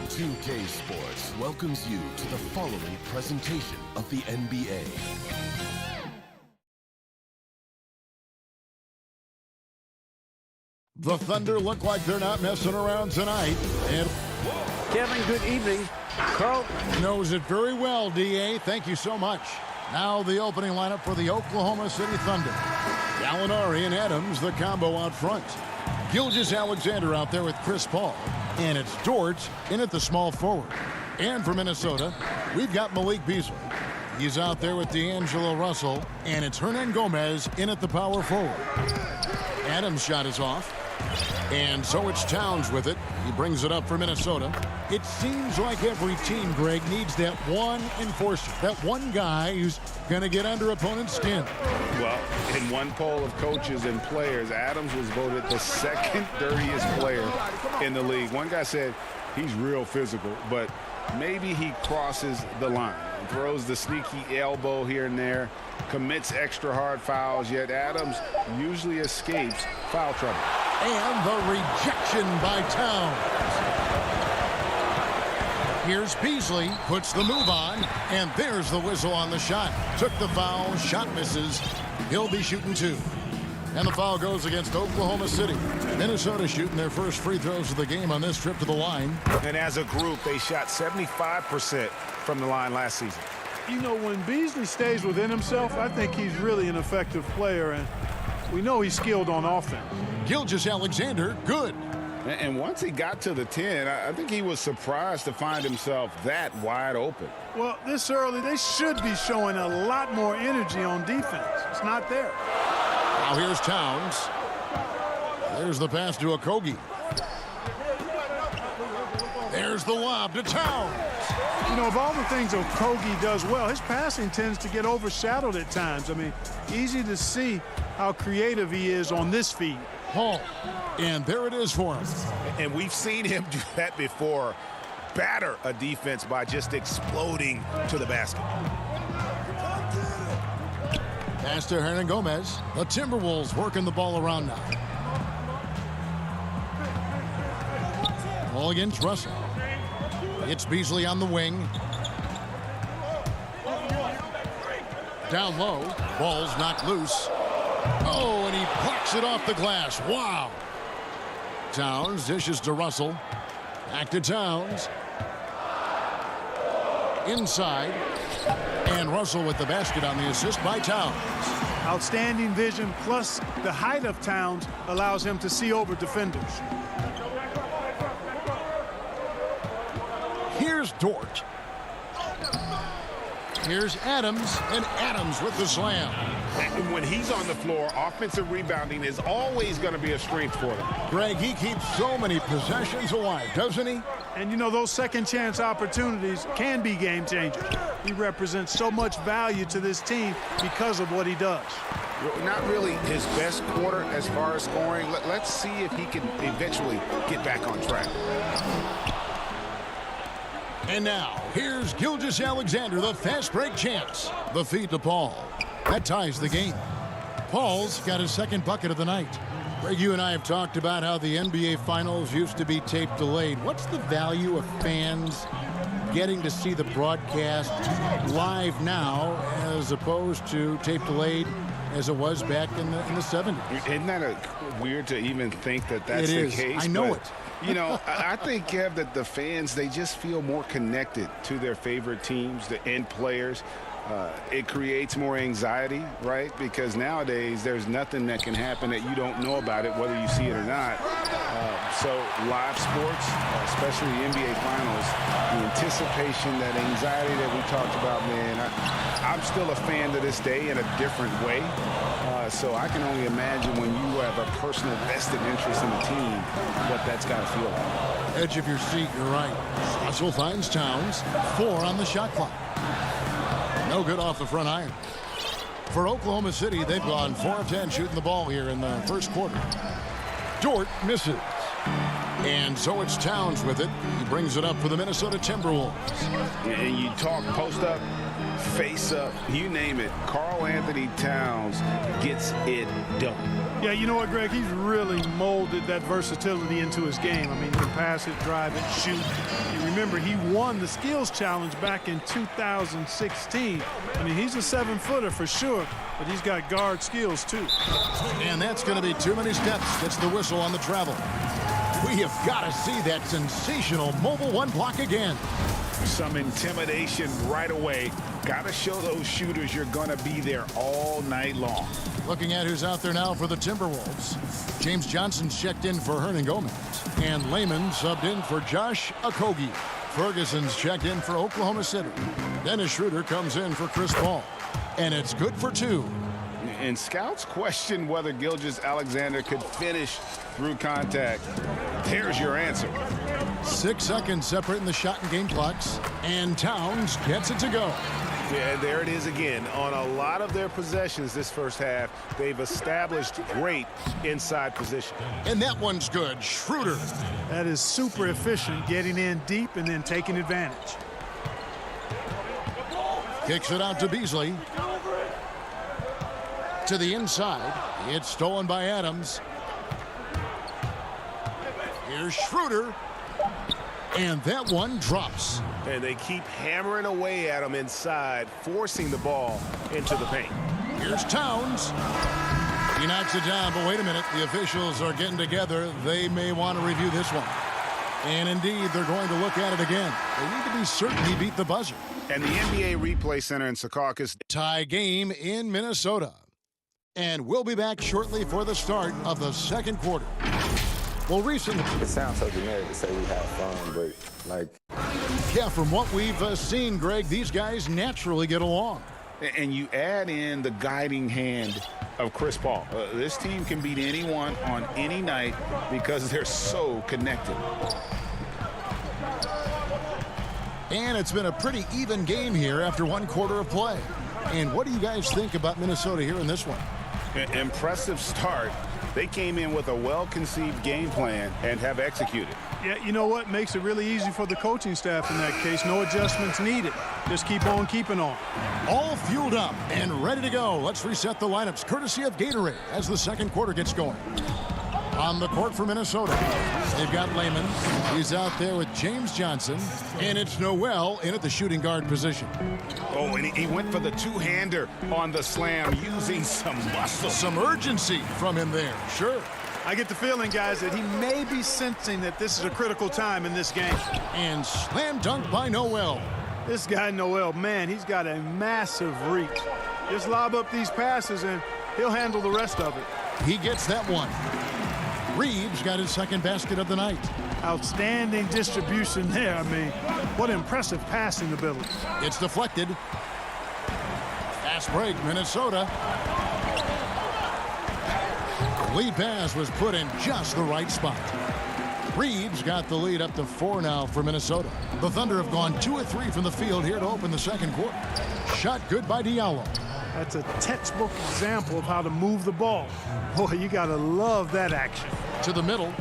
2K Sports welcomes you to the following presentation of the NBA. The Thunder look like they're not messing around tonight. And Kevin, good evening. Carl knows it very well, D.A. Thank you so much. Now the opening lineup for the Oklahoma City Thunder. Gallinari and Adams, the combo out front. Gilgeous-Alexander out there with Chris Paul. And it's Dort in at the small forward. And for Minnesota, we've got Malik Beasley. He's out there with D'Angelo Russell. And it's Hernan Gomez in at the power forward. Adams' shot is off. And so it's Towns with it. He brings it up for Minnesota. It seems like every team, Greg, needs that one enforcer, that one guy who's going to get under opponent's skin. Well, in one poll of coaches and players, Adams was voted the second dirtiest player in the league. One guy said he's real physical, but maybe he crosses the line. Throws the sneaky elbow here and there, commits extra hard fouls, yet Adams usually escapes foul trouble. And the rejection by Towns. Here's Beasley, puts the move on, and there's the whistle on the shot. Took the foul, shot misses. He'll be shooting two. And the foul goes against Oklahoma City. Minnesota shooting their first free throws of the game on this trip to the line. And as a group, they shot 75% from the line last season. You know, when Beasley stays within himself, I think he's really an effective player, and we know he's skilled on offense. Gilgeous-Alexander, good. And once he got to the 10, I think he was surprised to find himself that wide open. Well, this early, they should be showing a lot more energy on defense. It's not there. Now here's Towns. There's the pass to Okogie. There's the lob to Towns. You know, of all the things Okogie does well, his passing tends to get overshadowed at times. I mean, easy to see how creative he is on this feed. Hall, and there it is for him. And we've seen him do that before. Batter a defense by just exploding to the basket. Pass to Hernan Gomez. The Timberwolves working the ball around now. Ball against Russell. It's Beasley on the wing. Down low. Ball's knocked loose. Oh, and he plucks it off the glass. Wow. Towns dishes to Russell. Back to Towns. Inside. And Russell with the basket on the assist by Towns. Outstanding vision, plus the height of Towns allows him to see over defenders. Here's Dort. Here's Adams, and Adams with the slam. And when he's on the floor, offensive rebounding is always going to be a strength for them. Greg, he keeps so many possessions alive, doesn't he? And, you know, those second-chance opportunities can be game changers. He represents so much value to this team because of what he does. Not really his best quarter as far as scoring. Let's see if he can eventually get back on track. And now, here's Gilgeous-Alexander, the fast break chance. The feed to Paul. That ties the game. Paul's got his second bucket of the night. Greg, you and I have talked about how the NBA Finals used to be tape delayed. What's the value of fans getting to see the broadcast live now as opposed to tape delayed as it was back in the 70s? Isn't that weird to even think that that's the case? I know it. You know, I think, Kev, that the fans, they just feel more connected to their favorite teams, the end players. It creates more anxiety, right? Because nowadays there's nothing that can happen that you don't know about it, whether you see it or not. So live sports, especially the NBA Finals, the anticipation, that anxiety that we talked about, man, I'm still a fan to this day in a different way. So I can only imagine when you have a personal vested interest in the team, what what that's got to feel like. Edge of your seat, you're right. Russell finds Towns. 4 on the shot clock. No good off the front iron. For Oklahoma City, they've gone 4 of 10 shooting the ball here in the first quarter. Dort misses. And so it's Towns with it. He brings it up for the Minnesota Timberwolves. And you talk post up, face up, you name it. Karl Anthony Towns gets it done. Yeah, you know what, Greg? He's really molded that versatility into his game. I mean, he can pass it, drive it, shoot. And remember, he won the skills challenge back in 2016. I mean, he's a 7-footer for sure, but he's got guard skills too. And that's going to be too many steps. Gets the whistle on the travel. We have got to see that sensational mobile one block again. Some intimidation right away. Got to show those shooters you're going to be there all night long. Looking at who's out there now for the Timberwolves. James Johnson's checked in for Hernan Gomez. And Lehman subbed in for Josh Okogie. Ferguson's checked in for Oklahoma City. Dennis Schroeder comes in for Chris Paul. And it's good for 2. And scouts question whether Gilgeous-Alexander could finish through contact. There's your answer. 6 seconds separating the shot and game clocks. And Towns gets it to go. Yeah, there it is again. On a lot of their possessions this first half, they've established great inside position. And that one's good. Schroeder. That is super efficient, getting in deep and then taking advantage. Kicks it out to Beasley. To the inside. It's stolen by Adams. Here's Schroeder. And that one drops. And they keep hammering away at him inside, forcing the ball into the paint. Here's Towns. He knocks it down, but wait a minute. The officials are getting together. They may want to review this one. And indeed, they're going to look at it again. They need to be certain he beat the buzzer. And the NBA Replay Center in Secaucus. Tie game in Minnesota. And we'll be back shortly for the start of the second quarter. Well, recently... It sounds so generic to say we have fun, but, like... Yeah, from what we've seen, Greg, these guys naturally get along. And you add in the guiding hand of Chris Paul. This team can beat anyone on any night because they're so connected. And it's been a pretty even game here after 1 quarter of play. And what do you guys think about Minnesota here in this one? Impressive start. They came in with a well-conceived game plan and have executed. Yeah, you know what? Makes it really easy for the coaching staff in that case. No adjustments needed. Just keep on keeping on. All fueled up and ready to go. Let's reset the lineups courtesy of Gatorade as the second quarter gets going. On the court for Minnesota, they've got Lehman. He's out there with James Johnson. And it's Noel in at the shooting guard position. Oh, and he went for the two-hander on the slam using some muscle. Some urgency from him there, sure. I get the feeling, guys, that he may be sensing that this is a critical time in this game. And slam dunk by Noel. This guy, Noel, man, he's got a massive reach. Just lob up these passes, and he'll handle the rest of it. He gets that one. Reeves got his second basket of the night. Outstanding distribution there. I mean, what impressive passing ability. It's deflected. Fast break, Minnesota. Lead pass was put in just the right spot. Reeves got the lead up to 4 now for Minnesota. The Thunder have gone 2 of 3 from the field here to open the second quarter. Shot good by Diallo. That's a textbook example of how to move the ball. Boy, you got to love that action. To the middle.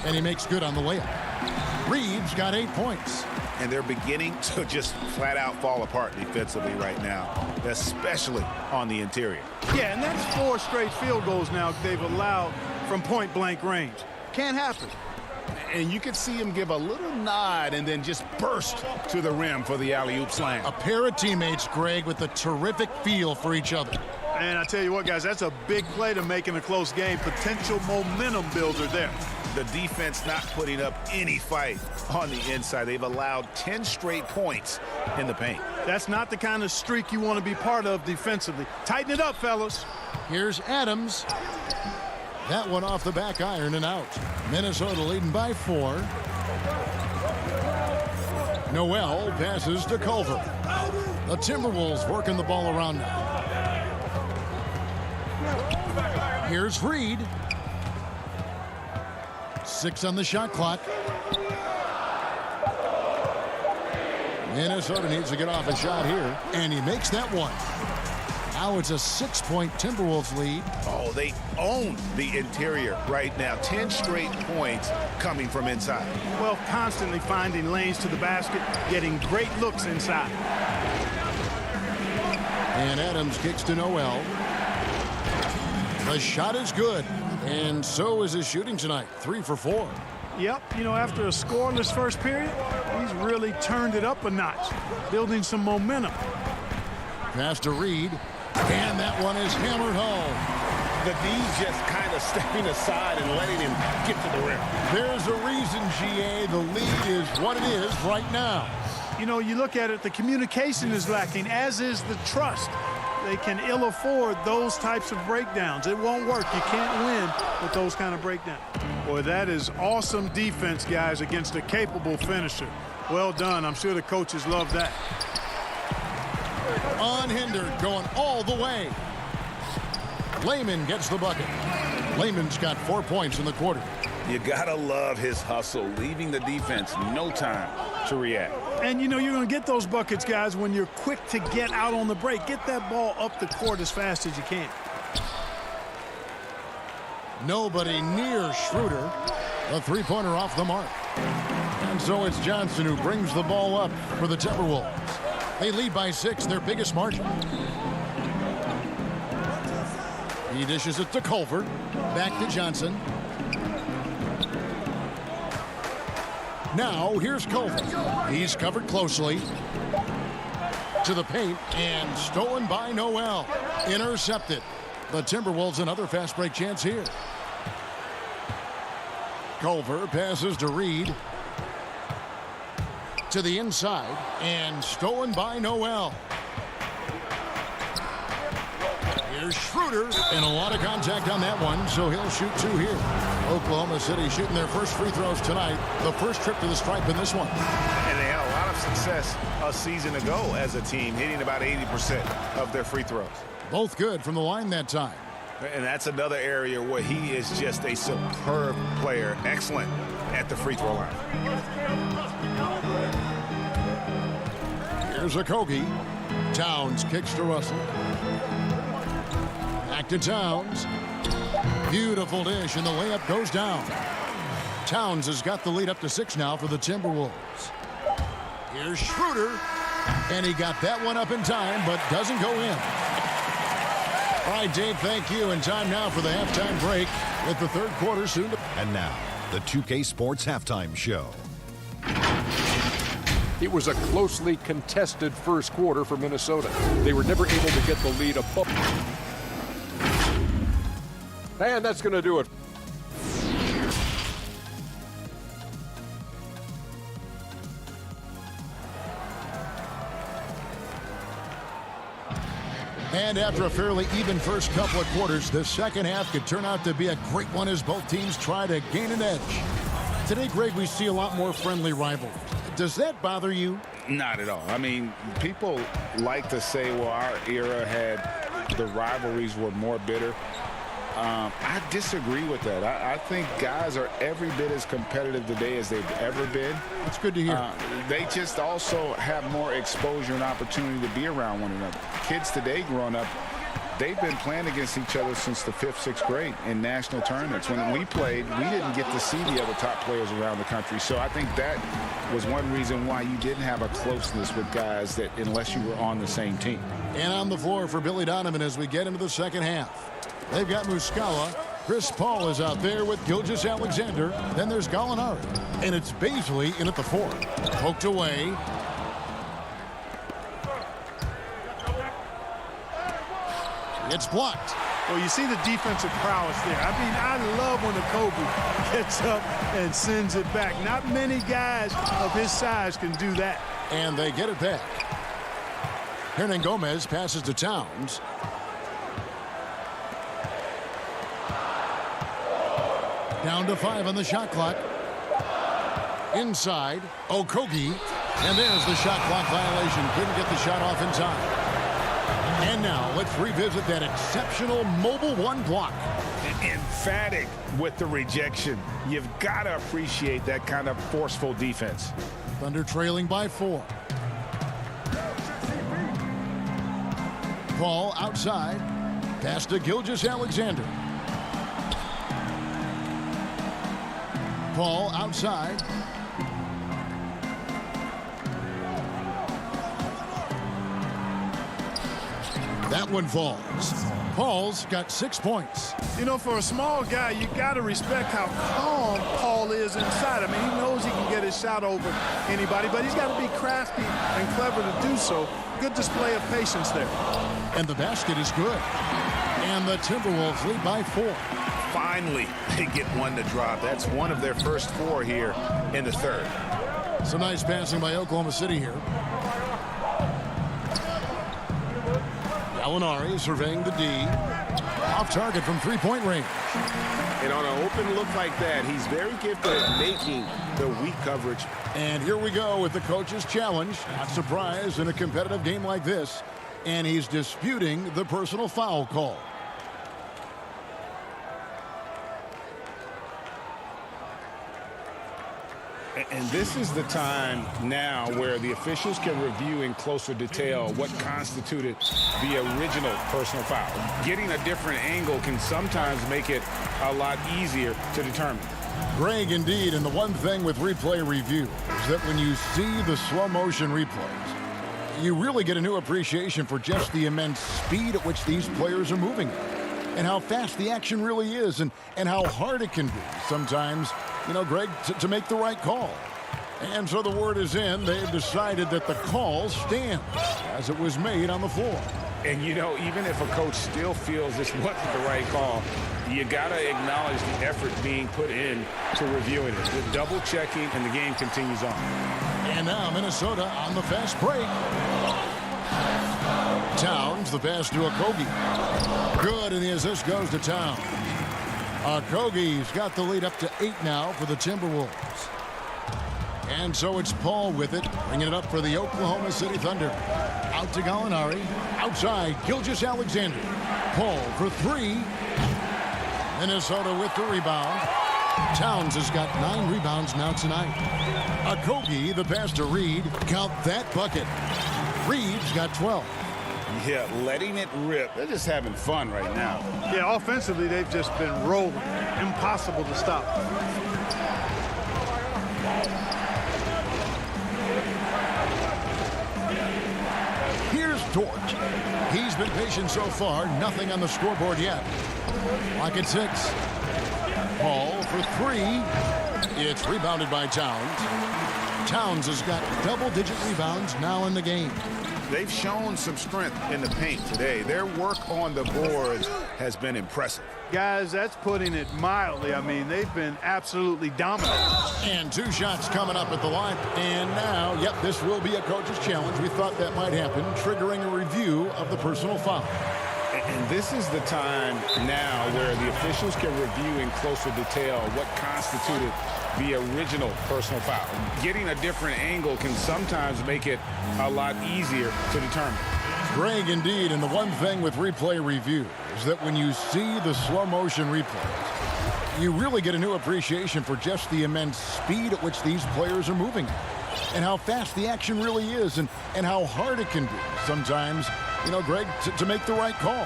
And he makes good on the layup. Reeves got 8 points. And they're beginning to just flat out fall apart defensively right now, especially on the interior. Yeah, and that's 4 straight field goals now they've allowed from point-blank range. Can't happen. And you can see him give a little nod and then just burst to the rim for the alley-oop slam. A pair of teammates, Greg, with a terrific feel for each other. And I tell you what, guys, that's a big play to make in a close game. Potential momentum builder there. The defense not putting up any fight on the inside. They've allowed 10 straight points in the paint. That's not the kind of streak you want to be part of defensively. Tighten it up, fellas. Here's Adams. That one off the back iron and out. Minnesota leading by 4. Noel passes to Culver. The Timberwolves working the ball around now. Here's Reed. 6 on the shot clock. Minnesota needs to get off a shot here, and he makes that one. Now it's a 6-point Timberwolves lead. Oh, they own the interior right now. 10 straight points coming from inside. Well, constantly finding lanes to the basket, getting great looks inside. And Adams kicks to Noel. The shot is good, and so is his shooting tonight. 3 for 4. Yep, you know, after a scoreless first period, he's really turned it up a notch, building some momentum. Pass to Reed, and that one is hammered home. The D's just kind of stepping aside and letting him get to the rim. There's a reason, GA, the lead is what it is right now. You know, you look at it, the communication is lacking, as is the trust. They can ill afford those types of breakdowns. It won't work. You can't win with those kind of breakdowns. Boy, that is awesome defense, guys, against a capable finisher. Well done. I'm sure the coaches love that. Unhindered, going all the way. Lehman gets the bucket. Lehman's got 4 points in the quarter. You gotta love his hustle, leaving the defense no time to react. And you know you're going to get those buckets, guys, when you're quick to get out on the break. Get that ball up the court as fast as you can. Nobody near Schroeder. A three-pointer off the mark. And so it's Johnson who brings the ball up for the Timberwolves. They lead by 6, their biggest margin. He dishes it to Culver. Back to Johnson. Now, here's Culver. He's covered closely. To the paint, and stolen by Noel. Intercepted. The Timberwolves another fast break chance here. Culver passes to Reed. To the inside, and stolen by Noel. Here's Schroeder, and a lot of contact on that one, so he'll shoot 2 here. Oklahoma City shooting their first free throws tonight. The first trip to the stripe in this one. And they had a lot of success a season ago as a team, hitting about 80% of their free throws. Both good from the line that time. And that's another area where he is just a superb player. Excellent at the free throw line. Here's Okogie. Towns kicks to Russell. Back to Towns. Beautiful dish, and the layup goes down. Towns has got the lead up to 6 now for the Timberwolves. Here's Schroeder, and he got that one up in time, but doesn't go in. All right, Dave, thank you. And time now for the halftime break with the third quarter soon to... And now, the 2K Sports Halftime Show. It was a closely contested first quarter for Minnesota. They were never able to get the lead above. And that's going to do it. And after a fairly even first couple of quarters, the second half could turn out to be a great one as both teams try to gain an edge. Today, Greg, we see a lot more friendly rivalries. Does that bother you? Not at all. I mean, people like to say, well, our era had the rivalries were more bitter. I disagree with that. I think guys are every bit as competitive today as they've ever been. That's good to hear. They just also have more exposure and opportunity to be around one another. Kids today growing up, they've been playing against each other since the 5th, 6th grade in national tournaments. When we played, we didn't get to see the other top players around the country. So I think that was one reason why you didn't have a closeness with guys that unless you were on the same team. And on the floor for Billy Donovan as we get into the second half. They've got Muscala. Chris Paul is out there with Gilgeous-Alexander. Then there's Gallinari. And it's Baisley in at the 4. Poked away. It's blocked. Well, you see the defensive prowess there. I mean, I love when Okogie gets up and sends it back. Not many guys of his size can do that. And they get it back. Hernan Gomez passes to Towns. Down to 5 on the shot clock. Inside, Okogie. And there's the shot clock violation. Couldn't get the shot off in time. And now let's revisit that exceptional mobile 1 block. emphatic with the rejection. You've got to appreciate that kind of forceful defense. Thunder trailing by 4. Paul outside. Pass to Gilgeous-Alexander. Paul outside. That one falls. Paul's got 6 points. You know, for a small guy, you got to respect how calm Paul is inside. I mean, he knows he can get his shot over anybody, but he's got to be crafty and clever to do so. Good display of patience there. And the basket is good. And the Timberwolves lead by 4. Finally, they get one to drop. That's one of their first 4 here in the third. Some nice passing by Oklahoma City here. Gallinari surveying the D. Off target from three-point range. And on an open look like that, he's very gifted at making the weak coverage. And here we go with the coach's challenge. Not surprised in a competitive game like this. And he's disputing the personal foul call. And this is the time now where the officials can review in closer detail what constituted the original personal foul. Getting a different angle can sometimes make it a lot easier to determine. Greg, indeed, and the one thing with replay review is that when you see the slow motion replays, you really get a new appreciation for just the immense speed at which these players are moving and how fast the action really is and how hard it can be sometimes, you know, Greg, to make the right call. And so the word is in. They've decided that the call stands as it was made on the floor. And, you know, even if a coach still feels this wasn't the right call, you got to acknowledge the effort being put in to reviewing it. The double checking, and the game continues on. And now Minnesota on the fast break. Towns, the pass to Okogie. Good, and the assist goes to Towns. Okogie's got the lead up to 8 now for the Timberwolves. And so it's Paul with it, bringing it up for the Oklahoma City Thunder. Out to Gallinari. Outside, Gilgeous-Alexander. Paul for 3. Minnesota with the rebound. Towns has got 9 rebounds now tonight. Okogie, the pass to Reed. Count that bucket. Reed's got 12. Yeah, letting it rip. They're just having fun right now. Yeah, offensively, they've just been rolling. Impossible to stop. Here's Dort. He's been patient so far. Nothing on the scoreboard yet. Lock at 6. Paul for 3. It's rebounded by Towns. Towns has got double-digit rebounds now in the game. They've shown some strength in the paint today. Their work on the boards has been impressive. Guys, that's putting it mildly. I mean, they've been absolutely dominant. And 2 shots coming up at the line. And now, yep, this will be a coach's challenge. We thought that might happen, triggering a review of the personal foul. And this is the time now where the officials can review in closer detail what constituted the original personal foul. Getting a different angle can sometimes make it a lot easier to determine. Greg, indeed, and the one thing with replay review is that when you see the slow motion replays, you really get a new appreciation for just the immense speed at which these players are moving and how fast the action really is and how hard it can be sometimes, you know, Greg, to make the right call.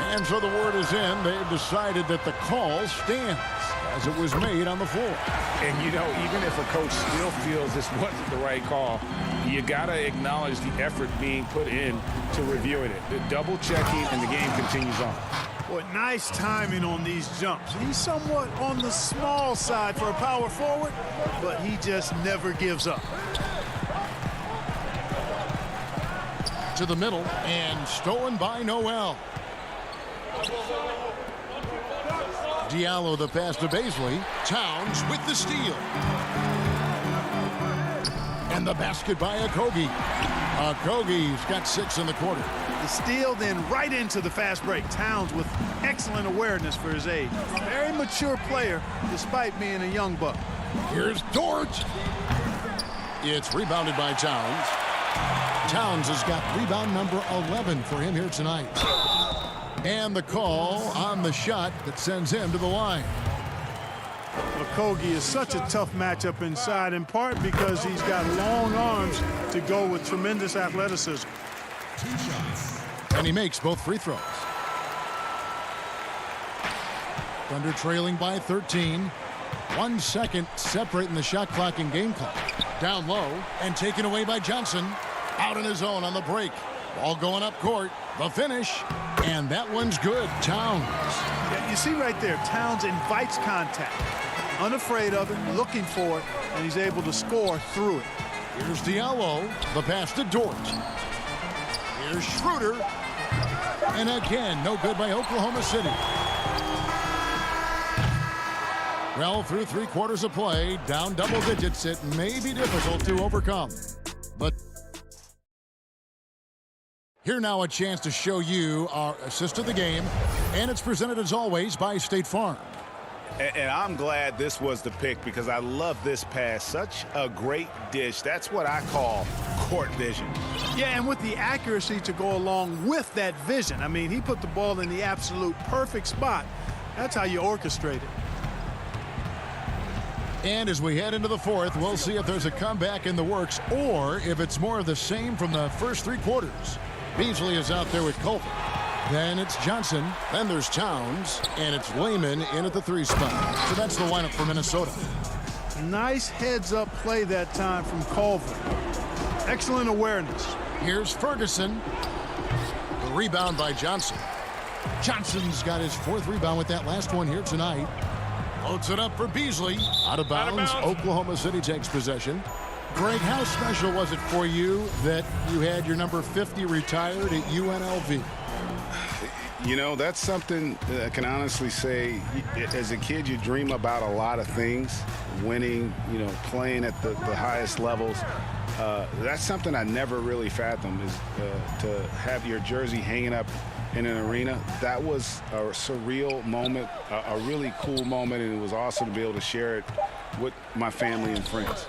And so the word is in. They've decided that the call stands as it was made on the floor. And, you know, even if a coach still feels this wasn't the right call, you got to acknowledge the effort being put in to reviewing it. The double checking, and the game continues on. Boy, nice timing on these jumps. He's somewhat on the small side for a power forward, but he just never gives up. To the middle, and stolen by Noel. Diallo the pass to Baisley. Towns with the steal. And the basket by Okogie. Okogie's got 6 in the quarter. The steal then right into the fast break. Towns with excellent awareness for his age. Very mature player despite being a young buck. Here's Dort. It's rebounded by Towns. Towns has got rebound number 11 for him here tonight. And the call on the shot that sends him to the line. Okogie is such a tough matchup inside, in part because he's got long arms to go with tremendous athleticism. And he makes both free throws. Thunder trailing by 13. 1 second separating the shot clock and game clock. Down low and taken away by Johnson. Out on his own on the break. Ball going up court. The finish. And that one's good. Towns. Yeah, you see right there, Towns invites contact. Unafraid of it, looking for it, and he's able to score through it. Here's Diallo. The pass to Dort. Here's Schroeder. And again, no good by Oklahoma City. Well, through 3 quarters of play, down double digits, it may be difficult to overcome. But here now a chance to show you our assist of the game, and it's presented as always by State Farm. And I'm glad this was the pick because I love this pass. Such a great dish. That's what I call court vision. Yeah, and with the accuracy to go along with that vision. I mean, he put the ball in the absolute perfect spot. That's how you orchestrate it. And as we head into the 4th, we'll see if there's a comeback in the works or if it's more of the same from the first 3 quarters. Beasley is out there with Culver. Then it's Johnson. Then there's Towns. And it's Lehman in at the 3 spot. So that's the lineup for Minnesota. Nice heads-up play that time from Culver. Excellent awareness. Here's Ferguson. The rebound by Johnson. Johnson's got his 4th rebound with that last one here tonight. Loads it up for Beasley. Out of bounds. Oklahoma City takes possession. Greg, how special was it for you that you had your number 50 retired at UNLV? You know, that's something I can honestly say. As a kid, you dream about a lot of things. Winning, you know, playing at the highest levels. That's something I never really fathomed, is to have your jersey hanging up in an arena. That was a surreal moment, a really cool moment, and it was awesome to be able to share it with my family and friends.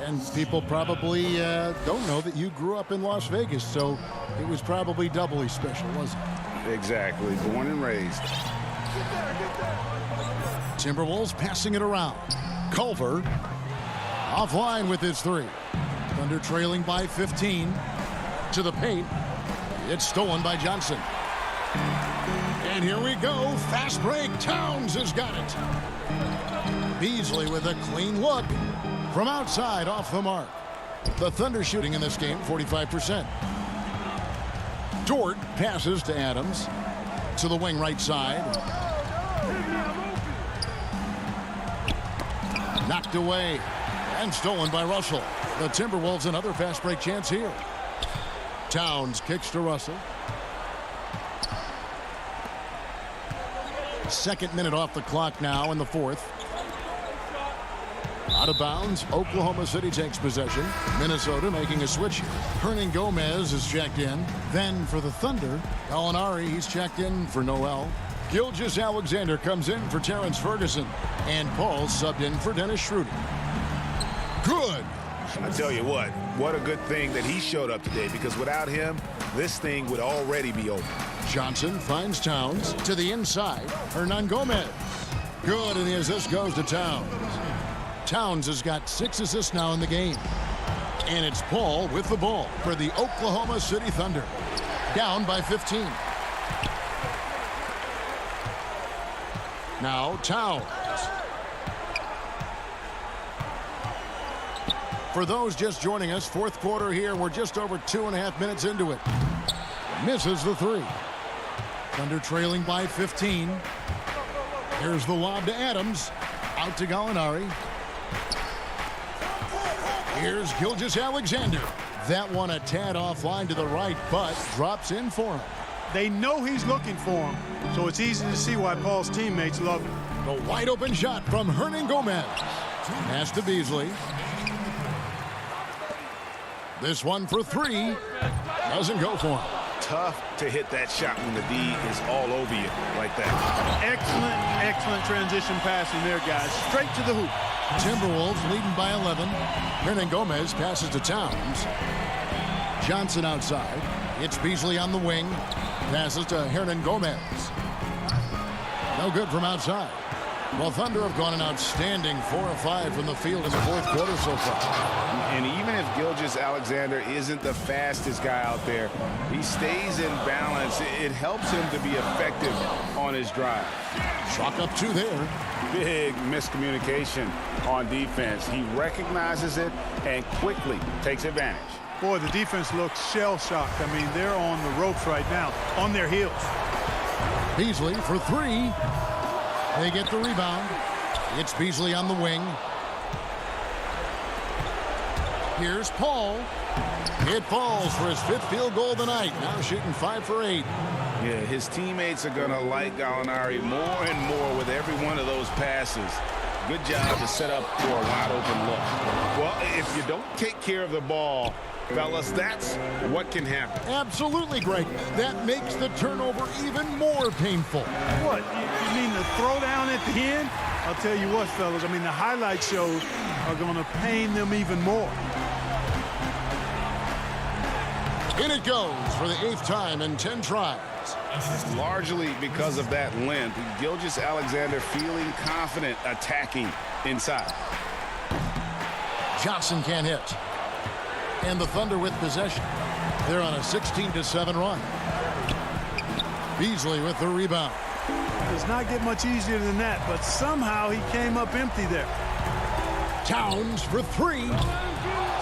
And people probably don't know that you grew up in Las Vegas, so it was probably doubly special, wasn't it? Exactly. Born and raised. Timberwolves passing it around. Culver offline with his 3. Thunder trailing by 15. To the paint. It's stolen by Johnson. And here we go. Fast break. Towns has got it. Beasley with a clean look. From outside, off the mark. The Thunder shooting in this game, 45%. Dort passes to Adams. To the wing right side. Knocked away. And stolen by Russell. The Timberwolves another fast break chance here. Towns kicks to Russell. 2nd minute off the clock now in the 4th. Out of bounds. Oklahoma City takes possession. Minnesota making a switch here. Hernan Gomez is checked in. Then for the Thunder, Gallinari, he's checked in for Noel. Gilgeous-Alexander comes in for Terrence Ferguson. And Paul subbed in for Dennis Schroeder. Good. I tell you what a good thing that he showed up today, because without him, this thing would already be over. Johnson finds Towns to the inside. Hernan Gomez. Good, and the assist goes to Towns. Towns has got 6 assists now in the game. And it's Paul with the ball for the Oklahoma City Thunder. Down by 15. Now Towns. For those just joining us, 4th quarter here. We're just over 2.5 minutes into it. Misses the 3. Thunder trailing by 15. Here's the lob to Adams. Out to Gallinari. Here's Gilgeous-Alexander. That one a tad offline to the right, but drops in for him. They know he's looking for him, so it's easy to see why Paul's teammates love him. The wide open shot from Hernan Gomez. Pass to Beasley. This one for 3. Doesn't go for him. Tough to hit that shot when the D is all over you like that. Excellent transition passing there, guys. Straight to the hoop. Timberwolves leading by 11. Hernan Gomez passes to Towns. Johnson outside. It's Beasley on the wing. Passes to Hernan Gomez. No good from outside. Well, Thunder have gone an outstanding 4 of 5 from the field in the fourth quarter so far. And even if Gilgeous-Alexander isn't the fastest guy out there, he stays in balance. It helps him to be effective on his drive. Chalk up 2 there. Big miscommunication on defense. He recognizes it and quickly takes advantage. Boy, the defense looks shell-shocked. I mean, they're on the ropes right now, on their heels. Beasley for 3. They get the rebound. It's Beasley on the wing. Here's Paul. It falls for his 5th field goal of the night. Now shooting 5 for 8. Yeah, his teammates are going to like Gallinari more and more with every one of those passes. Good job to set up for a wide open look. Well, if you don't take care of the ball, fellas, that's what can happen. Absolutely, Greg. That makes the turnover even more painful. What? You mean the throwdown at the end? I'll tell you what, fellas. I mean, the highlight shows are going to pain them even more. In it goes for the 8th time in 10 tries. Largely because of that length, Gilgeous-Alexander feeling confident attacking inside. Johnson can't hit. And the Thunder with possession. They're on a 16-7 run. Beasley with the rebound. Does not get much easier than that, but somehow he came up empty there. Towns for 3.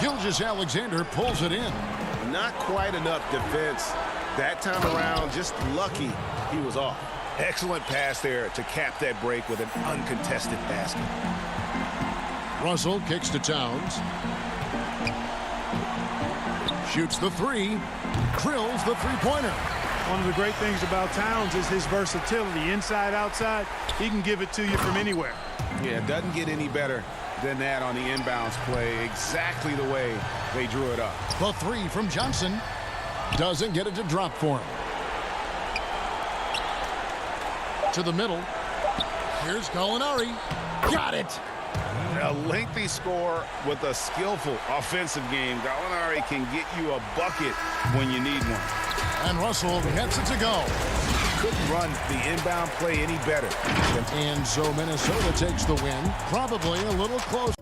Gilgeous-Alexander pulls it in. Not quite enough defense. That time around, just lucky he was off. Excellent pass there to cap that break with an uncontested basket. Russell kicks to Towns. Shoots the 3. Drills the three-pointer. One of the great things about Towns is his versatility. Inside, outside, he can give it to you from anywhere. Yeah, it doesn't get any better than that on the inbounds play. Exactly the way they drew it up. The 3 from Johnson. Doesn't get it to drop for him. To the middle. Here's Gallinari. Got it! A lengthy score with a skillful offensive game. Gallinari can get you a bucket when you need one. And Russell gets it to go. Couldn't run the inbound play any better. And so Minnesota takes the win. Probably a little close.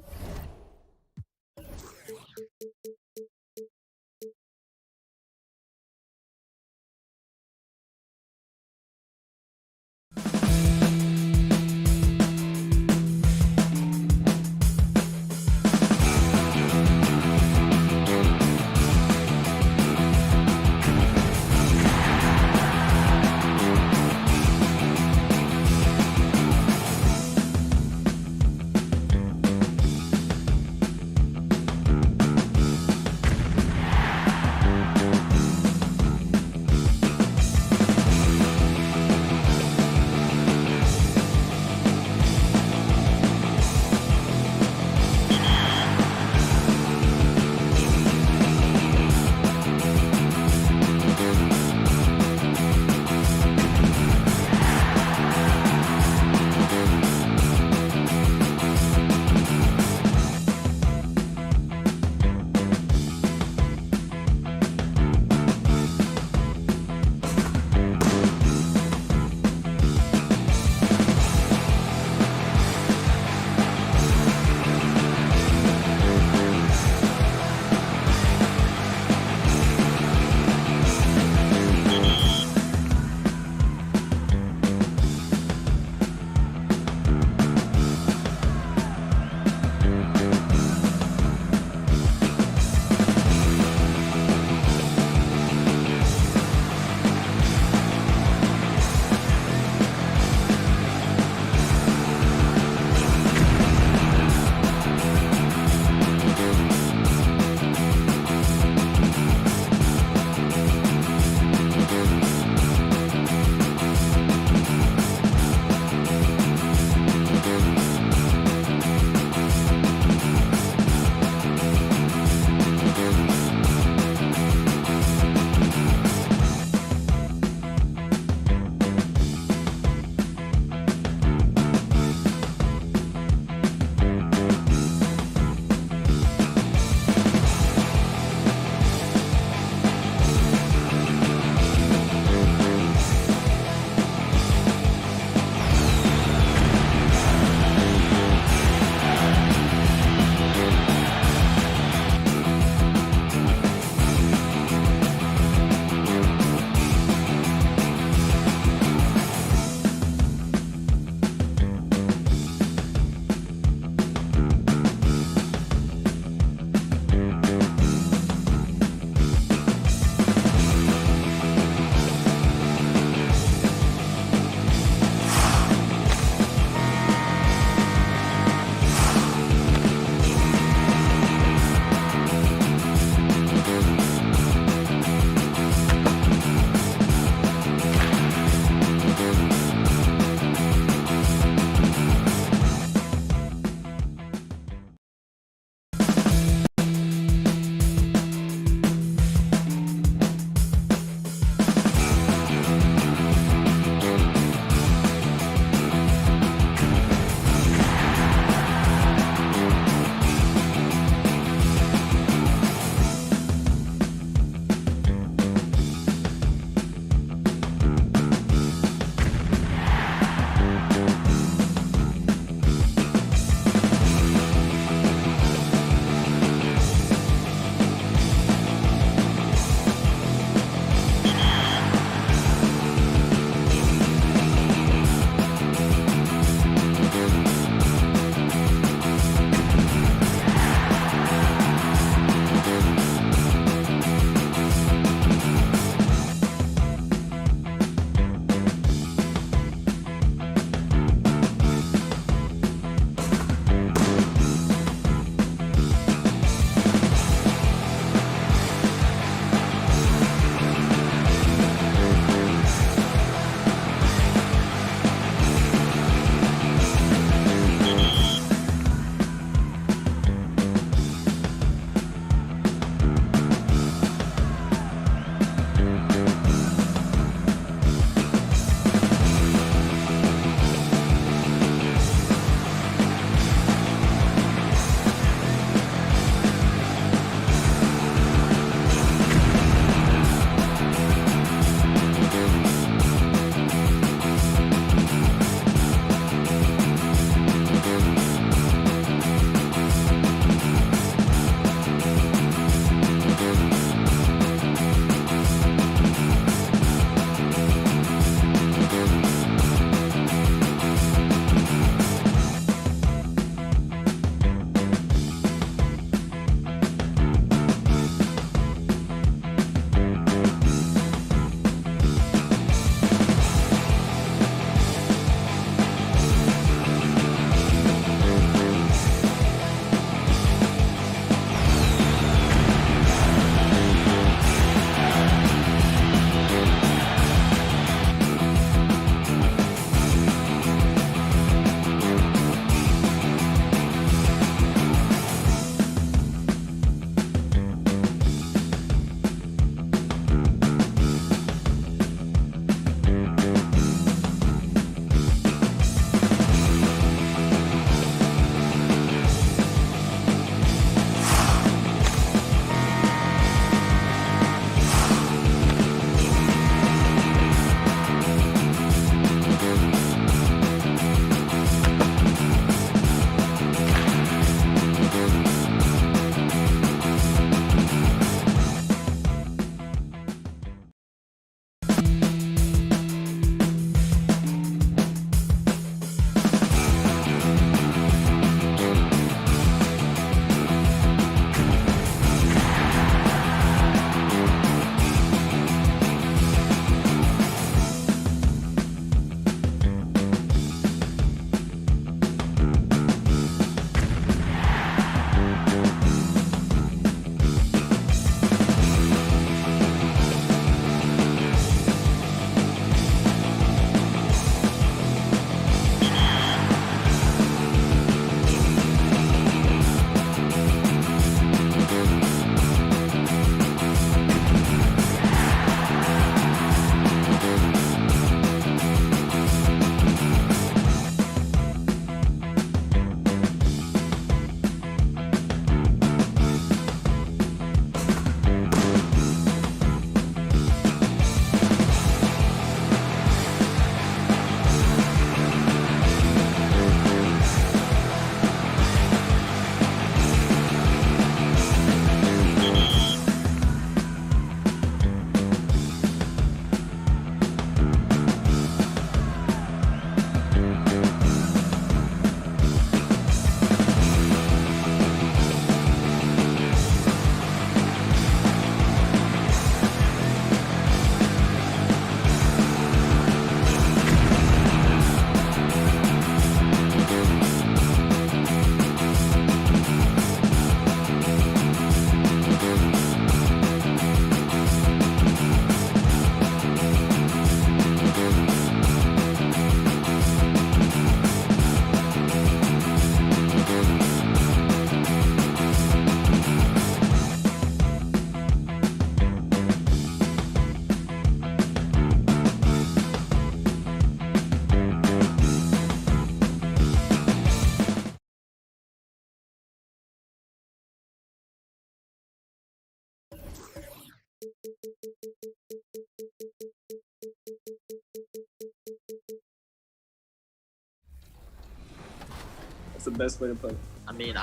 best way to put it. I mean,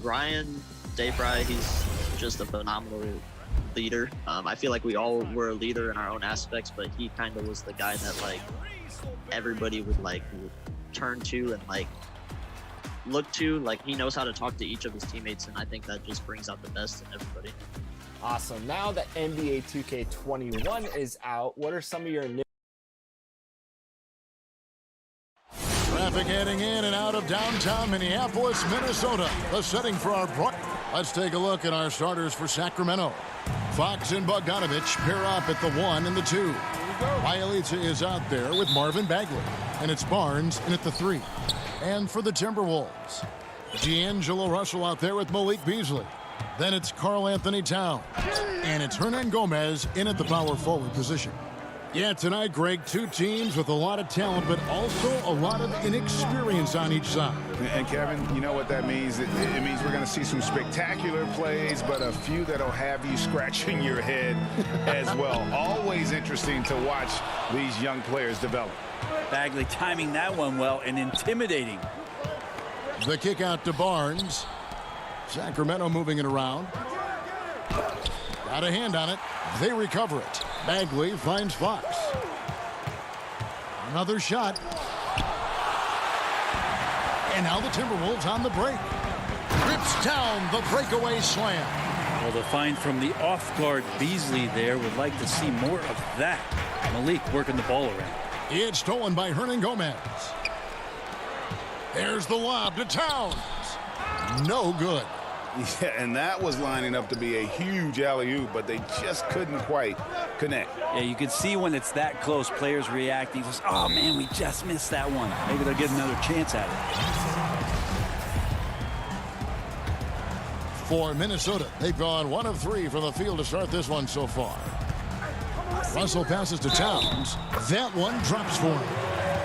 Ryan Dayfry, he's just a phenomenal leader. I feel like we all were a leader in our own aspects, but he kind of was the guy that like everybody would turn to and like look to. Like, he knows how to talk to each of his teammates, and I think that just brings out the best in everybody. Awesome. Now that NBA 2K21 is out, what are some of your new Traffic heading in and out of downtown Minneapolis, Minnesota. The setting for our Let's take a look at our starters for Sacramento. Fox and Bogdanovich pair up at the 1 and the 2. Bielitsa is out there with Marvin Bagley. And it's Barnes in at the 3. And for the Timberwolves, D'Angelo Russell out there with Malik Beasley. Then it's Karl Anthony Towns. And it's Hernan Gomez in at the power forward position. Yeah, tonight, Greg, two teams with a lot of talent, but also a lot of inexperience on each side. And Kevin, you know what that means? It means we're going to see some spectacular plays, but a few that'll have you scratching your head as well. Always interesting to watch these young players develop. Bagley timing that one well and intimidating. The kick out to Barnes. Sacramento moving it around. Got a hand on it. They recover it. Bagley finds Fox. Another shot. And now the Timberwolves on the break. Rips down the breakaway slam. Well, the find from the off-guard Beasley there. Would like to see more of that. Malik working the ball around. It's stolen by Hernan Gomez. There's the lob to Towns. No good. Yeah, and that was lining up to be a huge alley-oop, but they just couldn't quite connect. Yeah, you can see when it's that close, players reacting. Just, oh, man, we just missed that one. Maybe they'll get another chance at it. For Minnesota, they've gone 1 of 3 from the field to start this one so far. Russell passes to Towns. That one drops for him.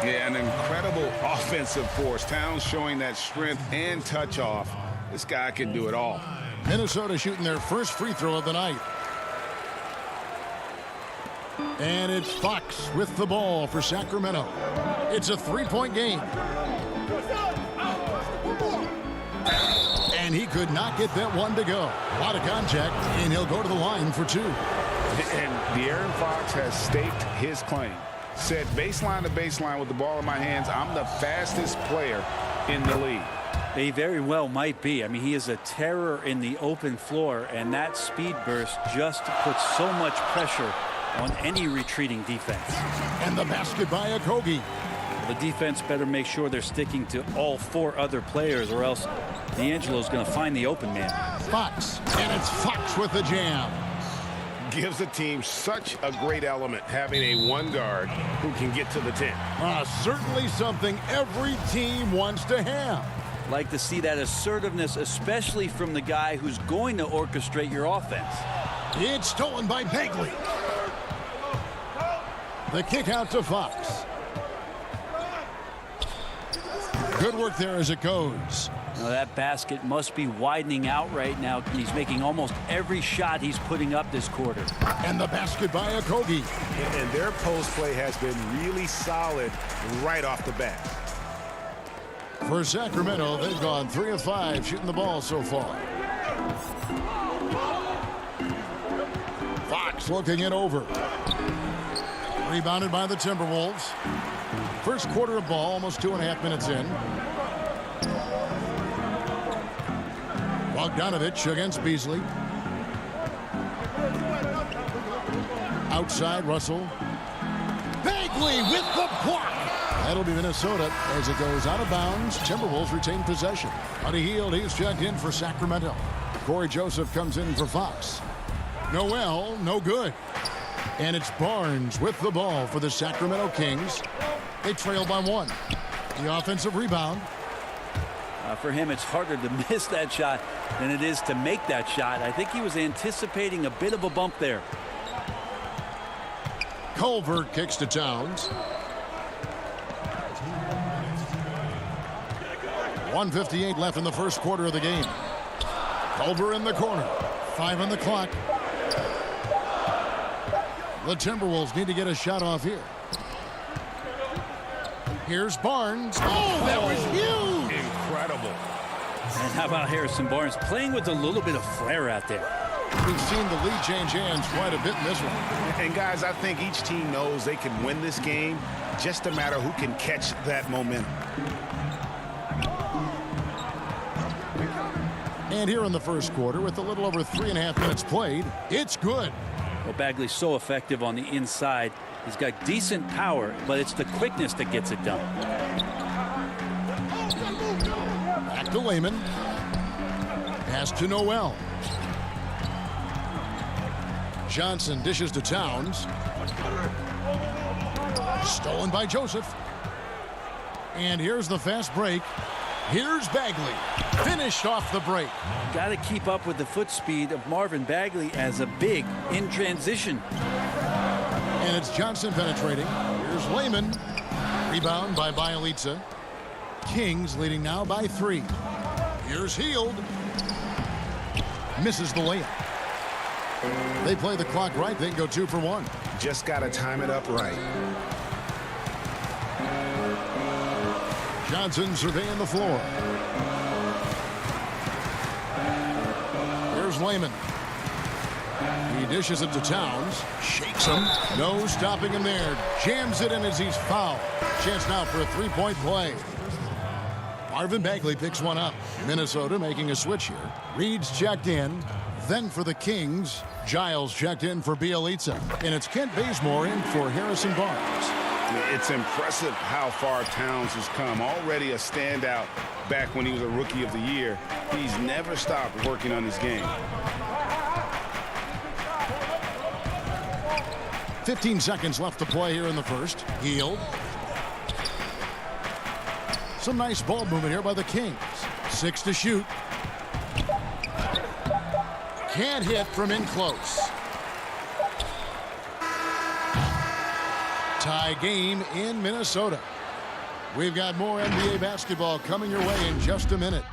Yeah, an incredible offensive force. Towns showing that strength and touch off. This guy can do it all. Minnesota shooting their first free throw of the night. And it's Fox with the ball for Sacramento. It's a 3-point game. And he could not get that one to go. A lot of contact, and he'll go to the line for 2. And De'Aaron Fox has staked his claim. Said baseline to baseline with the ball in my hands, I'm the fastest player in the league. He very well might be. I mean, he is a terror in the open floor, and that speed burst just puts so much pressure on any retreating defense. And the basket by Okogie. The defense better make sure they're sticking to all 4 other players, or else D'Angelo's going to find the open man. Fox, and it's Fox with the jam. Gives the team such a great element, having a 1 guard who can get to the 10. Certainly something every team wants to have. Like to see that assertiveness, especially from the guy who's going to orchestrate your offense. It's stolen by Bagley. The kick out to Fox. Good work there as it goes. Now that basket must be widening out right now. He's making almost every shot he's putting up this quarter. And the basket by Okogie. And their post play has been really solid right off the bat. For Sacramento, they've gone 3 of 5 shooting the ball so far. Fox looking it over. Rebounded by the Timberwolves. First quarter of ball, almost 2.5 minutes in. Bogdanovich against Beasley. Outside, Russell. Bagley with the block. That'll be Minnesota as it goes out of bounds. Timberwolves retain possession. Buddy Hield, he's checked in for Sacramento. Corey Joseph comes in for Fox. Noel, no good. And it's Barnes with the ball for the Sacramento Kings. They trail by 1. The offensive rebound. For him, it's harder to miss that shot than it is to make that shot. I think he was anticipating a bit of a bump there. Culver kicks to Towns. 1:58 left in the first quarter of the game. Culver in the corner. 5 on the clock. The Timberwolves need to get a shot off here. Here's Barnes. Oh, that was huge! Incredible. And how about Harrison Barnes playing with a little bit of flair out there? We've seen the lead change hands quite a bit in this one. And guys, I think each team knows they can win this game, just a matter who can catch that momentum. And here in the first quarter, with a little over 3.5 minutes played, it's good. Well, Bagley's so effective on the inside. He's got decent power, but it's the quickness that gets it done. Back to Lehman. Pass to Noel. Johnson dishes to Towns. Stolen by Joseph. And here's the fast break. Here's Bagley. Finished off the break. Got to keep up with the foot speed of Marvin Bagley as a big in transition. And it's Johnson penetrating. Here's Lehman. Rebound by Bielitsa. Kings leading now by 3. Here's Hield. Misses the layup. They play the clock right. They can go 2 for 1. Just got to time it up right. Johnson surveying the floor. Here's Lehman. He dishes it to Towns. Shakes him. No stopping him there. Jams it in as he's fouled. Chance now for a 3-point play. Marvin Bagley picks one up. Minnesota making a switch here. Reed's checked in. Then for the Kings, Giles checked in for Bielitsa. And it's Kent Bazemore in for Harrison Barnes. It's impressive how far Towns has come. Already a standout back when he was a Rookie of the Year. He's never stopped working on his game. 15 seconds left to play here in the first. Hield. Some nice ball movement here by the Kings. 6 to shoot. Can't hit from in close. Tie game in Minnesota. We've got more NBA basketball coming your way in just a minute.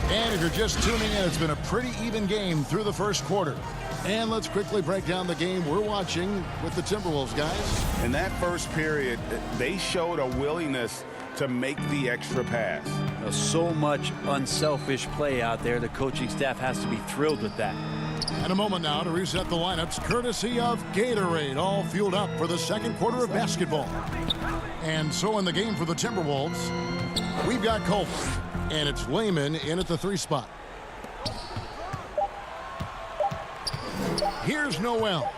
And if you're just tuning in, it's been a pretty even game through the first quarter. And let's quickly break down the game we're watching with the Timberwolves, guys. In that first period, they showed a willingness to make the extra pass. So much unselfish play out there. The coaching staff has to be thrilled with that. And a moment now to reset the lineups, courtesy of Gatorade, all fueled up for the second quarter of basketball. And so in the game for the Timberwolves, we've got Colton, and it's Lehman in at the 3 spot. Here's Noel.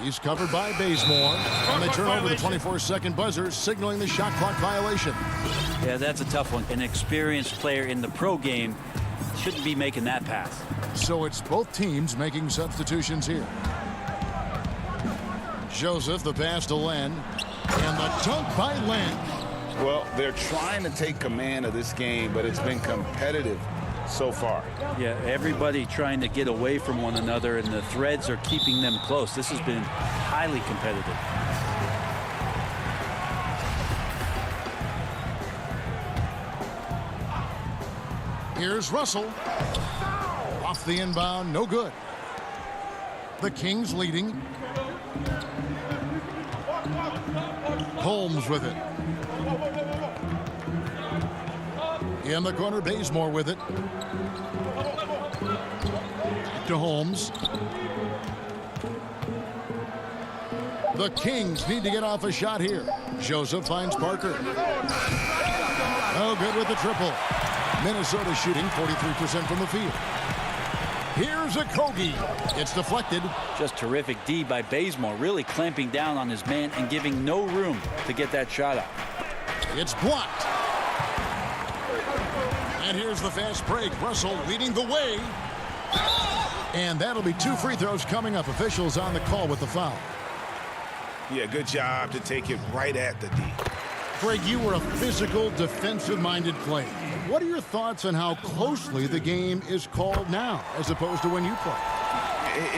He's covered by Bazemore. And they turn over the 24-second buzzer, signaling the shot clock violation. Yeah, that's a tough one. An experienced player in the pro game shouldn't be making that pass. So it's both teams making substitutions here. Joseph, the pass to Len. And the dunk by Len. Well, they're trying to take command of this game, but it's been competitive so far. Yeah, everybody trying to get away from one another, and the threads are keeping them close. This has been highly competitive. Here's Russell. Off the inbound, no good. The Kings leading. Holmes with it. In the corner, Bazemore with it. To Holmes. The Kings need to get off a shot here. Joseph finds Parker. Oh, good with the triple. Minnesota shooting 43% from the field. Here's a Kogi. It's deflected. Just terrific D by Bazemore, really clamping down on his man and giving no room to get that shot up. It's blocked. And here's the fast break. Russell leading the way. And that'll be 2 free throws coming up. Officials on the call with the foul. Yeah, good job to take it right at the D. Greg, you were a physical, defensive-minded player. What are your thoughts on how closely the game is called now as opposed to when you played?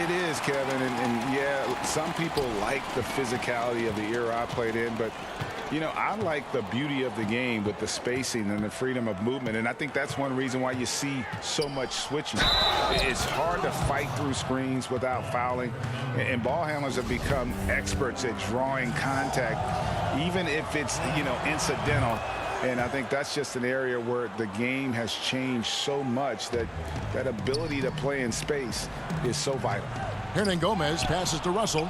It is, Kevin, and yeah, some people like the physicality of the era I played in, but you know, I like the beauty of the game with the spacing and the freedom of movement, and I think that's one reason why you see so much switching. It's hard to fight through screens without fouling, and ball handlers have become experts at drawing contact even if it's, incidental. And I think that's just an area where the game has changed so much that that ability to play in space is so vital. Hernan Gomez passes to Russell.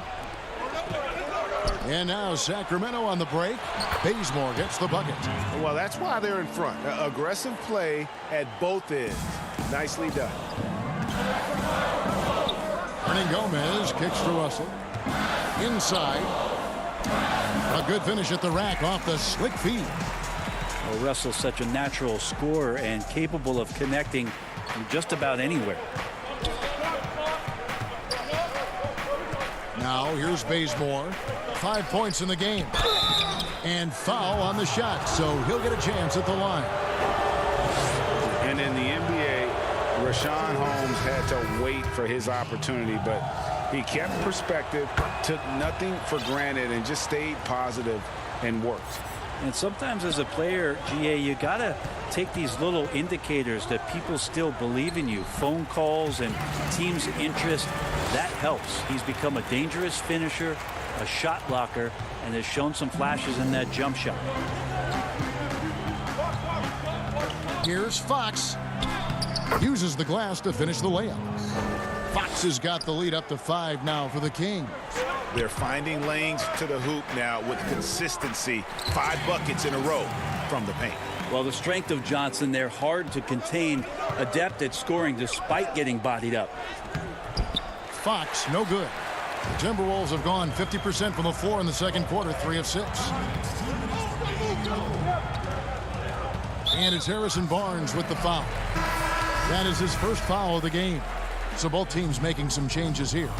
And now Sacramento on the break. Bazemore gets the bucket. Well, that's why they're in front. Aggressive play at both ends. Nicely done. Hernan Gomez kicks to Russell. Inside. A good finish at the rack off the slick feed. Well, Russell's such a natural scorer and capable of connecting from just about anywhere. Now here's Bazemore. 5 points in the game. And foul on the shot, so he'll get a chance at the line. And in the NBA, Rashawn Holmes had to wait for his opportunity, but he kept perspective, took nothing for granted, and just stayed positive and worked. And sometimes as a player, GA, you got to take these little indicators that people still believe in you. Phone calls and team's interest, that helps. He's become a dangerous finisher, a shot blocker, and has shown some flashes in that jump shot. Here's Fox. Uses the glass to finish the layup. Fox has got the lead up to 5 now for the Kings. They're finding lanes to the hoop now with consistency. 5 buckets in a row from the paint. Well, the strength of Johnson, they're hard to contain, adept at scoring despite getting bodied up. Fox, no good. The Timberwolves have gone 50% from the floor in the second quarter, 3 of 6. And it's Harrison Barnes with the foul. That is his first foul of the game. So both teams making some changes here.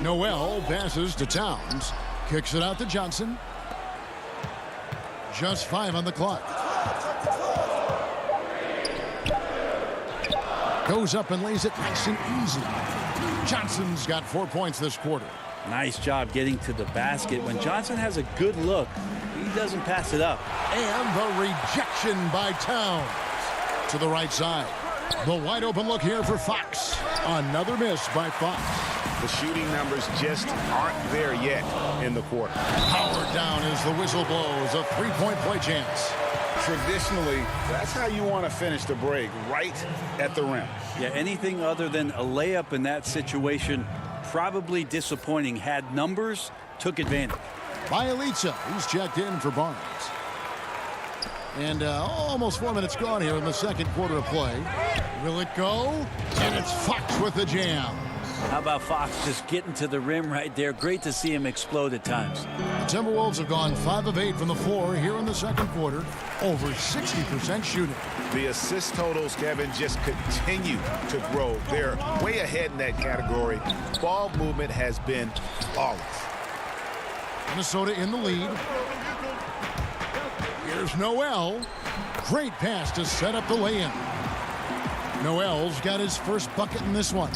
Noel passes to Towns. Kicks it out to Johnson. Just 5 on the clock. Goes up and lays it nice and easy. Johnson's got 4 points this quarter. Nice job getting to the basket. When Johnson has a good look, he doesn't pass it up. And the rejection by Towns. To the right side. The wide open look here for Fox. Another miss by Fox. The shooting numbers just aren't there yet in the quarter. Powered down as the whistle blows. A 3-point play chance. Traditionally, that's how you want to finish the break, right at the rim. Yeah, anything other than a layup in that situation, probably disappointing. Had numbers, took advantage. Bielitsa, he's checked in for Barnes. And almost 4 minutes gone here in the second quarter of play. Will it go? And it's Fox with the jam. How about Fox just getting to the rim right there? Great to see him explode at times. The Timberwolves have gone 5 of 8 from the floor here in the second quarter. Over 60% shooting. The assist totals, Kevin, just continue to grow. They're way ahead in that category. Ball movement has been flawless. Minnesota in the lead. Here's Noel. Great pass to set up the lay-in. Noel's got his first bucket in this one.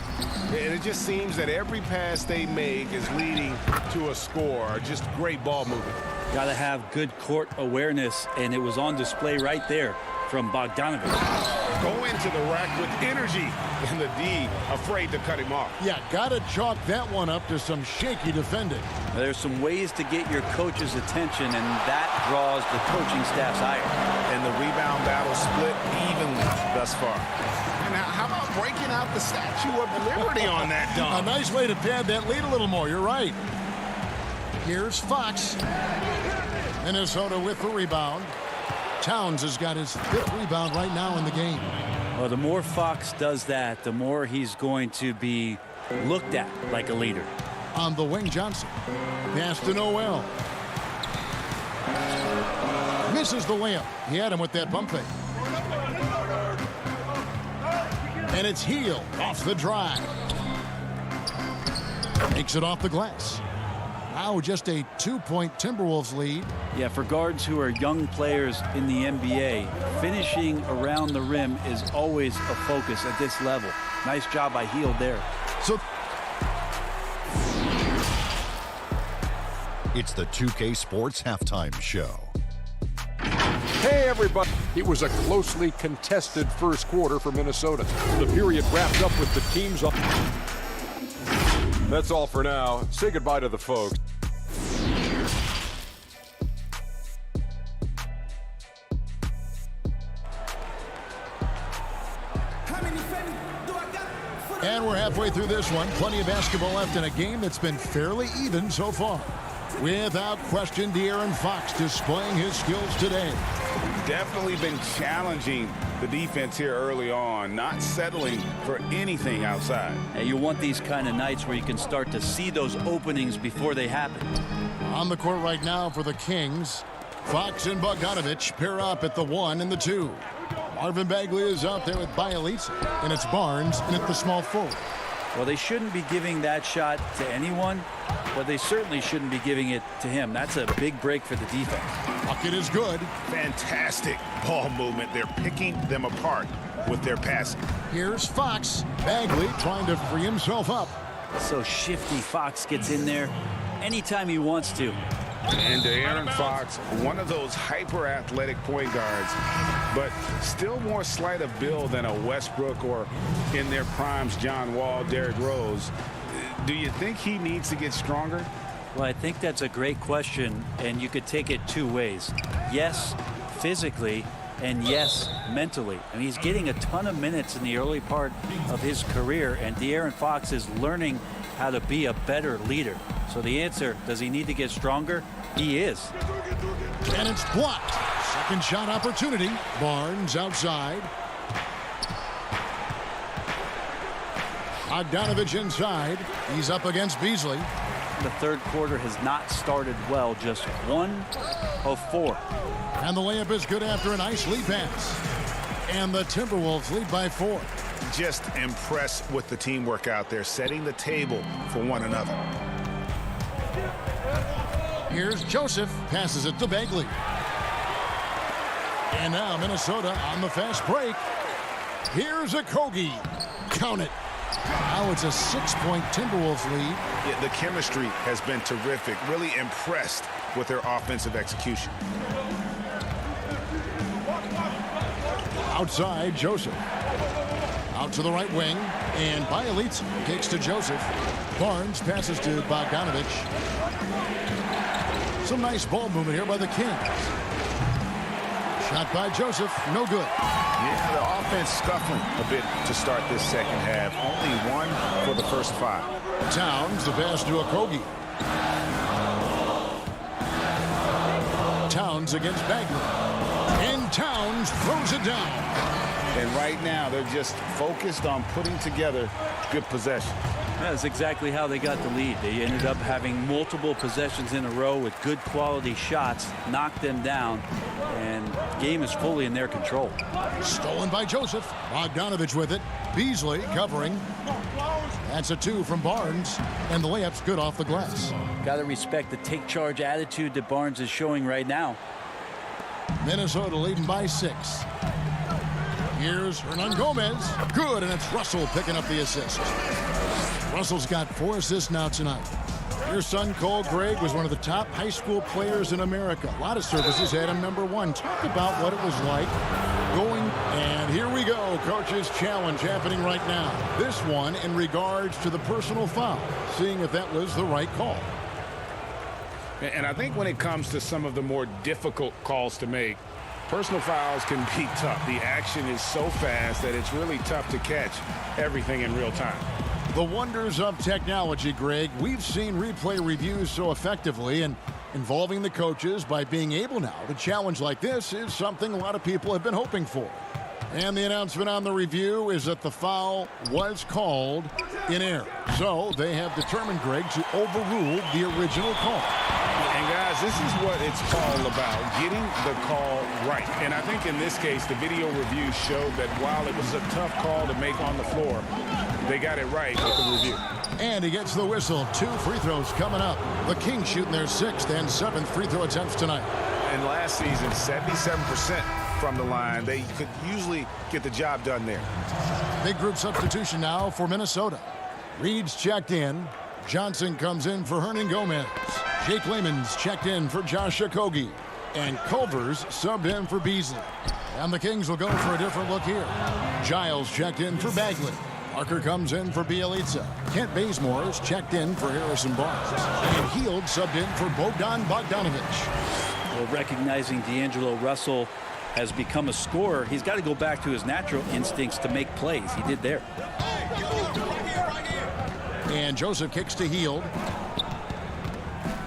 And it just seems that every pass they make is leading to a score. Just great ball movement. Got to have good court awareness, and it was on display right there from Bogdanovich. Go into the rack with energy, and the D afraid to cut him off. Yeah, got to chalk that one up to some shaky defending. There's some ways to get your coach's attention, and that draws the coaching staff's ire. And the rebound battle split evenly thus far. And how about breaking out the Statue of Liberty on that dunk? A nice way to pad that lead a little more. You're right. Here's Fox. Minnesota with the rebound. Towns has got his 5th rebound right now in the game. Well, the more Fox does that, the more he's going to be looked at like a leader. On the wing, Johnson. Pass to Noel. Misses the layup. He had him with that pump fake. And it's Heel off the drive. Makes it off the glass. Now just a 2-point Timberwolves lead. Yeah, for guards who are young players in the NBA, finishing around the rim is always a focus at this level. Nice job by Heel there. So it's the 2K Sports Halftime Show. Hey, everybody. It was a closely contested first quarter for Minnesota. The period wrapped up with the teams up. That's all for now. Say goodbye to the folks. And we're halfway through this one. Plenty of basketball left in a game that's been fairly even so far. Without question, De'Aaron Fox displaying his skills today. Definitely been challenging the defense here early on, not settling for anything outside. And you want these kind of nights where you can start to see those openings before they happen. On the court right now for the Kings, Fox and Bogdanovich pair up at the 1 and the 2. Marvin Bagley is out there with Bielitsa, and it's Barnes and at the small forward. Well, they shouldn't be giving that shot to anyone, but they certainly shouldn't be giving it to him. That's a big break for the defense. Bucket is good. Fantastic ball movement. They're picking them apart with their passing. Here's Fox. Bagley trying to free himself up. So shifty. Fox gets in there anytime he wants to. And De'Aaron Fox, one of those hyper-athletic point guards, but still more slight of build than a Westbrook or, in their primes, John Wall, Derrick Rose. Do you think he needs to get stronger? Well, I think that's a great question, and you could take it two ways. Yes, physically, and yes, mentally. I mean, he's getting a ton of minutes in the early part of his career, and De'Aaron Fox is learning how to be a better leader. So the answer, does he need to get stronger? He is. And it's blocked. Second shot opportunity. Barnes outside. Bogdanovich inside. He's up against Beasley. The third quarter has not started well. Just 1 of 4. And the layup is good after a nice lead pass. And the Timberwolves lead by 4. Just impressed with the teamwork out there, setting the table for one another. Here's Joseph, passes it to Bagley. And now Minnesota on the fast break. Here's Okogie. Count it. Now it's a 6-point Timberwolves lead. Yeah, the chemistry has been terrific. Really impressed with their offensive execution. Outside, Joseph. Out to the right wing, and Bielitsa kicks to Joseph. Barnes passes to Bogdanovich. Some nice ball movement here by the Kings. Shot by Joseph, no good. Yeah, the offense scuffling a bit to start this second half. Only 1 for the first 5. Towns, the pass to Okogie. Towns against Bagley. And Towns throws it down. And right now, they're just focused on putting together good possession. That's exactly how they got the lead. They ended up having multiple possessions in a row with good quality shots, knocked them down, and the game is fully in their control. Stolen by Joseph. Bogdanovich with it. Beasley covering. That's a 2 from Barnes, and the layup's good off the glass. Got to respect the take-charge attitude that Barnes is showing right now. Minnesota leading by 6. Here's Hernan Gomez. Good, and it's Russell picking up the assist. Russell's got 4 assists now tonight. Your son, Cole Gregg, was one of the top high school players in America. A lot of services had him #1. Talk about what it was like going, and here we go. Coach's challenge happening right now. This one in regards to the personal foul, seeing if that was the right call. And I think when it comes to some of the more difficult calls to make, personal fouls can be tough. The action is so fast that it's really tough to catch everything in real time. The wonders of technology, Greg. We've seen replay reviews so effectively, and involving the coaches by being able now to challenge like this is something a lot of people have been hoping for. And the announcement on the review is that the foul was called in error. So they have determined, Greg, to overrule the original call. And guys, this is what it's all about, getting the call right. And I think in this case, the video review showed that while it was a tough call to make on the floor, they got it right with the review. And he gets the whistle. 2 free throws coming up. The Kings shooting their 6th and 7th free throw attempts tonight. And last season, 77% from the line. They could usually get the job done there. Big group substitution now for Minnesota. Reed's checked in. Johnson comes in for Hernan Gomez. Jake Lehman's checked in for Josh Okogie. And Culver's subbed in for Beasley. And the Kings will go for a different look here. Giles checked in for Bagley. Parker comes in for Bielitsa. Kent Bazemore is checked in for Harrison Barnes. And Hield subbed in for Bogdan Bogdanovic. Well, recognizing D'Angelo Russell has become a scorer, he's got to go back to his natural instincts to make plays. He did there. And Joseph kicks to Hield.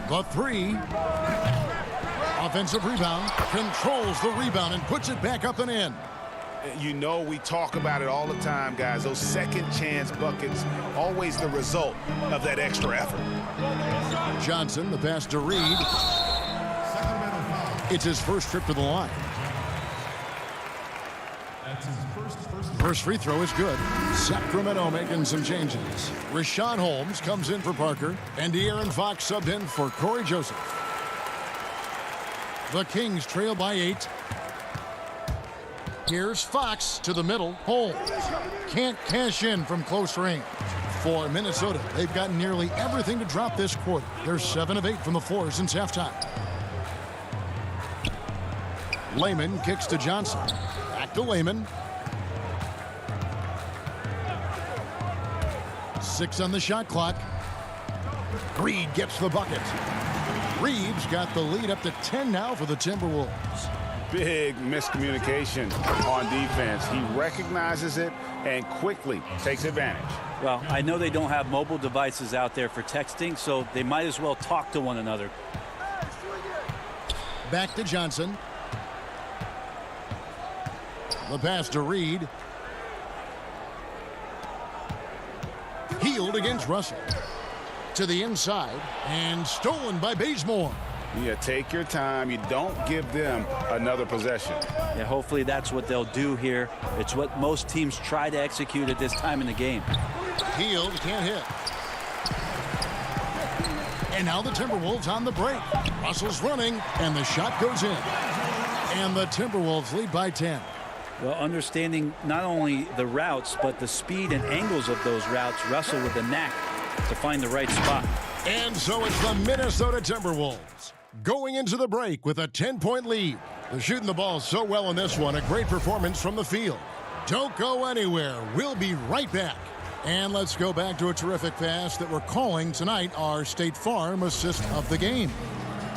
The three. Offensive rebound. Controls the rebound and puts it back up and in. You know, we talk about it all the time, guys. Those second chance buckets, always the result of that extra effort. Johnson, the pass to Reed. It's his first trip to the line. First free throw is good. Sacramento making some changes. Rashawn Holmes comes in for Parker, and De'Aaron Fox subbed in for Corey Joseph. The Kings trail by 8. Here's Fox to the middle. Holmes can't cash in from close range. For Minnesota, they've gotten nearly everything to drop this quarter. They're 7 of 8 from the floor since halftime. Layman kicks to Johnson. Back to Layman. 6 on the shot clock. Reed gets the bucket. Reeves got the lead up to 10 now for the Timberwolves. Big miscommunication on defense. He recognizes it and quickly takes advantage. Well, I know they don't have mobile devices out there for texting, so they might as well talk to one another. Back to Johnson. The pass to Reed. Hield against Russell. To the inside and stolen by Bazemore. Yeah, take your time. You don't give them another possession. Yeah, hopefully that's what they'll do here. It's what most teams try to execute at this time in the game. Hield can't hit. And now the Timberwolves on the break. Russell's running, and the shot goes in. And the Timberwolves lead by 10. Well, understanding not only the routes, but the speed and angles of those routes, Russell with the knack to find the right spot. And so it's the Minnesota Timberwolves going into the break with a 10-point lead. They're shooting the ball so well in this one. A great performance from the field. Don't go anywhere. We'll be right back. And let's go back to a terrific pass that we're calling tonight our State Farm assist of the game.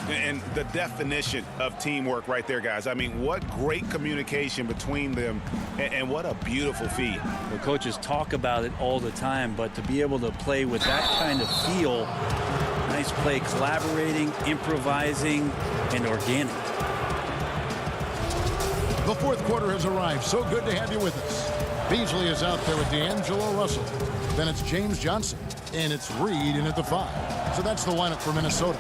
And the definition of teamwork right there, guys. I mean, what great communication between them, and what a beautiful feed. The coaches talk about it all the time, but to be able to play with that kind of feel, nice play, collaborating, improvising, and organic. The fourth quarter has arrived. So good to have you with us. Beasley is out there with D'Angelo Russell. Then it's James Johnson, and it's Reed in at the 5. So that's the lineup for Minnesota.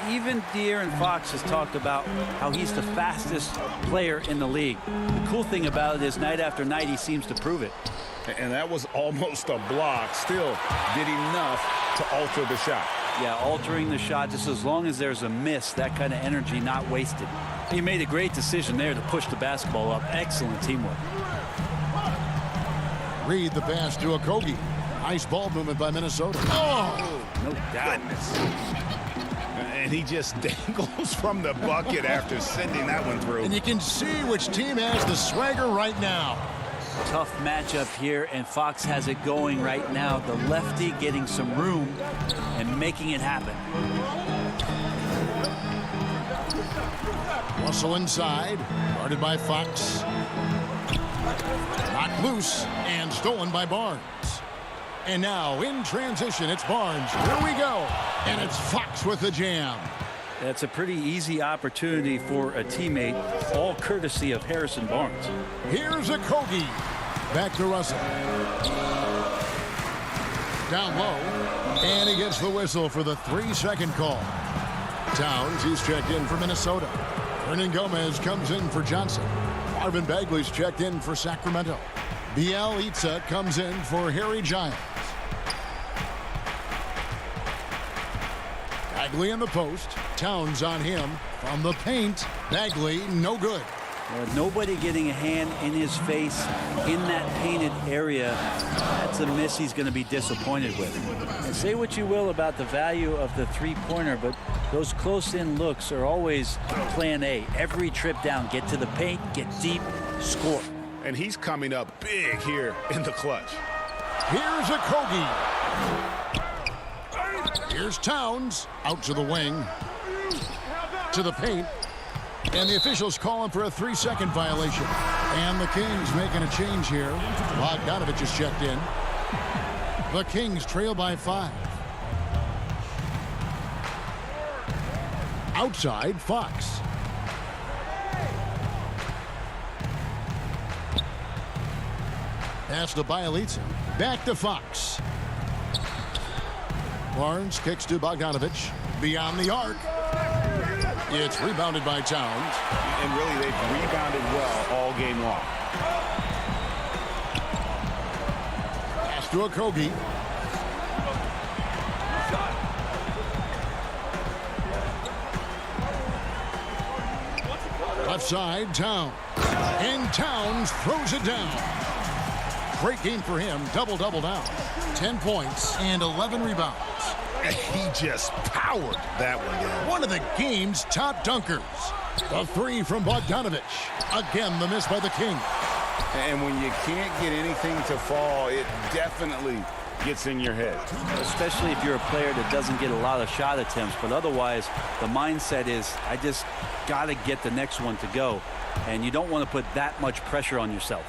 Even De'Aaron Fox has talked about how he's the fastest player in the league. The cool thing about it is night after night he seems to prove it. And that was almost a block. Still did enough to alter the shot. Yeah, altering the shot just as long as there's a miss, that kind of energy not wasted. He made a great decision there to push the basketball up. Excellent teamwork. Reed the pass to Okogie. Nice ball movement by Minnesota. Oh! No doubt. And he just dangles from the bucket after sending that one through. And you can see which team has the swagger right now. Tough matchup here, and Fox has it going right now. The lefty getting some room and making it happen. Russell inside, guarded by Fox. Knocked loose and stolen by Barnes. And now in transition, it's Barnes. Here we go. And it's Fox with the jam. That's a pretty easy opportunity for a teammate, all courtesy of Harrison Barnes. Here's Okogie. Back to Russell. Down low. And he gets the whistle for the 3-second call. Towns, he's checked in for Minnesota. Hernan Gomez comes in for Johnson. Marvin Bagley's checked in for Sacramento. Bielitsa comes in for Harry Giles. Bagley in the post. Towns on him from the paint. Bagley, no good. Nobody getting a hand in his face in that painted area. That's a miss he's going to be disappointed with. And say what you will about the value of the three-pointer, but those close-in looks are always plan A. Every trip down, get to the paint, get deep, score. And he's coming up big here in the clutch. Here's a Kogi. Here's Towns out to the wing, to the paint. And the officials calling for a 3-second violation. And the Kings making a change here. Bogdanovich is checked in. The Kings trail by 5. Outside, Fox. Pass to Bielitsa. Back to Fox. Barnes kicks to Bogdanovich. Beyond the arc. It's rebounded by Towns. And really, they've rebounded well all game long. Pass to Okogie. Left side, Towns. And Towns throws it down. Great game for him. Double-double now. 10 points and 11 rebounds. He just powered that one down. One of the game's top dunkers. The three from Bogdanovich. Again, the miss by the King. And when you can't get anything to fall, it definitely gets in your head. Especially if you're a player that doesn't get a lot of shot attempts. But otherwise, the mindset is, I just got to get the next one to go. And you don't want to put that much pressure on yourself.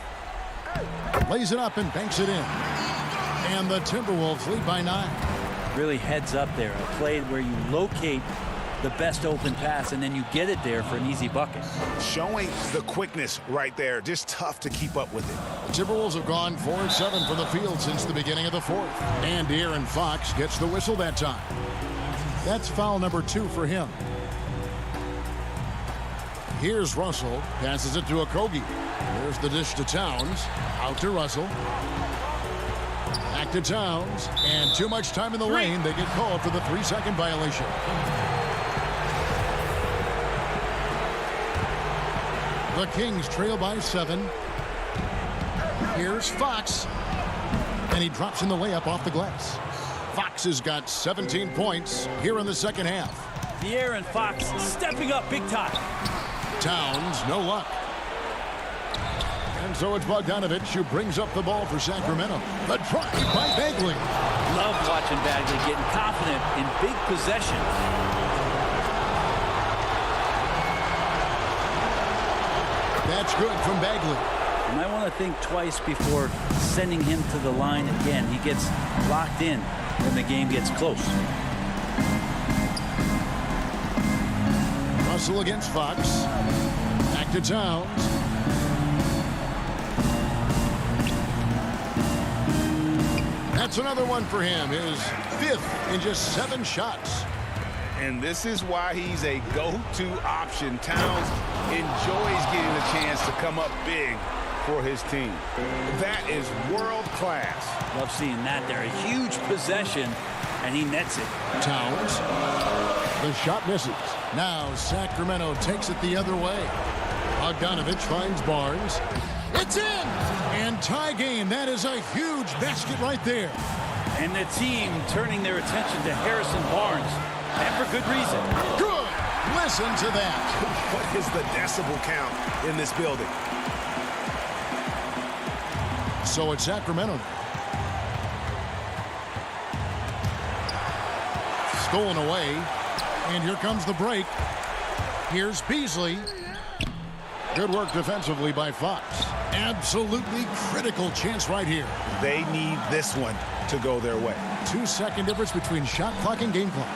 Lays it up and banks it in. And the Timberwolves lead by 9. Really heads up there. A play where you locate the best open pass and then you get it there for an easy bucket. Showing the quickness right there. Just tough to keep up with it. The Timberwolves have gone 4-7 from the field since the beginning of the 4th. And De'Aaron Fox gets the whistle that time. That's foul number 2 for him. Here's Russell. Passes it to Okogie. Here's the dish to Towns. Out to Russell. Back to Towns. And too much time in the lane. They get called for the 3-second violation. The Kings trail by 7. Here's Fox. And he drops in the layup off the glass. Fox has got 17 points here in the second half. De'Aaron Fox stepping up big time. Towns, no luck. And so it's Bogdanovich who brings up the ball for Sacramento. The try by Bagley. Love watching Bagley getting confident in big possession. That's good from Bagley. You might want to think twice before sending him to the line again. He gets locked in when the game gets close. Russell against Fox. Back to Towns. That's another one for him. His 5th in just 7 shots. And this is why he's a go-to option. Towns enjoys getting a chance to come up big for his team. That is world class. Love seeing that there. A huge possession, and he nets it. Towns. The shot misses. Now Sacramento takes it the other way. Bogdanovich finds Barnes. It's in! And tie game. That is a huge basket right there. And the team turning their attention to Harrison Barnes. And for good reason. Good! Listen to that. What is the decibel count in this building? So it's Sacramento. Stolen away. And here comes the break. Here's Beasley. Good work defensively by Fox. Absolutely critical chance right here. They need this one to go their way. 2-second difference between shot clock and game clock.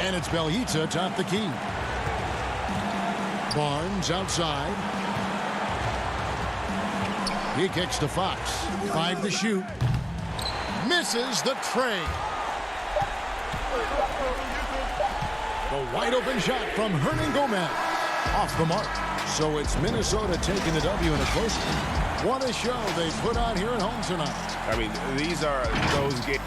And it's Bielitsa atop the key. Barnes outside. He kicks to Fox. 5 to shoot. Misses the tray. The wide open shot from Hernan Gomez. Off the mark. So it's Minnesota taking the W in a close one. What a show they put on here at home tonight. I mean, these are those games.